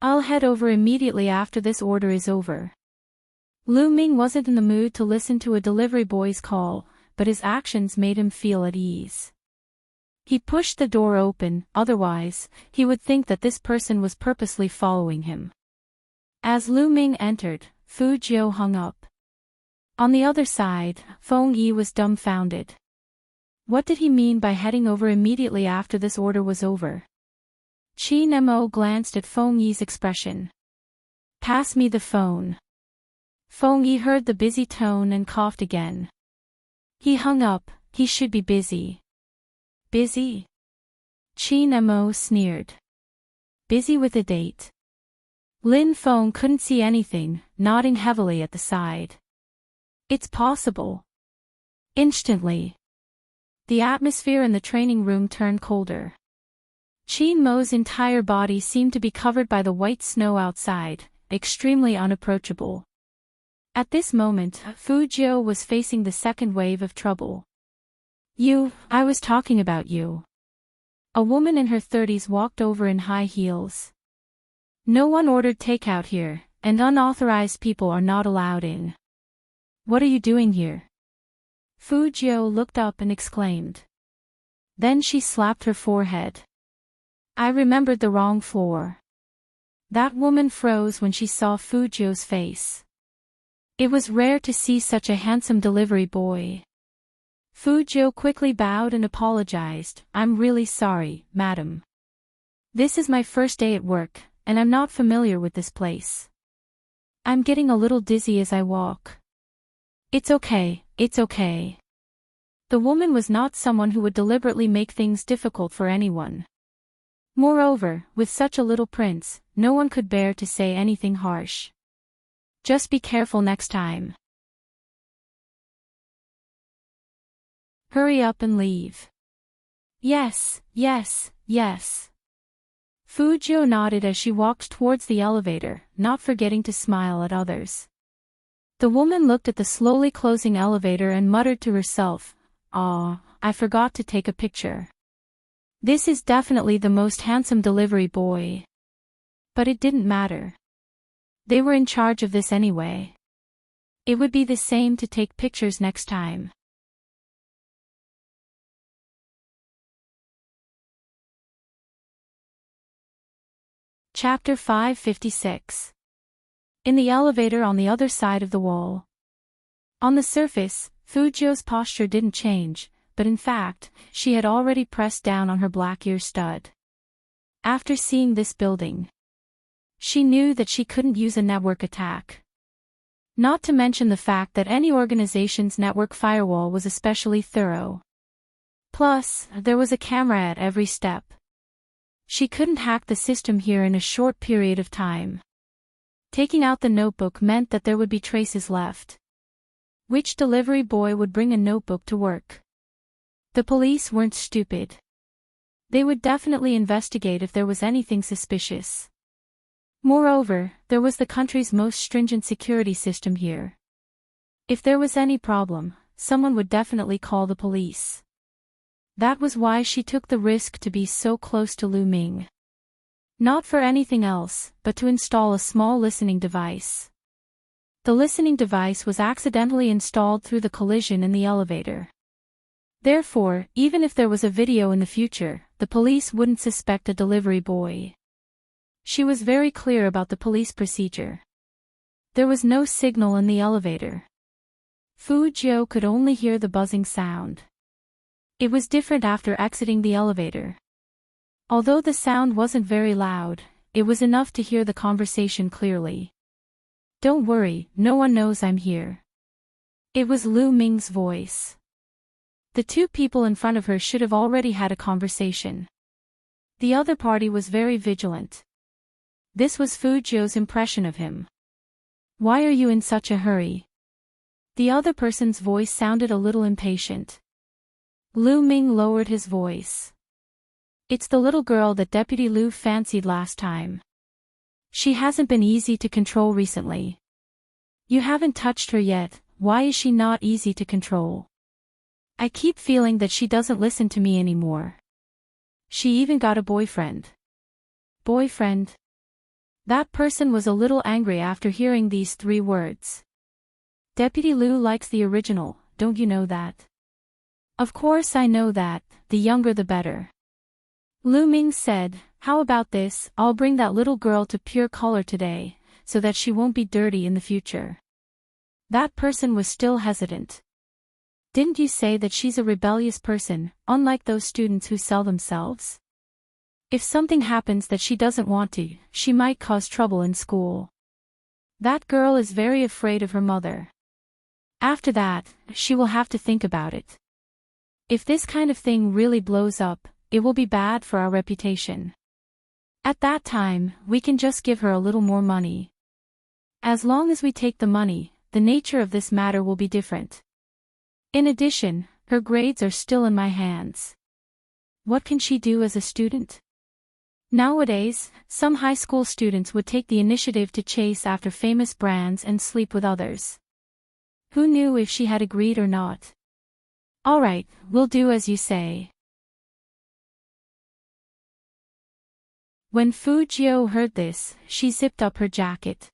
I'll head over immediately after this order is over. Lu Ming wasn't in the mood to listen to a delivery boy's call, but his actions made him feel at ease. He pushed the door open, otherwise, he would think that this person was purposely following him. As Lu Ming entered, Fu Jiu hung up. On the other side, Feng Yi was dumbfounded. What did he mean by heading over immediately after this order was over? Chi Nemo glanced at Feng Yi's expression. Pass me the phone. Feng Yi heard the busy tone and coughed again. He hung up, he should be busy. Busy? Chi Nemo sneered. Busy with a date. Lin Feng couldn't see anything, nodding heavily at the side. It's possible. Instantly, the atmosphere in the training room turned colder. Chi Mo's entire body seemed to be covered by the white snow outside, extremely unapproachable. At this moment, Fu Jiu was facing the second wave of trouble. I was talking about you. A woman in her 30s walked over in high heels. No one ordered takeout here, and unauthorized people are not allowed in. What are you doing here? Fu Jiu looked up and exclaimed. Then she slapped her forehead. I remembered the wrong floor. That woman froze when she saw Fu Jiu's face. It was rare to see such a handsome delivery boy. Fu Jiu quickly bowed and apologized. I'm really sorry, madam. This is my first day at work, and I'm not familiar with this place. I'm getting a little dizzy as I walk. It's okay, it's okay. The woman was not someone who would deliberately make things difficult for anyone. Moreover, with such a little prince, no one could bear to say anything harsh. Just be careful next time. Hurry up and leave. Yes, yes, yes. Fujio nodded as she walked towards the elevator, not forgetting to smile at others. The woman looked at the slowly closing elevator and muttered to herself, "Ah, I forgot to take a picture. This is definitely the most handsome delivery boy." But it didn't matter. They were in charge of this anyway. It would be the same to take pictures next time. Chapter 556. In the elevator on the other side of the wall. On the surface, Fujio's posture didn't change, but in fact, she had already pressed down on her black ear stud. After seeing this building, she knew that she couldn't use a network attack. Not to mention the fact that any organization's network firewall was especially thorough. Plus, there was a camera at every step. She couldn't hack the system here in a short period of time. Taking out the notebook meant that there would be traces left. Which delivery boy would bring a notebook to work? The police weren't stupid. They would definitely investigate if there was anything suspicious. Moreover, there was the country's most stringent security system here. If there was any problem, someone would definitely call the police. That was why she took the risk to be so close to Lu Ming. Not for anything else, but to install a small listening device. The listening device was accidentally installed through the collision in the elevator. Therefore, even if there was a video in the future, the police wouldn't suspect a delivery boy. She was very clear about the police procedure. There was no signal in the elevator. Fujio could only hear the buzzing sound. It was different after exiting the elevator. Although the sound wasn't very loud, it was enough to hear the conversation clearly. "Don't worry, no one knows I'm here." It was Lu Ming's voice. The two people in front of her should have already had a conversation. The other party was very vigilant. This was Fujio's impression of him. "Why are you in such a hurry?" The other person's voice sounded a little impatient. Lu Ming lowered his voice. "It's the little girl that Deputy Lu fancied last time. She hasn't been easy to control recently." "You haven't touched her yet, why is she not easy to control?" "I keep feeling that she doesn't listen to me anymore. She even got a boyfriend." "Boyfriend?" That person was a little angry after hearing these 3 words. "Deputy Lu likes the original, don't you know that?" "Of course I know that, the younger the better." Lu Ming said, "How about this, I'll bring that little girl to pure color today, so that she won't be dirty in the future." That person was still hesitant. "Didn't you say that she's a rebellious person, unlike those students who sell themselves? If something happens that she doesn't want to, she might cause trouble in school. That girl is very afraid of her mother. After that, she will have to think about it. If this kind of thing really blows up, it will be bad for our reputation. At that time, we can just give her a little more money. As long as we take the money, the nature of this matter will be different. In addition, her grades are still in my hands. What can she do as a student?" Nowadays, some high school students would take the initiative to chase after famous brands and sleep with others. Who knew if she had agreed or not? "Alright, we'll do as you say." When Fujio heard this, she zipped up her jacket.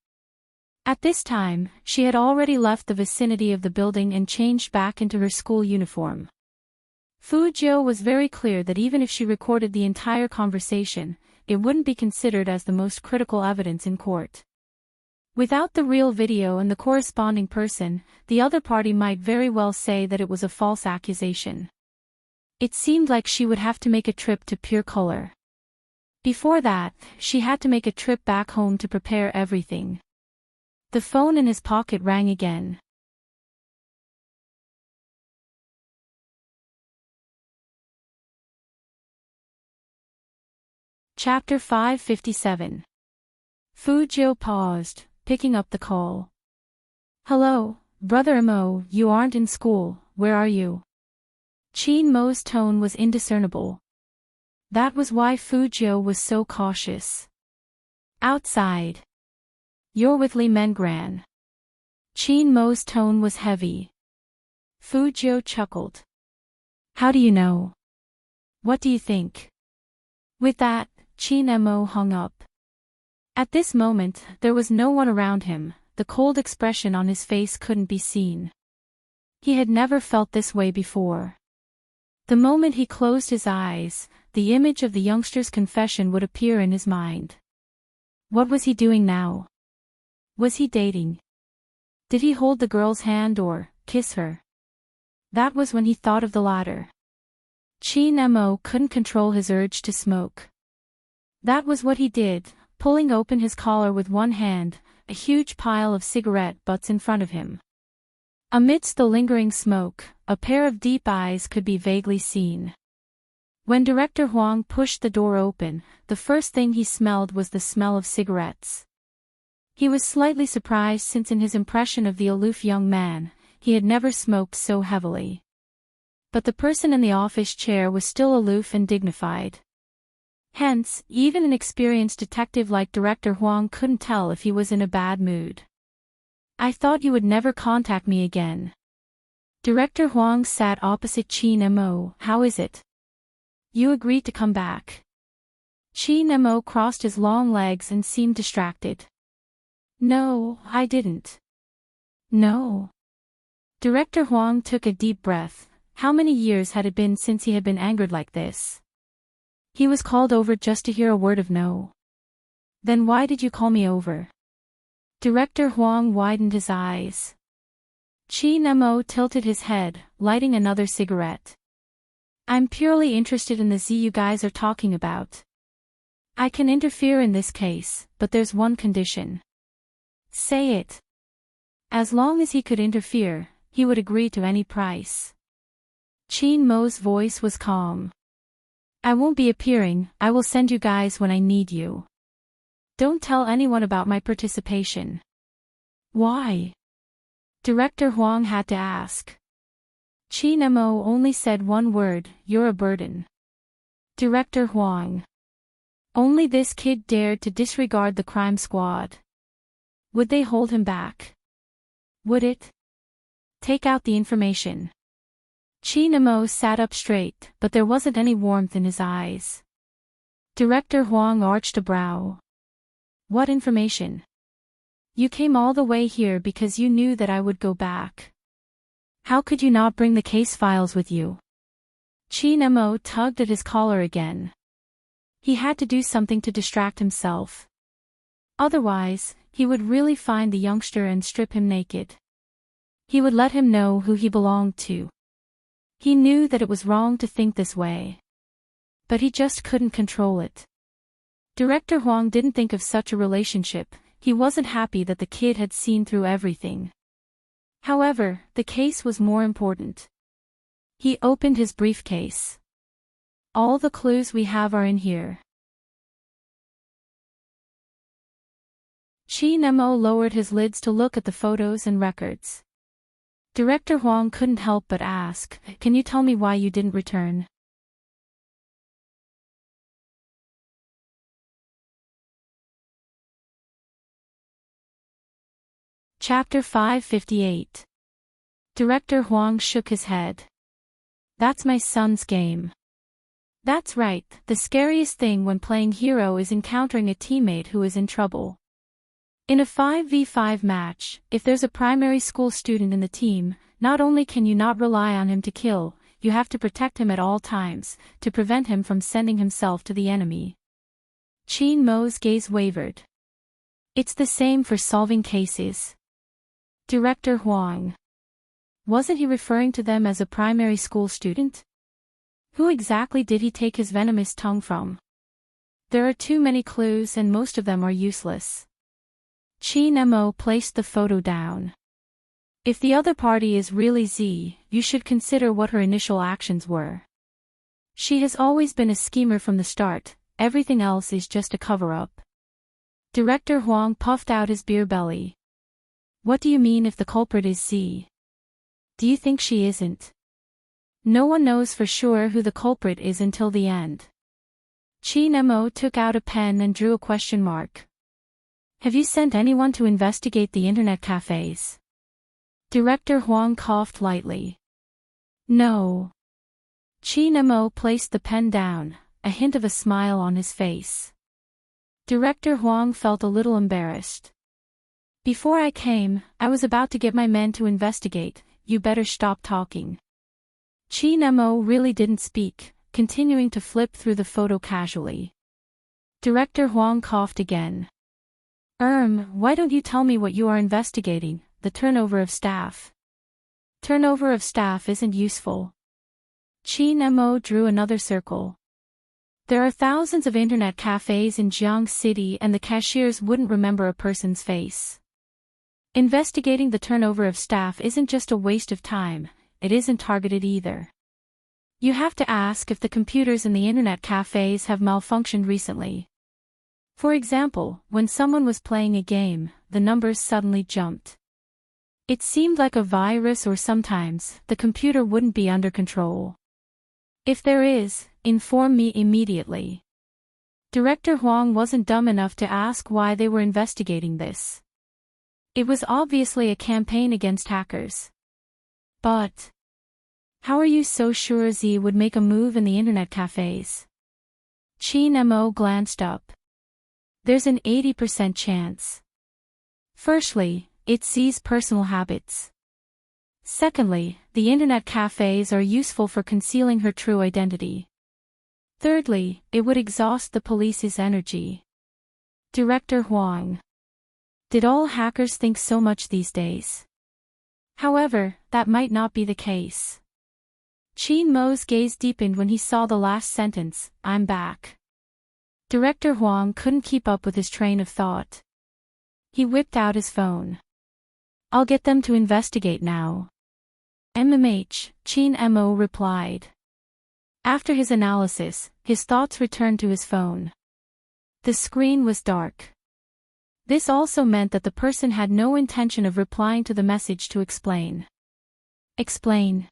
At this time, she had already left the vicinity of the building and changed back into her school uniform. Fujio was very clear that even if she recorded the entire conversation, it wouldn't be considered as the most critical evidence in court. Without the real video and the corresponding person, the other party might very well say that it was a false accusation. It seemed like she would have to make a trip to pure color. Before that, she had to make a trip back home to prepare everything. The phone in his pocket rang again. Chapter 557. Fujio paused, picking up the call. "Hello, Brother Mo, you aren't in school, where are you?" Qin Mo's tone was indiscernible. That was why Fujio was so cautious. Outside. You're with Lee Mengran. Chin Mo's tone was heavy. Fujio chuckled. How do you know? What do you think? With that, Chin Mo hung up. At this moment, there was no one around him, the cold expression on his face couldn't be seen. He had never felt this way before. The moment he closed his eyes, the image of the youngster's confession would appear in his mind. What was he doing now? Was he dating? Did he hold the girl's hand or kiss her? That was when he thought of the latter. Chin Mo couldn't control his urge to smoke. That was what he did, pulling open his collar with one hand, a huge pile of cigarette butts in front of him. Amidst the lingering smoke, a pair of deep eyes could be vaguely seen. When Director Huang pushed the door open, the first thing he smelled was the smell of cigarettes. He was slightly surprised since in his impression of the aloof young man, he had never smoked so heavily. But the person in the office chair was still aloof and dignified. Hence, even an experienced detective like Director Huang couldn't tell if he was in a bad mood. I thought you would never contact me again. Director Huang sat opposite Chin Mo. How is it? You agreed to come back. Chin Mo crossed his long legs and seemed distracted. No, I didn't. No. Director Huang took a deep breath. How many years had it been since he had been angered like this? He was called over just to hear a word of no. Then why did you call me over? Director Huang widened his eyes. Chin Mo tilted his head, lighting another cigarette. I'm purely interested in the Z you guys are talking about. I can interfere in this case, but there's one condition. Say it. As long as he could interfere, he would agree to any price. Chin Mo's voice was calm. I won't be appearing, I will send you guys when I need you. Don't tell anyone about my participation. Why? Director Huang had to ask. Chin Mo only said one word, you're a burden. Director Huang. Only this kid dared to disregard the crime squad. Would they hold him back? Would it? Take out the information. Chin Mo sat up straight, but there wasn't any warmth in his eyes. Director Huang arched a brow. What information? You came all the way here because you knew that I would go back. How could you not bring the case files with you? Chin Mo tugged at his collar again. He had to do something to distract himself. Otherwise, he would really find the youngster and strip him naked. He would let him know who he belonged to. He knew that it was wrong to think this way. But he just couldn't control it. Director Huang didn't think of such a relationship, he wasn't happy that the kid had seen through everything. However, the case was more important. He opened his briefcase. All the clues we have are in here. Chin Mo lowered his lids to look at the photos and records. Director Huang couldn't help but ask, can you tell me why you didn't return? Chapter 558. Director Huang shook his head. That's my son's game. That's right, the scariest thing when playing hero is encountering a teammate who is in trouble. In a 5v5 match, if there's a primary school student in the team, not only can you not rely on him to kill, you have to protect him at all times, to prevent him from sending himself to the enemy. Chin Mo's gaze wavered. It's the same for solving cases. Director Huang. Wasn't he referring to them as a primary school student? Who exactly did he take his venomous tongue from? There are too many clues and most of them are useless. Chin Mo placed the photo down. If the other party is really Z, you should consider what her initial actions were. She has always been a schemer from the start, everything else is just a cover-up. Director Huang puffed out his beer belly. What do you mean if the culprit is Z? Do you think she isn't? No one knows for sure who the culprit is until the end. Chi Nemo took out a pen and drew a question mark. Have you sent anyone to investigate the internet cafes? Director Huang coughed lightly. No. Chi Nemo placed the pen down, a hint of a smile on his face. Director Huang felt a little embarrassed. Before I came, I was about to get my men to investigate. You better stop talking. Chi Nemo really didn't speak, continuing to flip through the photo casually. Director Huang coughed again. Why don't you tell me what you are investigating? The turnover of staff. Turnover of staff isn't useful. Chi Nemo drew another circle. There are thousands of internet cafes in Jiang City and the cashiers wouldn't remember a person's face. Investigating the turnover of staff isn't just a waste of time, it isn't targeted either. You have to ask if the computers in the internet cafes have malfunctioned recently. For example, when someone was playing a game, the numbers suddenly jumped. It seemed like a virus, or sometimes the computer wouldn't be under control. If there is, inform me immediately. Director Huang wasn't dumb enough to ask why they were investigating this. It was obviously a campaign against hackers. But how are you so sure Z would make a move in the internet cafes? Chi Nemo glanced up. There's an 80% chance. Firstly, it's Z's personal habits. Secondly, the internet cafes are useful for concealing her true identity. Thirdly, it would exhaust the police's energy. Director Huang. Did all hackers think so much these days? However, that might not be the case. Chi Nemo's gaze deepened when he saw the last sentence, I'm back. Director Huang couldn't keep up with his train of thought. He whipped out his phone. I'll get them to investigate now. MMH, Chi Nemo replied. After his analysis, his thoughts returned to his phone. The screen was dark. This also meant that the person had no intention of replying to the message to explain. Explain.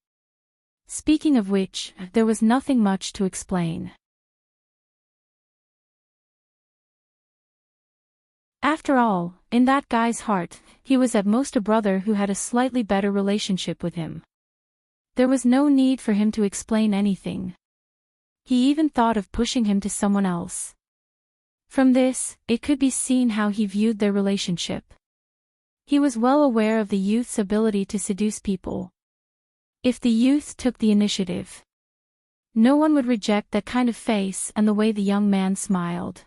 Speaking of which, there was nothing much to explain. After all, in that guy's heart, he was at most a brother who had a slightly better relationship with him. There was no need for him to explain anything. He even thought of pushing him to someone else. From this, it could be seen how he viewed their relationship. He was well aware of the youth's ability to seduce people. If the youth took the initiative, no one would reject that kind of face and the way the young man smiled.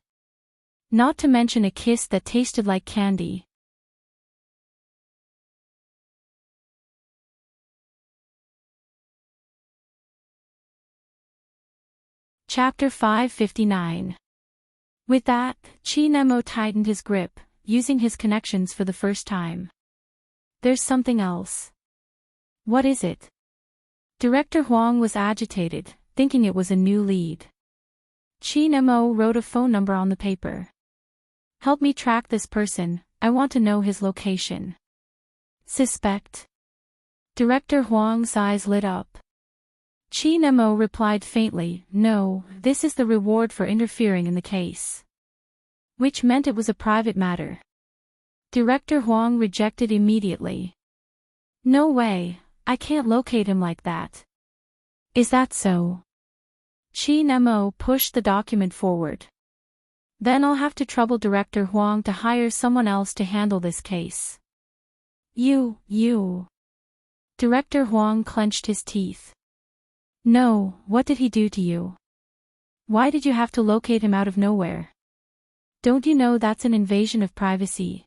Not to mention a kiss that tasted like candy. Chapter 559. With that, Chi Nemo tightened his grip, using his connections for the first time. There's something else. What is it? Director Huang was agitated, thinking it was a new lead. Chi Nemo wrote a phone number on the paper. Help me track this person, I want to know his location. Suspect? Director Huang's eyes lit up. Chi Nemo replied faintly, no, this is the reward for interfering in the case. Which meant it was a private matter. Director Huang rejected immediately. No way, I can't locate him like that. Is that so? Chi Nemo pushed the document forward. Then I'll have to trouble Director Huang to hire someone else to handle this case. You. Director Huang clenched his teeth. No, what did he do to you? Why did you have to locate him out of nowhere? Don't you know that's an invasion of privacy?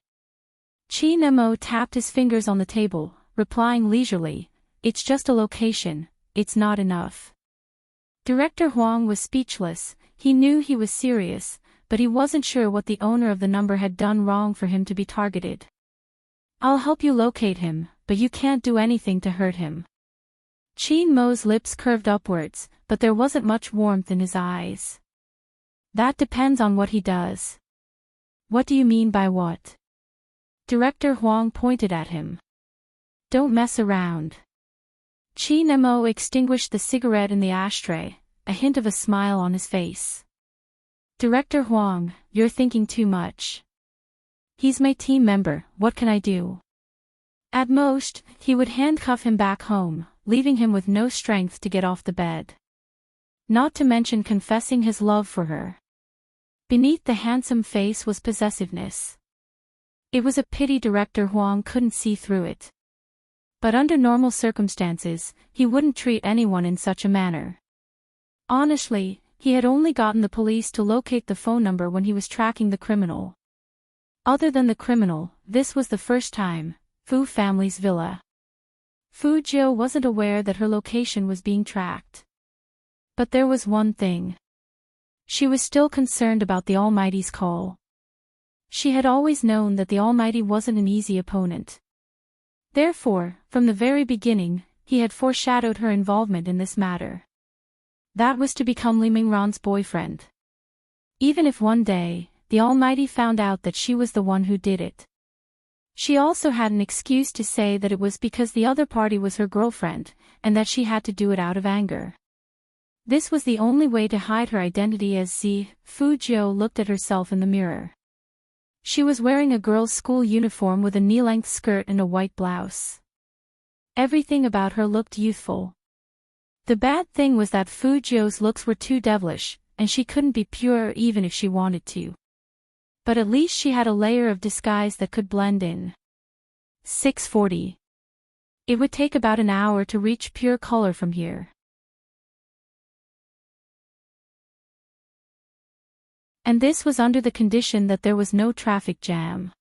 Chi Nemo tapped his fingers on the table, replying leisurely, it's just a location, it's not enough. Director Huang was speechless, he knew he was serious, but he wasn't sure what the owner of the number had done wrong for him to be targeted. I'll help you locate him, but you can't do anything to hurt him. Chi Nemo's lips curved upwards, but there wasn't much warmth in his eyes. That depends on what he does. What do you mean by what? Director Huang pointed at him. Don't mess around. Chi Nemo extinguished the cigarette in the ashtray, a hint of a smile on his face. Director Huang, you're thinking too much. He's my team member, what can I do? At most, he would handcuff him back home, leaving him with no strength to get off the bed. Not to mention confessing his love for her. Beneath the handsome face was possessiveness. It was a pity Director Huang couldn't see through it. But under normal circumstances, he wouldn't treat anyone in such a manner. Honestly, he had only gotten the police to locate the phone number when he was tracking the criminal. Other than the criminal, this was the first time, Fu family's villa. Fu Jiu wasn't aware that her location was being tracked. But there was one thing. She was still concerned about the Almighty's call. She had always known that the Almighty wasn't an easy opponent. Therefore, from the very beginning, he had foreshadowed her involvement in this matter. That was to become Li Mingran's boyfriend. Even if one day, the Almighty found out that she was the one who did it. She also had an excuse to say that it was because the other party was her girlfriend, and that she had to do it out of anger. This was the only way to hide her identity as Fu Jiu looked at herself in the mirror. She was wearing a girl's school uniform with a knee-length skirt and a white blouse. Everything about her looked youthful. The bad thing was that Fu Jiu's looks were too devilish, and she couldn't be pure even if she wanted to. But at least she had a layer of disguise that could blend in. 6:40. It would take about an hour to reach pure color from here. And this was under the condition that there was no traffic jam.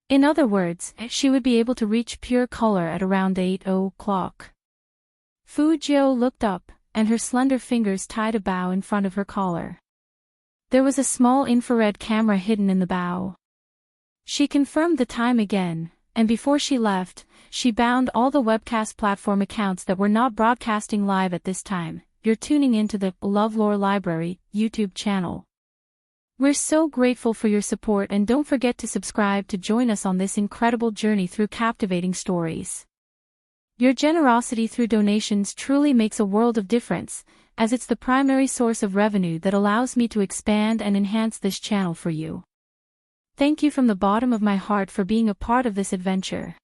In other words, she would be able to reach pure color at around 8:00. Fu Jiu looked up, and her slender fingers tied a bow in front of her collar. There was a small infrared camera hidden in the bow. She confirmed the time again, and before she left, she bound all the webcast platform accounts that were not broadcasting live at this time. You're tuning into the LoveLore Library YouTube channel. We're so grateful for your support, and don't forget to subscribe to join us on this incredible journey through captivating stories. Your generosity through donations truly makes a world of difference, as it's the primary source of revenue that allows me to expand and enhance this channel for you. Thank you from the bottom of my heart for being a part of this adventure.